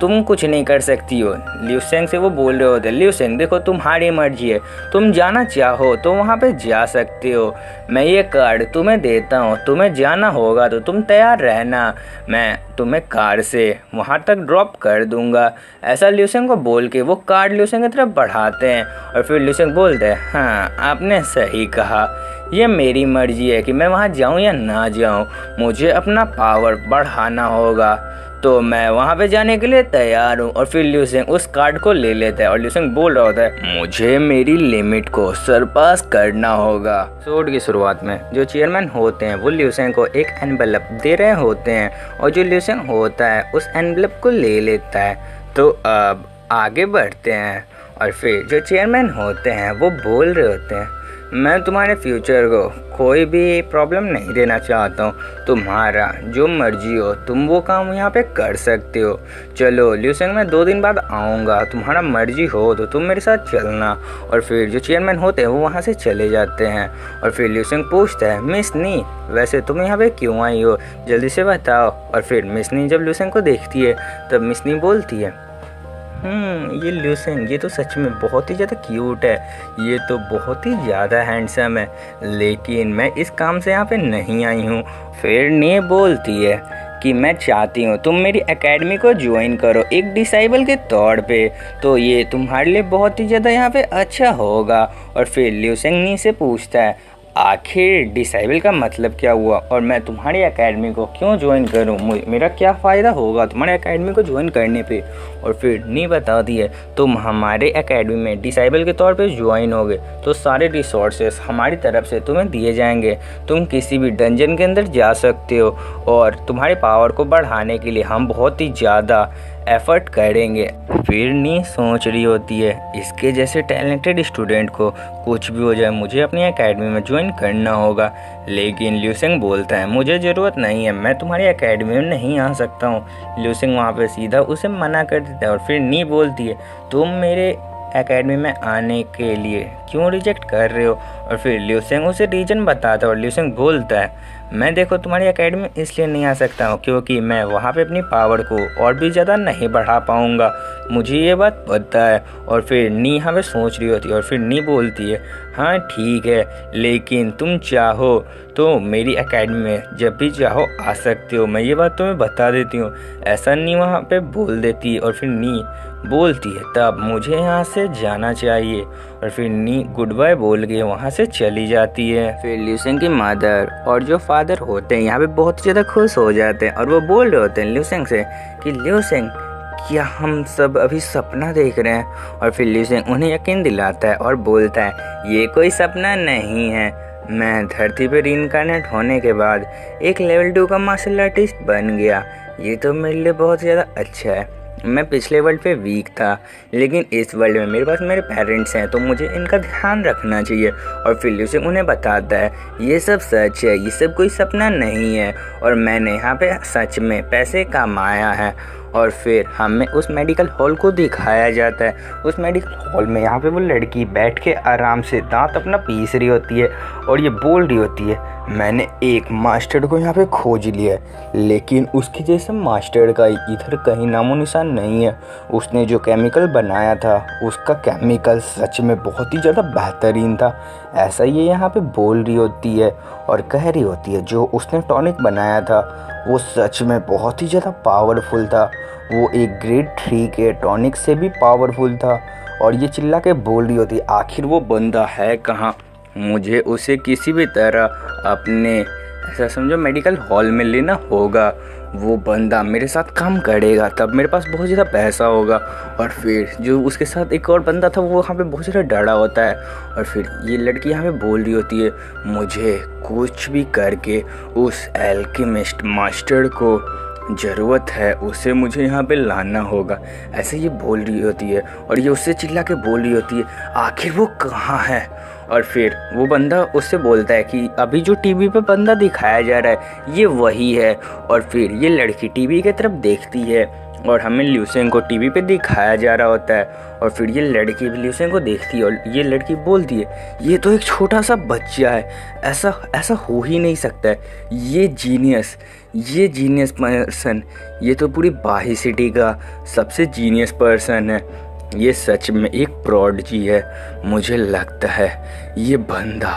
तुम कुछ नहीं कर सकती हो। ल्यूसेंग से वो बोल रहे होते हैं, ल्यूसेंग देखो तुम्हारी मर्जी है, तुम जाना चाहो तो वहाँ पे जा सकते हो, मैं ये कार्ड तुम्हें देता हूँ, तुम्हें जाना होगा तो तुम तैयार रहना, मैं तुम्हें कार से वहाँ तक ड्रॉप कर दूँगा। ऐसा ल्यूसेंग को बोल के वो कार्ड ल्यूसेंग की तरफ बढ़ाते हैं और फिर ल्यूसेंग बोलते हैं, हाँ आपने सही कहा, ये मेरी मर्जी है कि मैं वहाँ जाऊँ या ना जाऊँ, मुझे अपना पावर बढ़ाना होगा, तो मैं वहाँ पे जाने के लिए तैयार हूँ। और फिर ल्यूसेंग उस कार्ड को ले लेता है और ल्यूसेंग बोल रहा होता है, मुझे मेरी लिमिट को सरपास करना होगा। एपिसोड की शुरुआत में जो चेयरमैन होते हैं वो ल्यूसेंग को एक एनवेलप दे रहे होते हैं और जो ल्यूसेंग होता है उस एनवेलप को ले लेता है। तो अब आगे बढ़ते हैं और फिर जो चेयरमैन होते हैं वो बोल रहे होते हैं, मैं तुम्हारे फ्यूचर को कोई भी प्रॉब्लम नहीं देना चाहता हूँ, तुम्हारा जो मर्जी हो तुम वो काम यहाँ पे कर सकते हो, चलो ल्यूसेंग मैं 2 दिन बाद आऊँगा, तुम्हारा मर्जी हो तो तुम मेरे साथ चलना। और फिर जो चेयरमैन होते हैं वो वहाँ से चले जाते हैं और फिर ल्यूसेंग पूछता है, मिस नी वैसे तुम यहाँ पे क्यों आई हो, जल्दी से बताओ। और फिर मिस नी जब ल्यूसेंग को देखती है तब मिस नी बोलती है, ये ल्यूसेंग ये तो सच में बहुत ही ज़्यादा क्यूट है, ये तो बहुत ही ज़्यादा हैंडसम है, लेकिन मैं इस काम से यहाँ पे नहीं आई हूँ। फिर ने बोलती है कि मैं चाहती हूँ तुम मेरी एकेडमी को ज्वाइन करो एक डिसेबल के तौर पे, तो ये तुम्हारे लिए बहुत ही ज़्यादा यहाँ पे अच्छा होगा। और फिर ल्यूसेंग नी से पूछता है, आखिर डिसेबल का मतलब क्या हुआ और मैं तुम्हारी एकेडमी को क्यों ज्वाइन करूं? मेरा क्या फ़ायदा होगा तुम्हारे एकेडमी को ज्वाइन करने पे? और फिर नी बताती है तुम हमारे एकेडमी में डिसेबल के तौर पे ज्वाइन होगे तो सारे रिसोर्सेस हमारी तरफ से तुम्हें दिए जाएंगे। तुम किसी भी डंजन के अंदर जा सकते हो और तुम्हारे पावर को बढ़ाने के लिए हम बहुत ही ज़्यादा एफर्ट करेंगे। फिर नी सोच रही होती है इसके जैसे टैलेंटेड स्टूडेंट को कुछ भी हो जाए मुझे अपनी एकेडमी में ज्वाइन करना होगा। लेकिन ल्यूसेंग बोलता है मुझे ज़रूरत नहीं है, मैं तुम्हारी एकेडमी में नहीं आ सकता हूँ। ल्यूसेंग वहाँ पे सीधा उसे मना कर देता है और फिर नी बोलती है तुम मेरे एकेडमी में आने के लिए क्यों रिजेक्ट कर रहे हो? और फिर ल्यूसेंग उसे रीज़न बताता है और ल्यूसेंग बोलता है मैं देखो तुम्हारी एकेडमी इसलिए नहीं आ सकता हूँ क्योंकि मैं वहाँ पे अपनी पावर को और भी ज़्यादा नहीं बढ़ा पाऊँगा, मुझे ये बात पता है। और फिर नी यहाँ पे सोच रही होती है और फिर नी बोलती है हाँ ठीक है, लेकिन तुम चाहो तो मेरी एकेडमी में जब भी चाहो आ सकते हो, मैं ये बात तुम्हें बता देती हूँ। ऐसा नी वहाँ पे बोल देती है और फिर नी बोलती है तब मुझे यहाँ से जाना चाहिए। और फिर नी गुड बाय बोल के वहाँ से चली जाती है। फिर ल्यूसेंग की मदर और जो फादर होते हैं यहाँ पे बहुत ज़्यादा खुश हो जाते हैं और वो बोल रहे होते हैं ल्यूसेंग से कि ल्यूसेंग क्या हम सब अभी सपना देख रहे हैं? और फिर ल्यूसेंग उन्हें यकीन दिलाता है और बोलता है ये कोई सपना नहीं है, मैं धरती पे रीइंकार्नेट होने के बाद एक लेवल 2 का मार्शल आर्टिस्ट बन गया। ये तो मेरे लिए बहुत ज़्यादा अच्छा है। मैं पिछले वर्ल्ड पे वीक था लेकिन इस वर्ल्ड में मेरे पास मेरे पेरेंट्स हैं तो मुझे इनका ध्यान रखना चाहिए। और फिर ल्यूसेंग उन्हें बताता है ये सब सच है, ये सब कोई सपना नहीं है और मैंने यहाँ पे सच में पैसे कमाया है। और फिर हमें उस मेडिकल हॉल को दिखाया जाता है। उस मेडिकल हॉल में यहाँ पे वो लड़की बैठ के आराम से दांत अपना पीस रही होती है और ये बोल रही होती है मैंने एक मास्टर को यहाँ पे खोज लिया है लेकिन उसके जैसे मास्टर का इधर कहीं नामो निशान नहीं है। उसने जो केमिकल बनाया था उसका केमिकल सच में बहुत ही ज़्यादा बेहतरीन था। ऐसा ये यहाँ पे बोल रही होती है और कह रही होती है जो उसने टॉनिक बनाया था वो सच में बहुत ही ज़्यादा पावरफुल था, वो एक ग्रेड 3 के टॉनिक से भी पावरफुल था। और ये चिल्ला के बोल रही होती है आखिर वो बंदा है कहाँ, मुझे उसे किसी भी तरह अपने ऐसा समझो मेडिकल हॉल में लेना होगा। वो बंदा मेरे साथ काम करेगा तब मेरे पास बहुत ज़्यादा पैसा होगा। और फिर जो उसके साथ एक और बंदा था वो वहाँ पे बहुत ज़्यादा डरा होता है। और फिर ये लड़की यहाँ पे बोल रही होती है मुझे कुछ भी करके उस एल्केमिस्ट मास्टर को ज़रूरत है, उसे मुझे यहाँ पे लाना होगा। ऐसे ये बोल रही होती है और ये उससे चिल्ला के बोल रही होती है आखिर वो कहाँ है? और फिर वो बंदा उससे बोलता है कि अभी जो टीवी पे बंदा दिखाया जा रहा है ये वही है। और फिर ये लड़की टीवी की तरफ देखती है और हमें ल्यूसेंग को टीवी पे दिखाया जा रहा होता है। और फिर ये लड़की भी ल्यूसेंग को देखती है और ये लड़की बोलती है ये तो एक छोटा सा बच्चा है, ऐसा हो ही नहीं सकता है, ये जीनियस पर्सन, ये तो पूरी बाही सिटी का सबसे जीनियस पर्सन है, ये सच में एक प्रोडिजी है। मुझे लगता है ये बंदा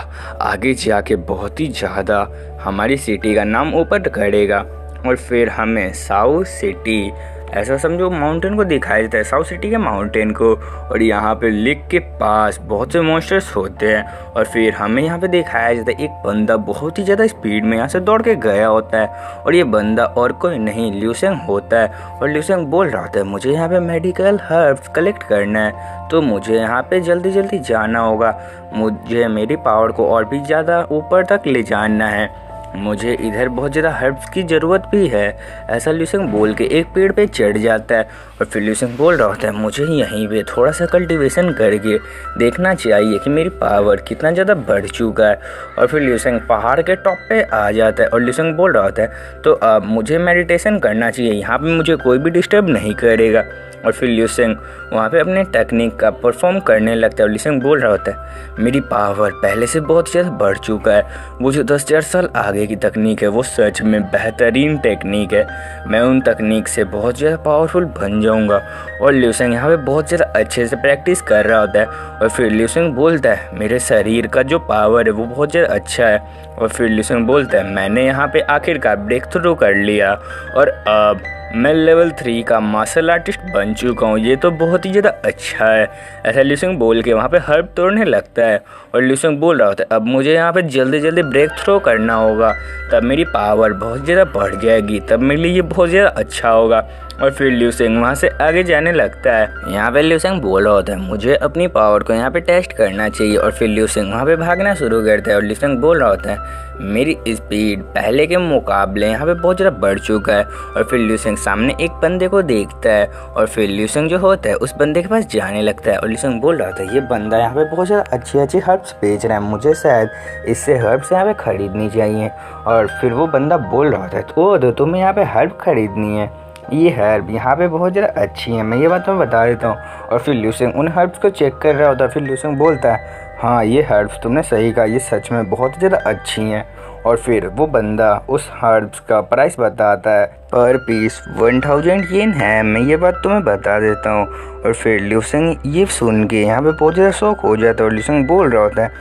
आगे जाके बहुत ही ज़्यादा हमारी सिटी का नाम ऊपर करेगा। और फिर हमें साउथ सिटी ऐसा समझो माउंटेन को दिखाया जाता है, साउथ सिटी के माउंटेन को। और यहाँ पे लेक के पास बहुत से मॉन्स्टर्स होते हैं। और फिर हमें यहाँ पे दिखाया जाता है एक बंदा बहुत ही ज़्यादा स्पीड में यहाँ से दौड़ के गया होता है और ये बंदा और कोई नहीं ल्यूसेंग होता है। और ल्यूसेंग बोल रहा होता है मुझे यहाँ पे मेडिकल हर्ब्स कलेक्ट करना है तो मुझे यहाँ पे जल्दी जल्दी जाना होगा, मुझे मेरी पावर को और भी ज़्यादा ऊपर तक ले जाना है, मुझे इधर बहुत ज़्यादा हर्ब्स की ज़रूरत भी है। ऐसा ल्यूसेंग बोल के एक पेड़ पे चढ़ जाता है। और फिर ल्यूसेंग बोल रहा होता है मुझे यहीं पे थोड़ा सा कल्टीवेशन करके देखना चाहिए कि मेरी पावर कितना ज़्यादा बढ़ चुका है। और फिर ल्यूसेंग पहाड़ के टॉप पे आ जाता है और ल्यूसेंग बोल रहा होता है तो अब मुझे मेडिटेशन करना चाहिए, यहाँ पे मुझे कोई भी डिस्टर्ब नहीं करेगा। और फिर ल्यूसेंग वहाँ पे अपने टेक्निक का परफॉर्म करने लगता है और ल्यूसेंग बोल रहा होता है मेरी पावर पहले से बहुत ज़्यादा बढ़ चुका है, वो जो 10,000 साल आगे की तकनीक है वो सच में बेहतरीन टेक्निक है, मैं उन तकनीक से बहुत ज़्यादा पावरफुल बन जाऊँगा। और ल्यूसेंग यहाँ पे बहुत ज़्यादा अच्छे से प्रैक्टिस कर रहा होता है। और फिर ल्यूसेंग बोलता है मेरे शरीर का जो पावर है वो बहुत ज़्यादा अच्छा है। और फिर ल्यूसेंग बोलता है मैंने यहाँ पे आखिरकार ब्रेक थ्रू कर लिया और अब मैं लेवल 3 का मार्शल आर्टिस्ट बन चुका हूँ, ये तो बहुत ही ज़्यादा अच्छा है। ऐसा ल्यूसेंग बोल के वहाँ पे हर्ब तोड़ने लगता है और ल्यूसेंग बोल रहा होता है अब मुझे यहाँ पे जल्दी जल्दी ब्रेक थ्रो करना होगा, तब मेरी पावर बहुत ज़्यादा बढ़ जाएगी, तब मेरे लिए ये बहुत ज़्यादा अच्छा होगा। और फिर ल्यूसेंग वहाँ से आगे जाने लगता है। यहाँ पे ल्यूसेंग बोल रहा होता है मुझे अपनी पावर को यहाँ पे टेस्ट करना चाहिए और फिर ल्यूसेंग वहाँ पे भागना शुरू करता है और ल्यूसेंग बोल रहा होता है मेरी स्पीड पहले के मुकाबले यहाँ पे बहुत ज़्यादा बढ़ चुका है। और फिर ल्यूसेंग सामने एक बंदे को देखता है और फिर ल्यूसेंग जो होता है उस बंदे के पास जाने लगता है और ल्यूसेंग बोल रहा था ये बंदा यहाँ पे बहुत ज़्यादा अच्छी अच्छी हर्ब्स बेच रहा है, मुझे शायद इससे हर्ब्स यहाँ पे खरीदनी चाहिए। और फिर वो बंदा बोल रहा था तो तुम्हें यहाँ पे हर्ब खरीदनी है, ये हर्ब यहाँ पे बहुत ज़्यादा अच्छी है, मैं ये बात तुम्हें बता देता हूँ। और फिर ल्यूसेंग उन हर्ब्स को चेक कर रहा होता है। फिर ल्यूसेंग बोलता है हाँ ये हर्ब्स तुमने सही कहा, ये सच में बहुत ज़्यादा अच्छी हैं। और फिर वो बंदा उस हर्ब्स का प्राइस बताता है, पर पीस 1000 येन है, मैं ये बात तुम्हें बता देता हूँ। और फिर ल्यूसेंग ये सुन के यहाँ पे बहुत ज़्यादा शौक हो जाता है और ल्यूसेंग बोल रहा होता है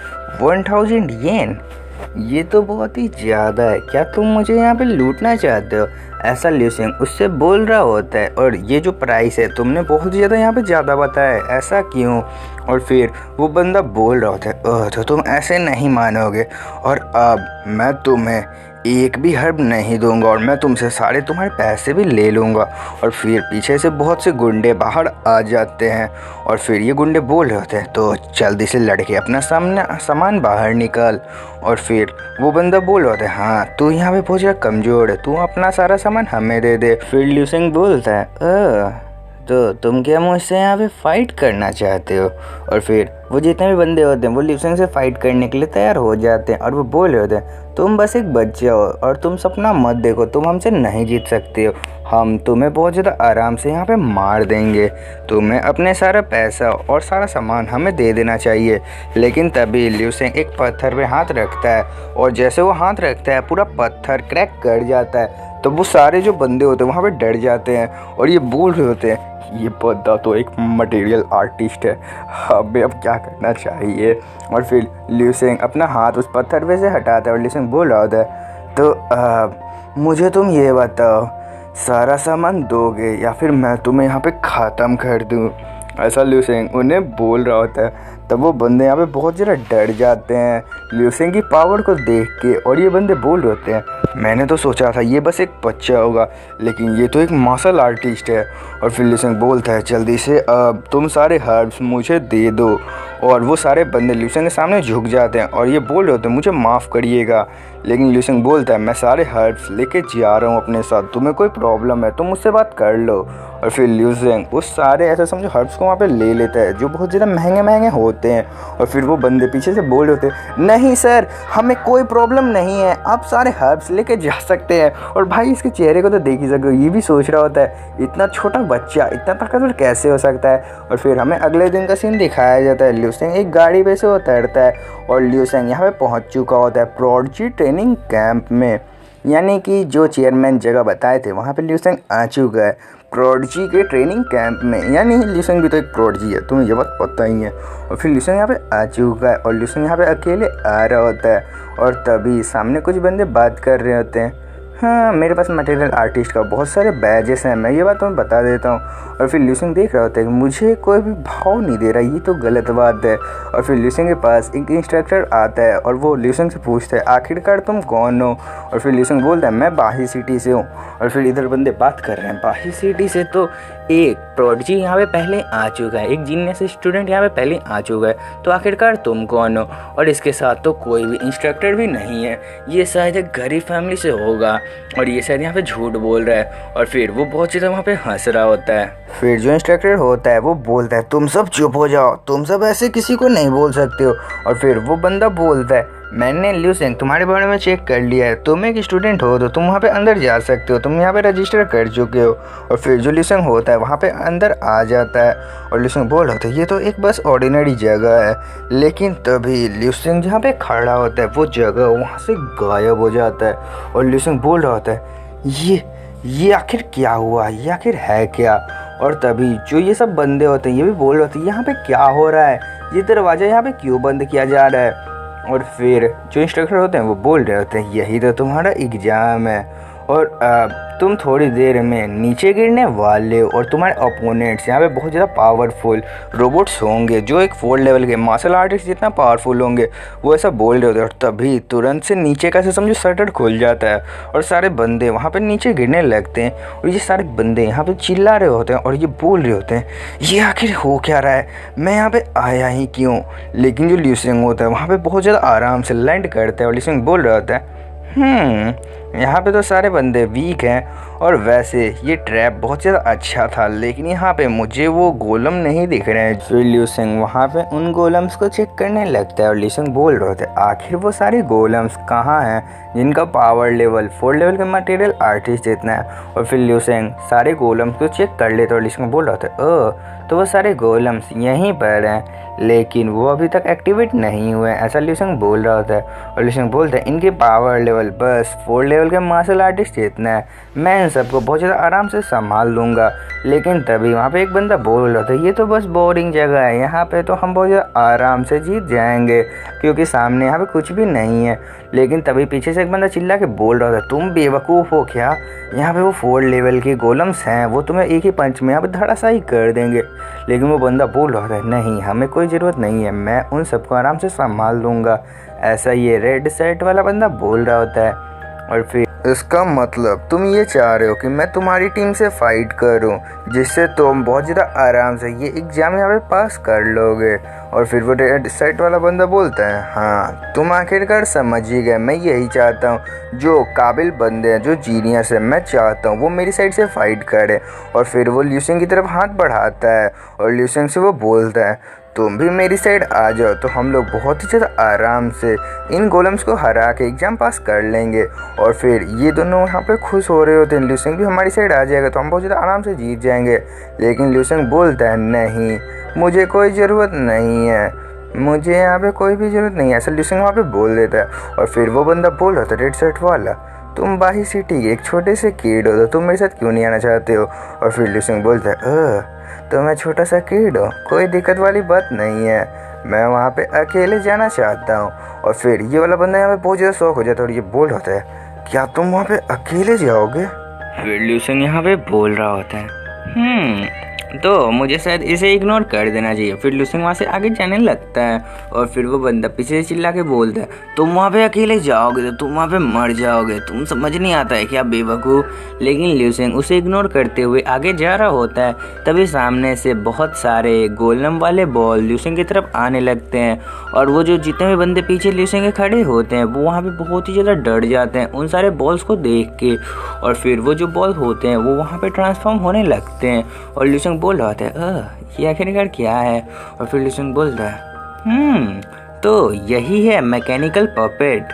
1000 येन, ये तो बहुत ही ज़्यादा है, क्या तुम मुझे यहाँ पे लूटना चाहते हो? ऐसा ल्यूसेंग उससे बोल रहा होता है। और ये जो प्राइस है तुमने बहुत ज़्यादा यहाँ पे ज़्यादा बताया, ऐसा क्यों? और फिर वो बंदा बोल रहा होता है तो तुम ऐसे नहीं मानोगे और अब मैं तुम्हें एक भी हर्ब नहीं दूंगा और मैं तुमसे सारे तुम्हारे पैसे भी ले लूँगा। और फिर पीछे से बहुत से गुंडे बाहर आ जाते हैं और फिर ये गुंडे बोल रहे होते हैं तो जल्दी से लड़के अपना सामान बाहर निकाल। और फिर वो बंदा बोल रहा होता है हाँ तू यहाँ पे बहुत ज़्यादा कमज़ोर है, तू अपना सारा सामान हमें दे दे। फिर ल्यूसेंग बोलता है तो तुम क्या मुझसे यहाँ पे फाइट करना चाहते हो? और फिर वो जितने भी बंदे होते हैं वो ल्यूसेंग से फाइट करने के लिए तैयार हो जाते हैं और वो बोल रहे होते हैं तुम बस एक बच्चा हो और तुम सपना मत देखो, तुम हमसे नहीं जीत सकते हो, हम तुम्हें बहुत ज़्यादा आराम से यहाँ पे मार देंगे, तुम्हें अपने सारा पैसा और सारा सामान हमें दे देना चाहिए। लेकिन तभी ल्यूसेंग एक पत्थर पे हाथ रखता है और जैसे वो हाथ रखता है पूरा पत्थर क्रैक कर जाता है। तो वो सारे जो बंदे होते हैं वहाँ पे डर जाते हैं और ये बोल रहे होते हैं ये बंदा तो एक मटेरियल आर्टिस्ट है, हमें अब क्या करना चाहिए। और फिर ल्यूसेंग अपना हाथ उस पत्थर पे से हटाता है और ल्यूसेंग बोल रहा होता है तो मुझे तुम ये बताओ सारा सामान दोगे या फिर मैं तुम्हें यहाँ पे ख़त्म कर दूँ? ऐसा ल्यूसेंग उन्हें बोल रहा होता है। तब वो बंदे यहाँ पे बहुत ज़्यादा डर जाते हैं ल्यूसेंग की पावर को देख के और ये बंदे बोल रहे होते हैं मैंने तो सोचा था ये बस एक बच्चा होगा लेकिन ये तो एक मार्शल आर्टिस्ट है। और फिर ल्यूसेंग बोलता है जल्दी से अब तुम सारे हर्ब्स मुझे दे दो। और वो सारे बंदे ल्यूसेंग के सामने झुक जाते हैं और ये बोल रहे होते हैं मुझे माफ़ करिएगा। लेकिन ल्यूसेंग बोलता है मैं सारे हर्ब्स लेके जा रहा हूँ अपने साथ, तुम्हें कोई प्रॉब्लम है तो मुझसे बात कर लो। और फिर ल्यूसेंग उस सारे ऐसे समझो हर्ब्स को वहाँ पे ले लेता है जो बहुत ज़्यादा महंगे महंगे होते हैं। और फिर वो बंदे पीछे से बोल रहे होते हैं नहीं सर हमें कोई प्रॉब्लम नहीं है, आप सारे हर्ब्स लेके जा सकते हैं। और भाई इसके चेहरे को तो देख ही सकते हो, ये भी सोच रहा होता है इतना छोटा बच्चा इतना ताकतवर कैसे हो सकता है। और फिर हमें अगले दिन का सीन दिखाया जाता है, ल्यूसेंग एक गाड़ी पे से उतरता है और ल्यूसेंग यहाँ पे पहुँच चुका होता है प्रोडजी ट्रेनिंग कैंप में, यानी कि जो चेयरमैन जगह बताए थे वहाँ पे ल्यूसेंग आ चुका है प्रोडजी के ट्रेनिंग कैंप में, यानी ल्यूसेंग भी तो एक प्रोडजी है, तुम्हें ये बात पता ही है। और फिर ल्यूसेंग यहाँ पे आ चुका है और ल्यूसेंग यहाँ पे अकेले आ रहा होता है और तभी सामने कुछ बंदे बात कर रहे होते हैं हाँ मेरे पास मटेरियल आर्टिस्ट का बहुत सारे बैजेस हैं, मैं ये बात तुम्हें बता देता हूँ। और फिर ल्यूसेंग देख रहा होता है कि मुझे कोई भी भाव नहीं दे रहा, ये तो गलत बात है। और फिर ल्यूसेंग के पास एक इंस्ट्रक्टर आता है और वो ल्यूसेंग से पूछता है आखिरकार तुम कौन हो? और फिर ल्यूसेंग बोलता है मैं बाही सिटी से हूँ। और फिर इधर बंदे बात कर रहे हैं बाही सिटी से तो एक प्रोडजी यहाँ पे पहले आ चुका है, एक जीनियस स्टूडेंट यहाँ पे पहले आ चुका है, तो आखिरकार तुम कौन हो? और इसके साथ तो कोई भी इंस्ट्रक्टर भी नहीं है, ये शायद एक गरीब फैमिली से होगा और ये शायद यहाँ पे झूठ बोल रहा है। और फिर वो बहुत ज़्यादा वहाँ पे हंस रहा होता है। फिर जो इंस्ट्रक्टर होता है वो बोलता है तुम सब चुप हो जाओ, तुम सब ऐसे किसी को नहीं बोल सकते हो। और फिर वो बंदा बोलता है मैंने ल्यूसेंग तुम्हारे बारे में चेक कर लिया है, तुम एक स्टूडेंट हो तो तुम वहाँ पे अंदर जा सकते हो, तुम यहाँ पे रजिस्टर कर चुके हो। और फिर जो ल्यूसेंग होता है वहाँ पे अंदर आ जाता है और ल्यूसेंग बोल रहा होता है ये तो एक बस ऑर्डिनरी जगह है। लेकिन तभी ल्यूसेंग जहाँ पे खड़ा होता है वो जगह वहाँ से गायब हो जाता है और ल्यूसेंग बोल रहा होता है ये आखिर क्या हुआ, ये आखिर है क्या? और तभी जो ये सब बंदे होते हैं ये भी बोल रहे होते हैं यहाँ पे क्या हो रहा है, ये दरवाज़ा यहाँ पे क्यों बंद किया जा रहा है? और फिर जो इंस्ट्रक्टर होते हैं वो बोल रहे होते हैं यही तो तुम्हारा एग्ज़ाम है। और तुम थोड़ी देर में नीचे गिरने वाले हो और तुम्हारे अपोनेंट्स यहाँ पे बहुत ज़्यादा पावरफुल रोबोट्स होंगे जो एक 4 लेवल के मार्शल आर्टिस्ट जितना पावरफुल होंगे। वो ऐसा बोल रहे होते हैं और तभी तुरंत से नीचे का से समझो शटर खुल जाता है और सारे बंदे वहाँ पे नीचे गिरने लगते हैं। और ये सारे बंदे यहाँ पे चिल्ला रहे होते हैं और ये बोल रहे होते हैं ये आखिर हो क्या रहा है, मैं यहाँ पे आया ही क्यों। लेकिन जो ल्यू सेंग होता है वहाँ पे बहुत ज़्यादा आराम से लैंड करता है और ल्यू सेंग बोल रहा होता है यहाँ पे तो सारे बंदे वीक हैं और वैसे ये ट्रैप बहुत ज़्यादा अच्छा था, लेकिन यहाँ पे मुझे वो गोलम नहीं दिख रहे हैं। फिर ल्यू सेंग वहाँ पे उन गोलम्स को चेक करने लगता है और ल्यू सेंग बोल रहे थे आखिर वो सारे गोलम्स कहाँ हैं जिनका पावर लेवल 4 लेवल के मटेरियल आर्टिस्ट जितना है। और फिर ल्यू सेंग सारे गोलम्स को चेक कर लेते और ल्यू सेंग बोल रहा था ओह तो वो सारे गोलम्स यहीं पर हैं लेकिन वो अभी तक एक्टिवेट नहीं हुए हैं, ऐसा ल्यू सेंग बोल रहा होता है। और ल्यू सेंग बोलता है इनके पावर लेवल बस 4 लेवल के मार्शल आर्टिस्ट जितना है, मैं इन सबको बहुत ज़्यादा आराम से संभाल लूँगा। लेकिन तभी वहाँ पे एक बंदा बोल रहा था ये तो बस बोरिंग जगह है, यहाँ पे तो हम बहुत ज़्यादा आराम से जीत जाएंगे क्योंकि सामने यहाँ पे कुछ भी नहीं है। लेकिन तभी पीछे से एक बंदा चिल्ला के बोल रहा था तुम बेवकूफ़ हो क्या, यहाँ पे वो 4 लेवल के गोलम्स हैं, वो तुम्हें एक ही पंच में यहाँ पे धड़ासाई कर देंगे। लेकिन वो बंदा बोल रहा था नहीं हमें कोई ज़रूरत नहीं है, मैं उन सबको आराम से संभाल लूँगा, ऐसा ये रेड शर्ट वाला बंदा बोल रहा होता है। और फिर इसका मतलब तुम ये चाह रहे हो कि मैं तुम्हारी टीम से फाइट करूं जिससे तुम बहुत ज़्यादा आराम से ये एग्ज़ाम यहाँ पे पास कर लोगे। और फिर वो रेड शर्ट वाला बंदा बोलता है हाँ तुम आखिरकार समझ ही गए, मैं यही चाहता हूँ जो काबिल बंदे हैं जो जीनियस है मैं चाहता हूँ वो मेरी साइड से फाइट करे। और फिर वो ल्यू सेंग की तरफ हाथ बढ़ाता है और ल्यू सेंग से वो बोलता है तुम भी मेरी साइड आ जाओ तो हम लोग बहुत ही ज़्यादा आराम से इन गोलम्स को हरा के एग्ज़ाम पास कर लेंगे। और फिर ये दोनों यहाँ पे खुश हो रहे होते हैं, ल्यू सेंग भी हमारी साइड आ जाएगा तो हम बहुत ज़्यादा आराम से जीत जाएंगे। लेकिन ल्यू सेंग बोलता है नहीं मुझे कोई ज़रूरत नहीं है, मुझे यहाँ पे कोई भी ज़रूरत नहीं है, ऐसा ल्यू सेंग वहाँ पे बोल देता है। और फिर वो बंदा बोल रहा था रेड शर्ट वाला तुम बाही सिटी के एक छोटे से किड हो तो तुम मेरे साथ क्यों नहीं आना चाहते हो। और फिर ल्यू सेंग बोलता है तो मैं छोटा सा किड हूँ, कोई दिक्कत वाली बात नहीं है, मैं वहाँ पे अकेले जाना चाहता हूँ। और फिर ये वाला बंदा यहाँ पे बहुत ज़्यादा शौक हो जाता है और ये बोल रहा होता है क्या तुम वहाँ पे अकेले जाओगे। फिर ल्यू सेंग यहाँ पे बोल रहा होता है तो मुझे शायद इसे इग्नोर कर देना चाहिए। फिर ल्यू सेंग वहाँ से आगे जाने लगता है और फिर वो बंदा पीछे से चिल्ला के बोलता है तुम वहाँ पे अकेले जाओगे तो तुम वहाँ पे मर जाओगे, तुम समझ नहीं आता है क्या बेवकूफ़। लेकिन ल्यू सेंग उसे इग्नोर करते हुए आगे जा रहा होता है। तभी सामने से बहुत सारे गोलम वाले बॉल ल्यू सेंग की तरफ आने लगते हैं और वो जो जितने भी बंदे पीछे ल्यू सेंग के खड़े होते हैं वो वहाँ पे बहुत ही ज़्यादा डर जाते हैं उन सारे बॉल्स को देख के। और फिर वो जो बॉल होते हैं वो वहाँ पे ट्रांसफॉर्म होने लगते हैं और ल्यू सेंग बोल रहा था ये आखिरकार क्या है। और फिर ल्यू सेंग बोलता है तो यही है मैकेनिकल पपेट,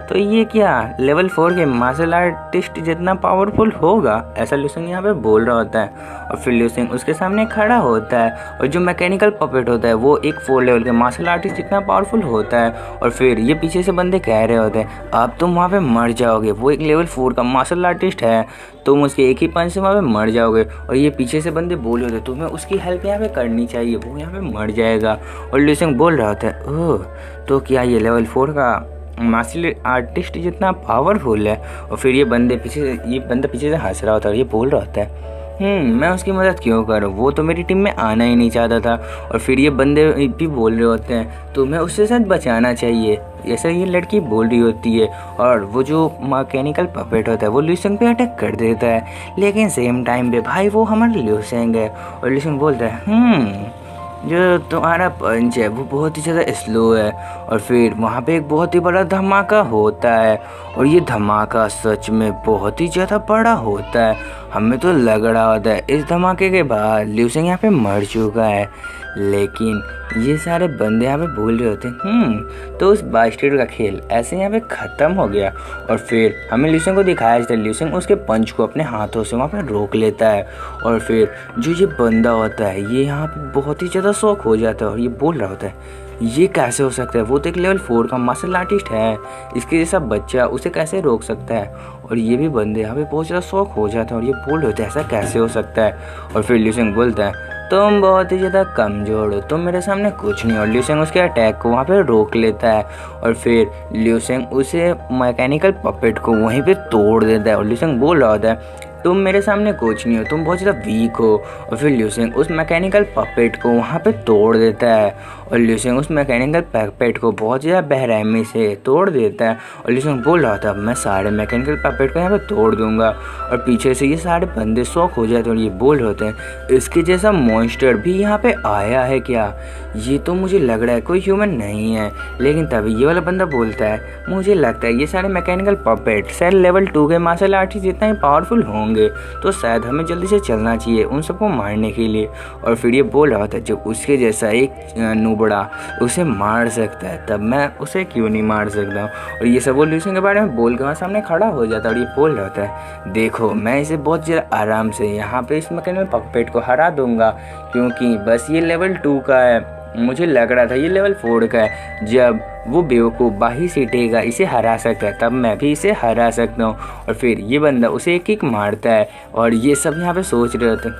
तो ये क्या लेवल 4 के मार्शल आर्टिस्ट जितना पावरफुल होगा, ऐसा ल्यू सेंग यहाँ पे बोल रहा होता है। और फिर ल्यू सेंग उसके सामने खड़ा होता है और जो मैकेनिकल पपेट होता है वो एक 4 लेवल के मार्शल आर्टिस्ट जितना पावरफुल होता है। और फिर ये पीछे से बंदे कह रहे होते हैं अब तुम वहाँ पे मर जाओगे, वो एक लेवल 4 का मार्शल आर्टिस्ट है, तुम उसके एक ही पंच से वहाँ पे मर जाओगे। और ये पीछे से बंदे बोल रहे होते तुम्हें उसकी हेल्प यहाँ पे करनी चाहिए, वो यहाँ पे मर जाएगा। और ल्यू सेंग बोल रहा होता है ओह तो क्या ये लेवल 4 का मार्शल आर्टिस्ट जितना पावरफुल है। और फिर ये बंदा पीछे से हंस रहा होता है और ये बोल रहा होता है मैं उसकी मदद क्यों करूँ, वो तो मेरी टीम में आना ही नहीं चाहता था। और फिर ये बंदे भी बोल रहे होते हैं तुम्हें उससे साथ बचाना चाहिए, ऐसा ये लड़की बोल रही होती है। और वो जो मैकेनिकल पपेट होता है वो ल्यू सेंग पे अटैक कर देता है, लेकिन सेम टाइम पे भाई वो हमारा ल्यू सेंग है। और ल्यू सेंग बोलता है जो तुम्हारा पंच है वो बहुत ही ज़्यादा स्लो है। और फिर वहाँ पे एक बहुत ही बड़ा धमाका होता है और ये धमाका सच में बहुत ही ज़्यादा बड़ा होता है। हमें तो लग रहा होता है इस धमाके के बाद ल्यू सेंग यहाँ पे मर चुका है, लेकिन ये सारे बंदे यहाँ पे बोल रहे होते हैं तो उस बास्टर्ड का खेल ऐसे यहाँ पे ख़त्म हो गया। और फिर हमें ल्यू सेंग को दिखाया जाता है ल्यू सेंग उसके पंच को अपने हाथों से वहाँ पे रोक लेता है। और फिर जो ये बंदा होता है ये यहाँ पे बहुत ही ज़्यादा शौक हो जाता है और ये बोल रहा होता है ये कैसे हो सकता है, वो तो एक लेवल 4 का मार्शल आर्टिस्ट है, इसके जैसा बच्चा उसे कैसे रोक सकता है। और ये भी बंदे यहाँ पे बहुत ज़्यादा शौक हो जाता है और ये बोल रहे होते हैं ऐसा कैसे हो सकता है। और फिर लिu शेंग बोलता है तुम बहुत ही ज़्यादा कमज़ोर हो, तुम मेरे सामने कुछ नहीं। और लिu शेंग उसके अटैक को वहाँ पे रोक लेता है और फिर लिu शेंग उसे मैकेनिकल पपेट को वहीं पे तोड़ देता है। और लिu शेंग बोल रहा होता है तुम मेरे सामने कुछ नहीं हो, तुम बहुत ज़्यादा वीक हो। और फिर लिu शेंग उस मैकेनिकल पपेट को वहाँ पे तोड़ देता है और लिu शेंग उस मैकेनिकल पपेट को बहुत ज़्यादा बेरहमी से तोड़ देता है। और लिu शेंग बोल रहा था मैं सारे मैकेनिकल पपेट को यहाँ पे तोड़ दूंगा। और पीछे से ये सारे बंदे शॉक हो जाते हैं और ये बोल रहे होते हैं इसके जैसा मॉन्स्टर भी यहाँ पे आया है क्या, ये तो मुझे लग रहा है कोई ह्यूमन नहीं है। लेकिन तभी ये वाला बंदा बोलता है मुझे लगता है ये सारे मैकेनिकल पपेट शायद लेवल 2 के मार्शल आर्टिस्ट जितना ही पावरफुल होंगे, तो शायद हमें जल्दी से चलना चाहिए उन सबको मारने के लिए। और फिर ये बोल रहा था जब उसके जैसा एक नुबड़ा उसे मार सकता है तब मैं उसे क्यों नहीं मार सकता हूँ। और ये सब वो लिu शेंग के बारे में बोल के वहाँ सामने खड़ा हो जाता है और ये बोल रहा होता है देखो मैं इसे बहुत ज़्यादा आराम से यहाँ पे इस मैकेनिकल पपेट को हरा दूंगा, क्योंकि बस ये लेवल 2 का है, मुझे लग रहा था ये लेवल 4 का है। जब वो बेवकूफ़ बाही सीटेगा इसे हरा सकता है तब मैं भी इसे हरा सकता हूँ। और फिर ये बंदा उसे एक किक मारता है और ये सब यहाँ पे सोच रहे होते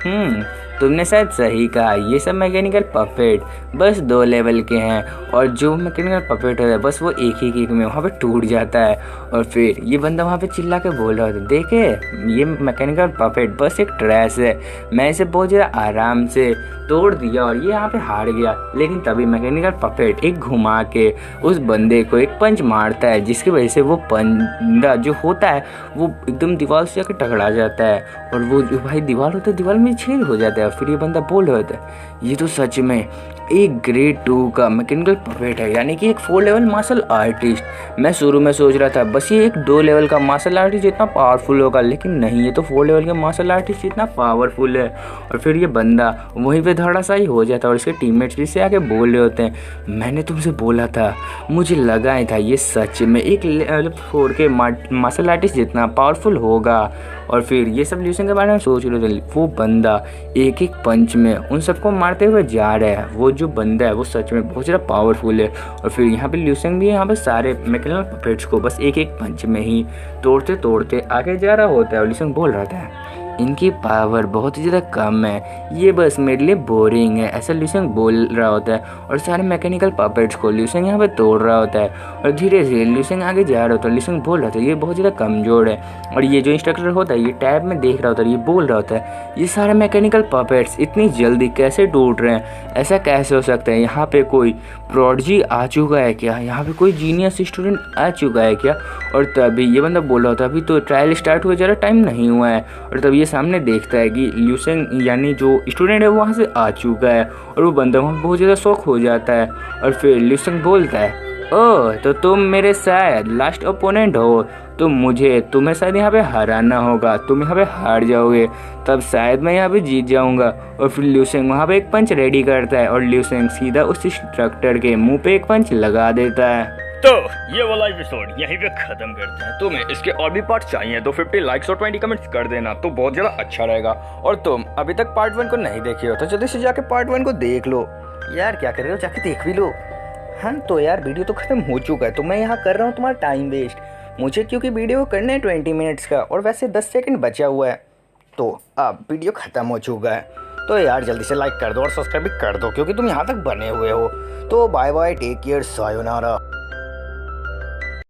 तुमने शायद सही कहा, ये सब मैकेनिकल पपेट बस 2 लेवल के हैं और जो मैकेनिकल पपेट होता है बस वो एक ही किक में वहाँ पे टूट जाता है। और फिर ये बंदा वहाँ पे चिल्ला के बोल रहा होता है देखे ये मैकेनिकल पपेट बस एक ट्रैश है, मैं इसे बहुत ज़्यादा आराम से तोड़ दिया और ये यहाँ पे हार गया। लेकिन तभी मैकेनिकल पपेट एक घुमा के उस बंदे को एक पंच मारता है जिसकी वजह से वो बंदा जो होता है वो एकदम दीवार से जाकर टकरा जाता है और वो जो भाई दीवार होता है दीवार में छेद हो जाता है। और फिर ये बंदा बोल रहा होता है ये तो सच में एक ग्रेड 2 का मैकेनिकल पपेट है, यानी कि एक 4 लेवल मार्शल आर्टिस्ट। मैं शुरू में सोच रहा था बस ये एक 2 लेवल का मार्शल आर्टिस्ट जितना पावरफुल होगा, लेकिन नहीं ये तो 4 लेवल के मार्शल आर्टिस्ट जितना पावरफुल है। और फिर ये बंदा वहीं पे धड़ासाई हो जाता है और इसके टीममेट्स भी से आके बोल रहे होते हैं मैंने तुमसे बोला था, मुझे लगा ही था ये सच में एक लेवल 4 के मार्शल आर्टिस्ट जितना पावरफुल होगा। और फिर ये सब लिu शेंग के बारे में सोच रहे थे, वो बंदा एक एक पंच में उन सबको मारते हुए जा रहा है, वो जो बंदा है वो सच में बहुत ज़्यादा पावरफुल है। और फिर यहाँ पे लिu शेंग भी यहाँ पे सारे मैकेनिकल पपेट्स को बस एक एक पंच में ही तोड़ते तोड़ते आगे जा रहा होता है। और लिu शेंग बोल रहा था इनकी पावर बहुत ही ज़्यादा कम है, ये बस मेरे लिए बोरिंग है, ऐसा लिu शेंग बोल रहा होता है। और सारे मैकेनिकल पपेट्स को लिu शेंग यहाँ पे तोड़ रहा होता है और धीरे धीरे लिu शेंग आगे जा रहा होता है। लिu शेंग बोल रहा था ये बहुत ज़्यादा कमज़ोर है और ये जो इंस्ट्रक्टर होता है ये टैब में देख रहा होता है, ये बोल रहा होता है ये सारे मैकेनिकल पपेट्स इतनी जल्दी कैसे टूट रहे हैं, ऐसा कैसे हो सकता है, यहाँ पे कोई प्रोडजी आ चुका है क्या, यहाँ पे कोई जीनियस स्टूडेंट आ चुका है क्या। और तभी ये बंदा बोल रहा होता है अभी तो ट्रायल स्टार्ट हुए ज़्यादा टाइम नहीं हुआ है। और तब ये सामने देखता है कि लिu शेंग यानी जो स्टूडेंट है वो वहाँ से आ चुका है और वो बंदा वहाँ बहुत ज़्यादा शौक हो जाता है। और फिर लिu शेंग बोलता है ओह तो तुम मेरे शायद लास्ट ओपोनेंट हो, तो मुझे तुम्हें शायद यहाँ पे हराना होगा, तुम यहाँ पे हार जाओगे तब शायद मैं यहाँ पे जीत जाऊँगा। और फिर लिu शेंग वहाँ पे एक पंच रेडी करता है और लिu शेंग सीधा उस इंस्ट्रक्टर के मुंह पे एक पंच लगा देता है। तो ये वाला एपिसोड यहीं पे खत्म करते हैं। तुम्हें इसके और भी पार्ट चाहिए तो 50 लाइक्स और 20 कमेंट्स कर देना, तो बहुत ज़्यादा अच्छा रहेगा। और तुम अभी तक पार्ट 1 को नहीं देखे हो तो जल्दी से जाके पार्ट 1 को देख लो। यार क्या कर रहे हो, जाके देख भी लो। हाँ तो यार वीडियो तो ख़त्म हो चुका है, तो मैं यहाँ कर रहा हूँ तुम्हारा टाइम वेस्ट, मुझे क्योंकि वीडियो करना है 20 मिनट्स का और वैसे 10 सेकंड बचा हुआ है, तो अब वीडियो ख़त्म हो चुका है। तो यार जल्दी से लाइक कर दो और सब्सक्राइब भी कर दो क्योंकि तुम यहाँ तक बने हुए हो। तो bye bye, take care, sayonara.